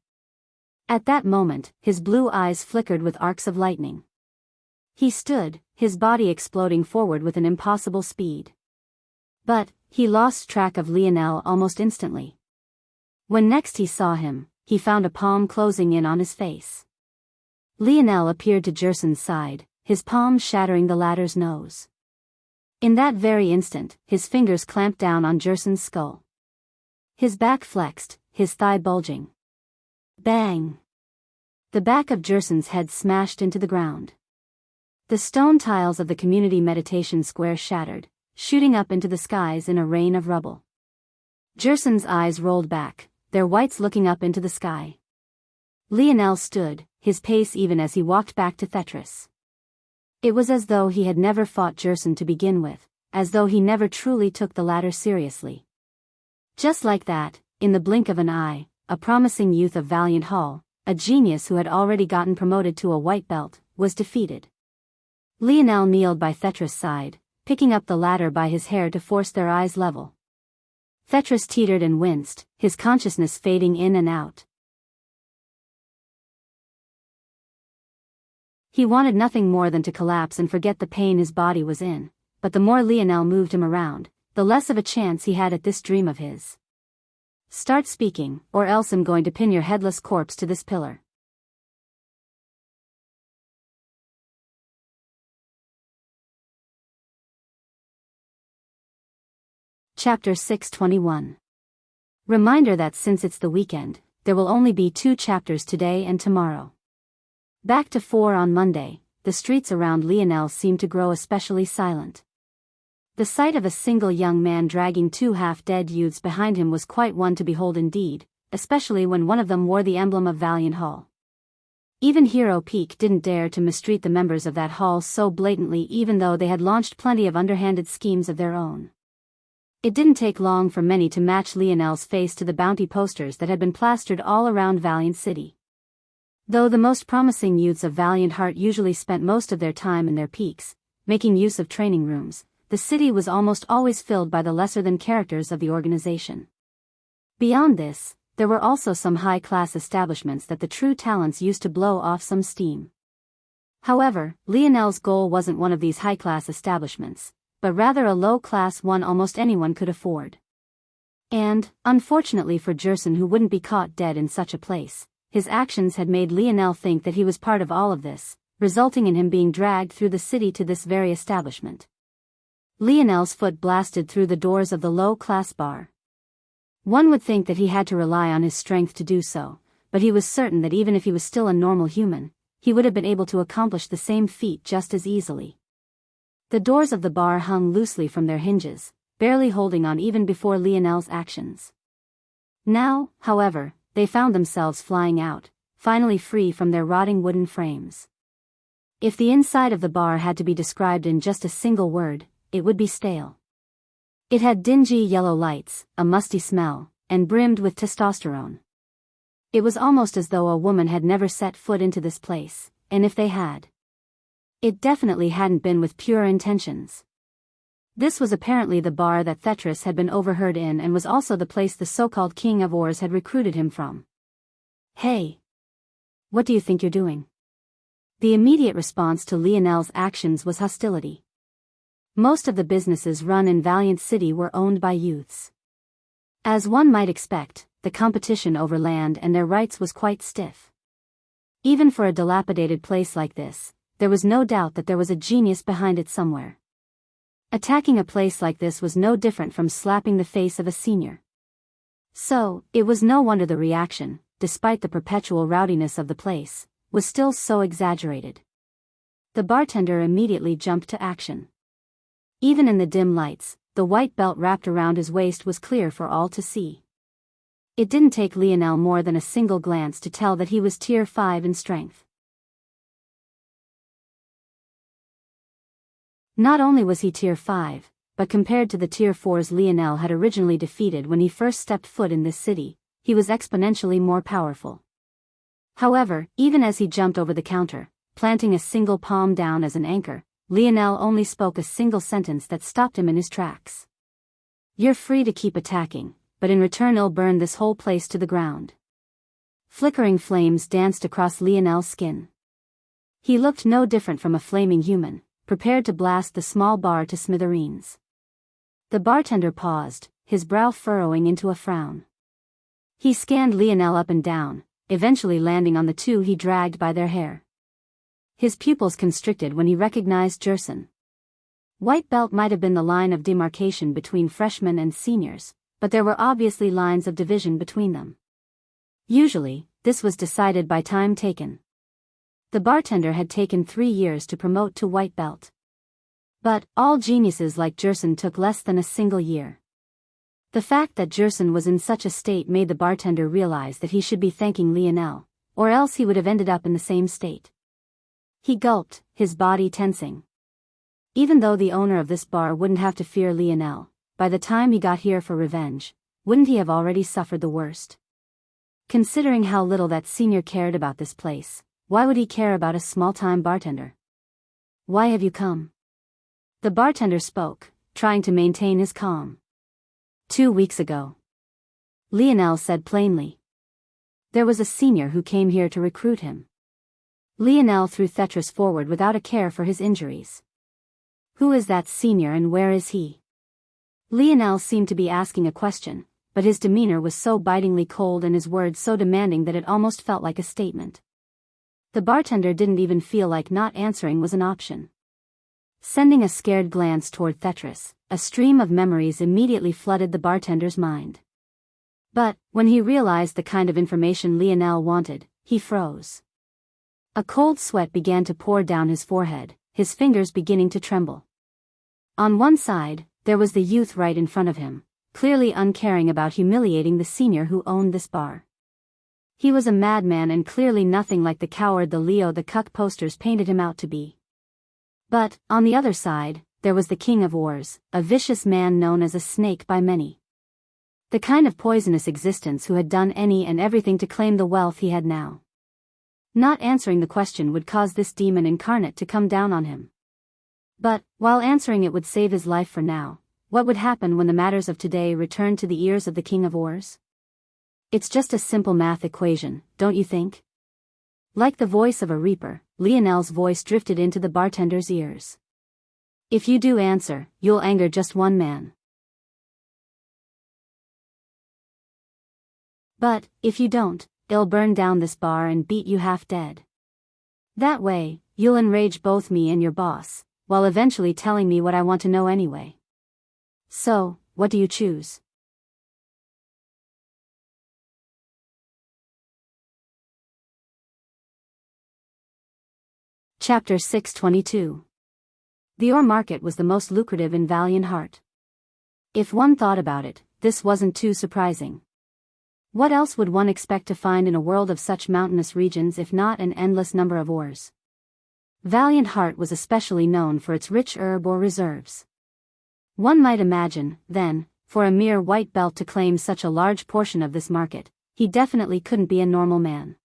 At that moment, his blue eyes flickered with arcs of lightning. He stood, his body exploding forward with an impossible speed. But, he lost track of Lionel almost instantly. When next he saw him, he found a palm closing in on his face. Lionel appeared to Jerson's side, his palm shattering the latter's nose. In that very instant, his fingers clamped down on Jerson's skull. His back flexed, his thigh bulging. Bang! The back of Jerson's head smashed into the ground. The stone tiles of the community meditation square shattered, shooting up into the skies in a rain of rubble. Jerson's eyes rolled back, their whites looking up into the sky. Lionel stood, his pace even as he walked back to Thetris. It was as though he had never fought Jerson to begin with, as though he never truly took the latter seriously. Just like that, in the blink of an eye, a promising youth of Valiant Hall, a genius who had already gotten promoted to a white belt, was defeated. Lionel kneeled by Thetra's side, picking up the latter by his hair to force their eyes level. Thetra teetered and winced, his consciousness fading in and out. He wanted nothing more than to collapse and forget the pain his body was in, but the more Lionel moved him around, the less of a chance he had at this dream of his. Start speaking, or else I'm going to pin your headless corpse to this pillar. Chapter 621. Reminder that since it's the weekend, there will only be 2 chapters today and tomorrow. Back to 4 on Monday, the streets around Lionel seemed to grow especially silent. The sight of a single young man dragging 2 half-dead youths behind him was quite one to behold indeed, especially when one of them wore the emblem of Valiant Hall. Even Hero Peak didn't dare to mistreat the members of that hall so blatantly, even though they had launched plenty of underhanded schemes of their own. It didn't take long for many to match Lionel's face to the bounty posters that had been plastered all around Valiant City. Though the most promising youths of Valiant Heart usually spent most of their time in their peaks, making use of training rooms, the city was almost always filled by the lesser-than characters of the organization. Beyond this, there were also some high-class establishments that the true talents used to blow off some steam. However, Lionel's goal wasn't one of these high-class establishments, but rather a low-class one almost anyone could afford. And, unfortunately for Jerson, who wouldn't be caught dead in such a place, his actions had made Lionel think that he was part of all of this, resulting in him being dragged through the city to this very establishment. Lionel's foot blasted through the doors of the low-class bar. One would think that he had to rely on his strength to do so, but he was certain that even if he was still a normal human, he would have been able to accomplish the same feat just as easily. The doors of the bar hung loosely from their hinges, barely holding on even before Lionel's actions. Now, however, they found themselves flying out, finally free from their rotting wooden frames. If the inside of the bar had to be described in just a single word, it would be stale. It had dingy yellow lights, a musty smell, and brimmed with testosterone. It was almost as though a woman had never set foot into this place, and if they had, it definitely hadn't been with pure intentions. This was apparently the bar that Thetra had been overheard in, and was also the place the so-called King of Ors had recruited him from. Hey! What do you think you're doing? The immediate response to Lionel's actions was hostility. Most of the businesses run in Valiant City were owned by youths. As one might expect, the competition over land and their rights was quite stiff. Even for a dilapidated place like this, there was no doubt that there was a genius behind it somewhere. Attacking a place like this was no different from slapping the face of a senior. So, it was no wonder the reaction, despite the perpetual rowdiness of the place, was still so exaggerated. The bartender immediately jumped to action. Even in the dim lights, the white belt wrapped around his waist was clear for all to see. It didn't take Lionel more than a single glance to tell that he was Tier 5 in strength. Not only was he Tier 5, but compared to the Tier 4s Lionel had originally defeated when he first stepped foot in this city, he was exponentially more powerful. However, even as he jumped over the counter, planting a single palm down as an anchor, Lionel only spoke a single sentence that stopped him in his tracks. You're free to keep attacking, but in return I'll burn this whole place to the ground. Flickering flames danced across Lionel's skin. He looked no different from a flaming human, prepared to blast the small bar to smithereens. The bartender paused, his brow furrowing into a frown. He scanned Lionel up and down, eventually landing on the 2 he dragged by their hair. His pupils constricted when he recognized Jerson. White belt might have been the line of demarcation between freshmen and seniors, but there were obviously lines of division between them. Usually, this was decided by time taken. The bartender had taken 3 years to promote to white belt. But, all geniuses like Jerson took less than a single year. The fact that Jerson was in such a state made the bartender realize that he should be thanking Lionel, or else he would have ended up in the same state. He gulped, his body tensing. Even though the owner of this bar wouldn't have to fear Lionel, by the time he got here for revenge, wouldn't he have already suffered the worst? Considering how little that senior cared about this place, why would he care about a small-time bartender? Why have you come? The bartender spoke, trying to maintain his calm. 2 weeks ago. Lionel said plainly. There was a senior who came here to recruit him. Lionel threw Tetris forward without a care for his injuries. Who is that senior and where is he? Lionel seemed to be asking a question, but his demeanor was so bitingly cold and his words so demanding that it almost felt like a statement. The bartender didn't even feel like not answering was an option. Sending a scared glance toward Tetris, a stream of memories immediately flooded the bartender's mind. But, when he realized the kind of information Lionel wanted, he froze. A cold sweat began to pour down his forehead, his fingers beginning to tremble. On one side, there was the youth right in front of him, clearly uncaring about humiliating the senior who owned this bar. He was a madman and clearly nothing like the coward the Leo the Cuck posters painted him out to be. But, on the other side, there was the King of Wars, a vicious man known as a snake by many. The kind of poisonous existence who had done any and everything to claim the wealth he had now. Not answering the question would cause this demon incarnate to come down on him. But, while answering it would save his life for now, what would happen when the matters of today returned to the ears of the King of Wars? It's just a simple math equation, don't you think? Like the voice of a reaper, Lionel's voice drifted into the bartender's ears. If you do answer, you'll anger just one man. But, if you don't, it'll burn down this bar and beat you half dead. That way, you'll enrage both me and your boss, while eventually telling me what I want to know anyway. So, what do you choose? Chapter 622. The ore market was the most lucrative in Valiant Heart. If one thought about it, this wasn't too surprising. What else would one expect to find in a world of such mountainous regions if not an endless number of ores? Valiant Heart was especially known for its rich herb ore reserves. One might imagine, then, for a mere white belt to claim such a large portion of this market, he definitely couldn't be a normal man.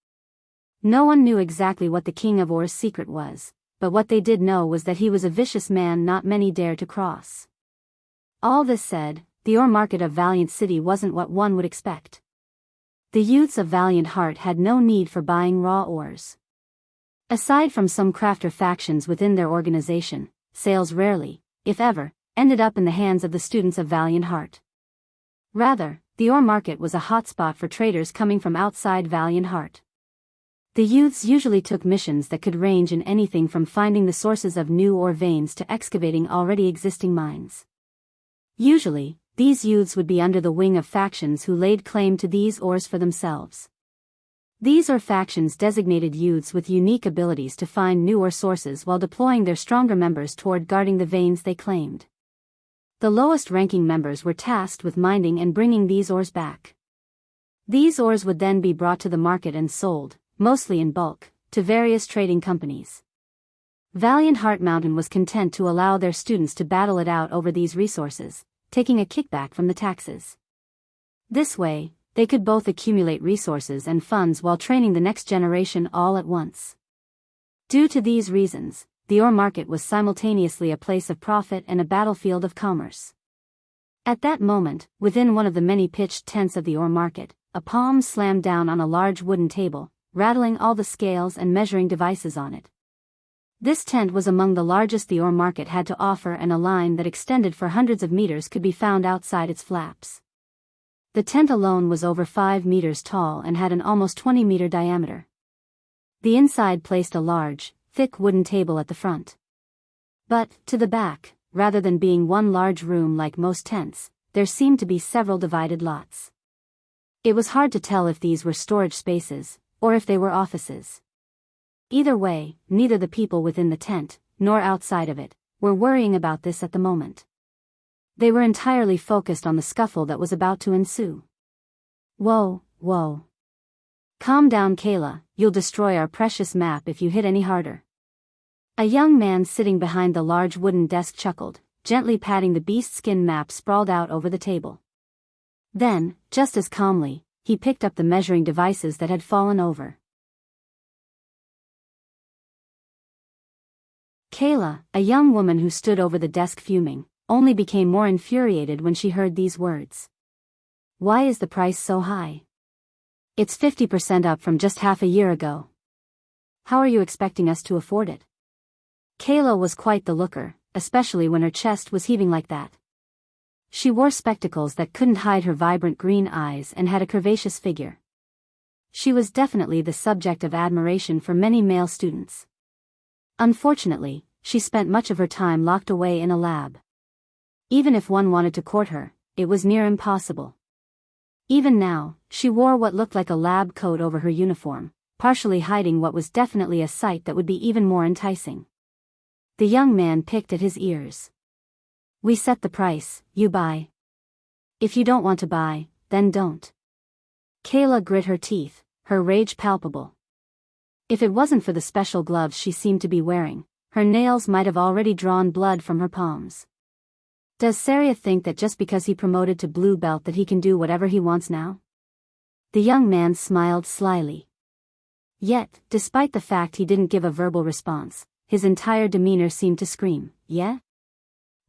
No one knew exactly what the King of Ore's secret was, but what they did know was that he was a vicious man not many dared to cross. All this said, the ore market of Valiant City wasn't what one would expect. The youths of Valiant Heart had no need for buying raw ores. Aside from some crafter factions within their organization, sales rarely, if ever, ended up in the hands of the students of Valiant Heart. Rather, the ore market was a hotspot for traders coming from outside Valiant Heart. The youths usually took missions that could range in anything from finding the sources of new ore veins to excavating already existing mines. Usually, these youths would be under the wing of factions who laid claim to these ores for themselves. These ore factions designated youths with unique abilities to find new ore sources while deploying their stronger members toward guarding the veins they claimed. The lowest-ranking members were tasked with mining and bringing these ores back. These ores would then be brought to the market and sold, mostly in bulk, to various trading companies. Valiant Heart Mountain was content to allow their students to battle it out over these resources, taking a kickback from the taxes. This way, they could both accumulate resources and funds while training the next generation all at once. Due to these reasons, the ore market was simultaneously a place of profit and a battlefield of commerce. At that moment, within one of the many pitched tents of the ore market, a palm slammed down on a large wooden table, rattling all the scales and measuring devices on it. This tent was among the largest the ore market had to offer, and a line that extended for hundreds of meters could be found outside its flaps. The tent alone was over 5 meters tall and had an almost 20-meter diameter. The inside placed a large, thick wooden table at the front. But, to the back, rather than being one large room like most tents, there seemed to be several divided lots. It was hard to tell if these were storage spaces, or if they were offices. Either way, neither the people within the tent, nor outside of it, were worrying about this at the moment. They were entirely focused on the scuffle that was about to ensue. Whoa, whoa. Calm down, Kayla, you'll destroy our precious map if you hit any harder. A young man sitting behind the large wooden desk chuckled, gently patting the beast skin map sprawled out over the table. Then, just as calmly, he picked up the measuring devices that had fallen over. Kayla, a young woman who stood over the desk fuming, only became more infuriated when she heard these words. Why is the price so high? It's 50% up from just half a year ago. How are you expecting us to afford it? Kayla was quite the looker, especially when her chest was heaving like that. She wore spectacles that couldn't hide her vibrant green eyes and had a curvaceous figure. She was definitely the subject of admiration for many male students. Unfortunately, she spent much of her time locked away in a lab. Even if one wanted to court her, it was near impossible. Even now, she wore what looked like a lab coat over her uniform, partially hiding what was definitely a sight that would be even more enticing. The young man picked at his ears. We set the price, you buy. If you don't want to buy, then don't. Kayla grit her teeth, her rage palpable. If it wasn't for the special gloves she seemed to be wearing, her nails might have already drawn blood from her palms. Does Saria think that just because he promoted to blue belt that he can do whatever he wants now? The young man smiled slyly. Yet, despite the fact he didn't give a verbal response, his entire demeanor seemed to scream, yeah?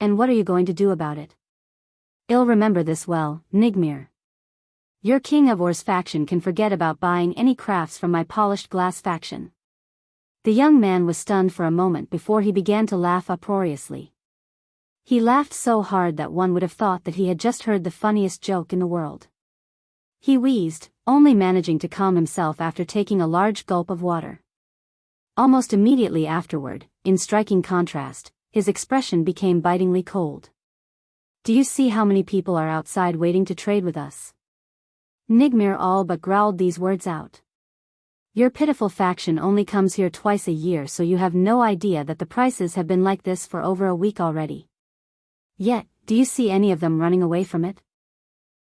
And what are you going to do about it? I'll remember this well, Nigmir. Your King of Or's faction can forget about buying any crafts from my polished glass faction. The young man was stunned for a moment before he began to laugh uproariously. He laughed so hard that one would have thought that he had just heard the funniest joke in the world. He wheezed, only managing to calm himself after taking a large gulp of water. Almost immediately afterward, in striking contrast, his expression became bitingly cold. Do you see how many people are outside waiting to trade with us? Nigmir all but growled these words out. Your pitiful faction only comes here twice a year, so you have no idea that the prices have been like this for over a week already. Yet, do you see any of them running away from it?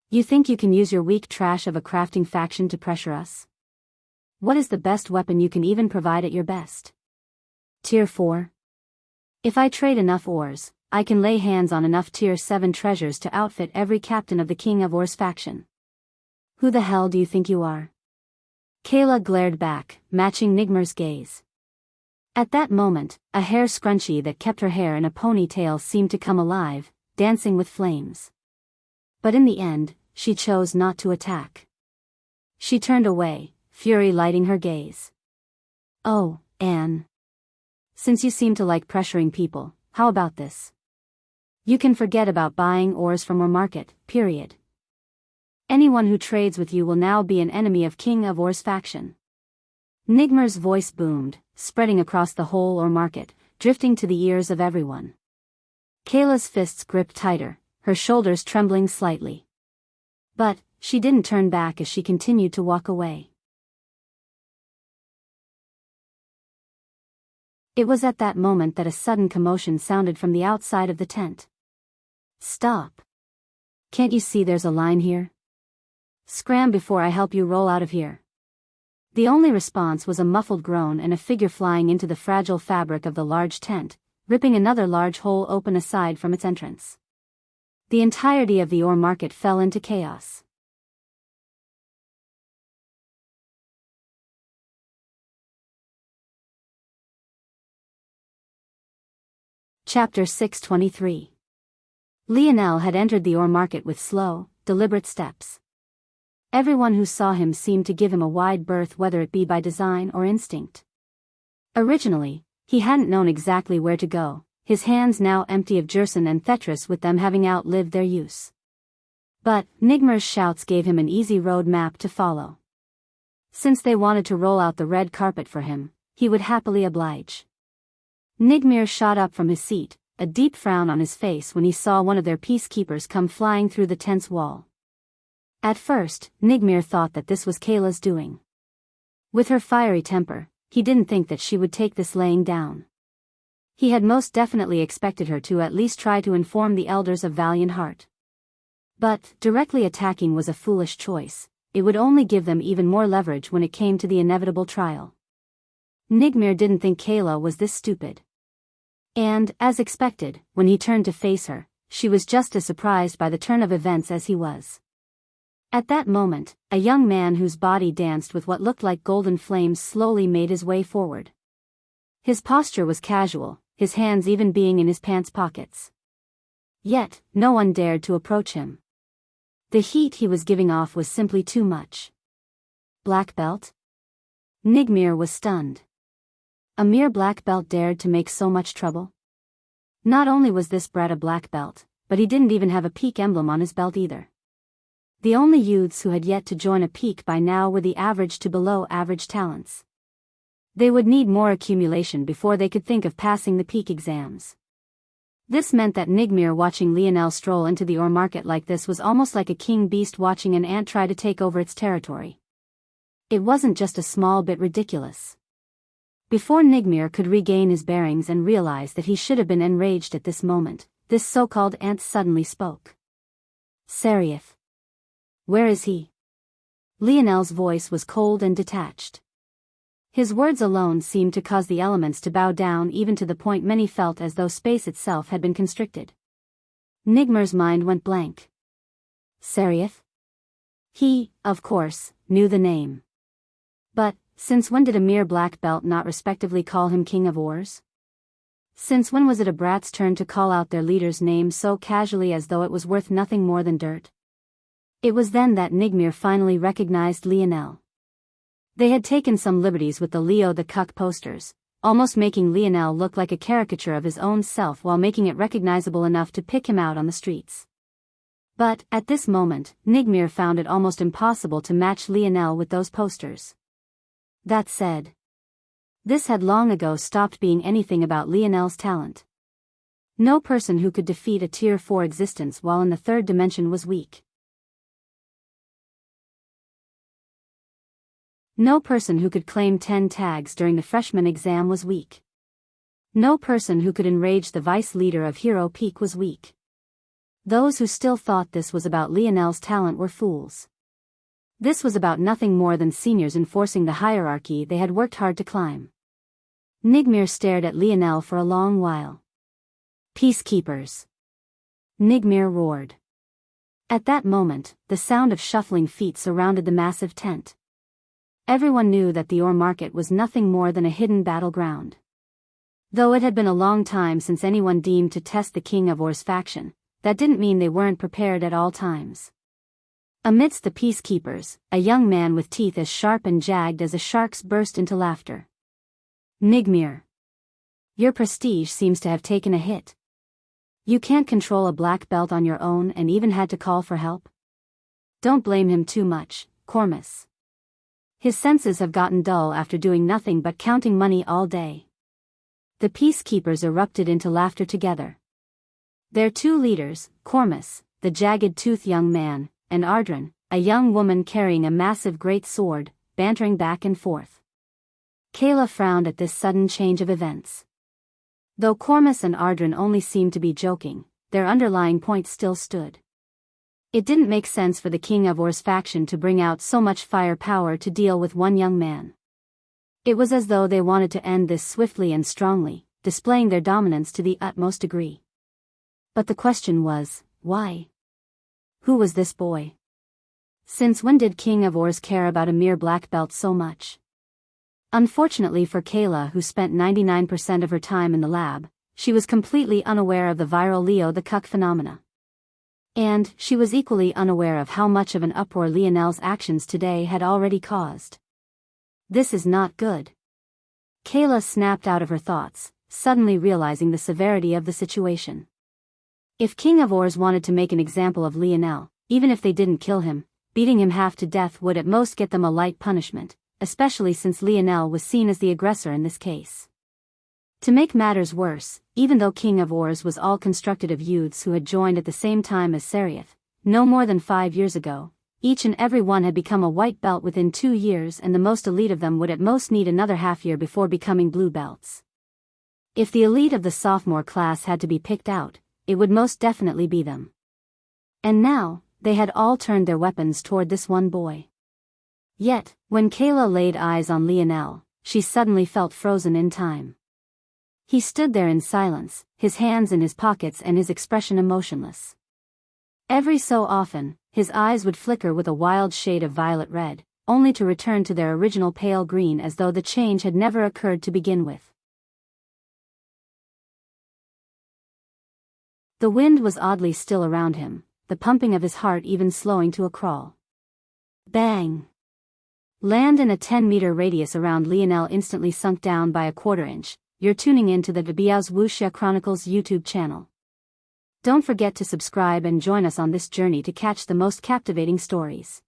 You think you can use your weak trash of a crafting faction to pressure us? What is the best weapon you can even provide at your best? Tier 4. If I trade enough ores, I can lay hands on enough Tier 7 treasures to outfit every captain of the King of Or's faction. Who the hell do you think you are? Kayla glared back, matching Nigmir's gaze. At that moment, a hair scrunchie that kept her hair in a ponytail seemed to come alive, dancing with flames. But in the end, she chose not to attack. She turned away, fury lighting her gaze. Oh, Anne. Since you seem to like pressuring people, how about this? You can forget about buying ores from our market, period. Anyone who trades with you will now be an enemy of King of Or's faction. Nigmir's voice boomed, spreading across the whole Or market, drifting to the ears of everyone. Kayla's fists gripped tighter, her shoulders trembling slightly. But, she didn't turn back as she continued to walk away. It was at that moment that a sudden commotion sounded from the outside of the tent. Stop. Can't you see there's a line here? Scram before I help you roll out of here. The only response was a muffled groan and a figure flying into the fragile fabric of the large tent, ripping another large hole open aside from its entrance. The entirety of the ore market fell into chaos. Chapter 623. Lionel had entered the ore market with slow, deliberate steps. Everyone who saw him seemed to give him a wide berth, whether it be by design or instinct. Originally, he hadn't known exactly where to go, his hands now empty of jersen and Thetris with them having outlived their use. But, Nigmir's shouts gave him an easy road map to follow. Since they wanted to roll out the red carpet for him, he would happily oblige. Nigmir shot up from his seat, a deep frown on his face when he saw one of their peacekeepers come flying through the tent's wall. At first, Nigmir thought that this was Kayla's doing. With her fiery temper, he didn't think that she would take this laying down. He had most definitely expected her to at least try to inform the elders of valiant heart. But, directly attacking was a foolish choice, it would only give them even more leverage when it came to the inevitable trial. Nigmir didn't think Kayla was this stupid. And, as expected, when he turned to face her, she was just as surprised by the turn of events as he was. At that moment, a young man whose body danced with what looked like golden flames slowly made his way forward. His posture was casual, his hands even being in his pants pockets. Yet, no one dared to approach him. The heat he was giving off was simply too much. Black belt? Nigmir was stunned. A mere black belt dared to make so much trouble? Not only was this brat a black belt, but he didn't even have a peak emblem on his belt either. The only youths who had yet to join a peak by now were the average to below average talents. They would need more accumulation before they could think of passing the peak exams. This meant that Nigmir watching Lionel stroll into the ore market like this was almost like a king beast watching an ant try to take over its territory. It wasn't just a small bit ridiculous. Before Nigmir could regain his bearings and realize that he should have been enraged at this moment, this so-called ant suddenly spoke. Seraph. Where is he? Lionel's voice was cold and detached. His words alone seemed to cause the elements to bow down, even to the point many felt as though space itself had been constricted. Nigmir's mind went blank. Seraph? He, of course, knew the name. But, since when did a mere black belt not respectively call him King of Ores? Since when was it a brat's turn to call out their leader's name so casually as though it was worth nothing more than dirt? It was then that Nigmir finally recognized Lionel. They had taken some liberties with the Leo the Cuck posters, almost making Lionel look like a caricature of his own self while making it recognizable enough to pick him out on the streets. But, at this moment, Nigmir found it almost impossible to match Lionel with those posters. That said, this had long ago stopped being anything about Lionel's talent. No person who could defeat a Tier 4 existence while in the third dimension was weak. No person who could claim 10 tags during the freshman exam was weak. No person who could enrage the vice leader of Hero Peak was weak. Those who still thought this was about Lionel's talent were fools. This was about nothing more than seniors enforcing the hierarchy they had worked hard to climb. Nigmir stared at Lionel for a long while. Peacekeepers! Nigmir roared. At that moment, the sound of shuffling feet surrounded the massive tent. Everyone knew that the ore market was nothing more than a hidden battleground. Though it had been a long time since anyone deemed to test the King of Ore's faction, that didn't mean they weren't prepared at all times. Amidst the peacekeepers, a young man with teeth as sharp and jagged as a shark's burst into laughter. Nigmir. Your prestige seems to have taken a hit. You can't control a black belt on your own and even had to call for help? Don't blame him too much, Cormus. His senses have gotten dull after doing nothing but counting money all day. The peacekeepers erupted into laughter together. Their two leaders, Cormus, the jagged-toothed young man, and Ardren, a young woman carrying a massive great sword, bantering back and forth. Kayla frowned at this sudden change of events. Though Cormus and Ardren only seemed to be joking, their underlying point still stood. It didn't make sense for the King of Ore's faction to bring out so much firepower to deal with one young man. It was as though they wanted to end this swiftly and strongly, displaying their dominance to the utmost degree. But the question was, why? Who was this boy? Since when did King of Ores care about a mere black belt so much? Unfortunately for Kayla, who spent 99% of her time in the lab, she was completely unaware of the viral Leo the Cuck phenomena. And she was equally unaware of how much of an uproar Lionel's actions today had already caused. This is not good. Kayla snapped out of her thoughts, suddenly realizing the severity of the situation. If King of Ores wanted to make an example of Lionel, even if they didn't kill him, beating him half to death would at most get them a light punishment, especially since Lionel was seen as the aggressor in this case. To make matters worse, even though King of Ores was all constructed of youths who had joined at the same time as Seraph, no more than 5 years ago, each and every one had become a white belt within 2 years, and the most elite of them would at most need another half year before becoming blue belts. If the elite of the sophomore class had to be picked out, it would most definitely be them. And now, they had all turned their weapons toward this one boy. Yet, when Kayla laid eyes on Lionel, she suddenly felt frozen in time. He stood there in silence, his hands in his pockets and his expression emotionless. Every so often, his eyes would flicker with a wild shade of violet red, only to return to their original pale green as though the change had never occurred to begin with. The wind was oddly still around him, the pumping of his heart even slowing to a crawl. Bang! Land in a 10-meter radius around Lionel instantly sunk down by a quarter-inch. You're tuning in to the Biyao's Wuxia Chronicles YouTube channel. Don't forget to subscribe and join us on this journey to catch the most captivating stories.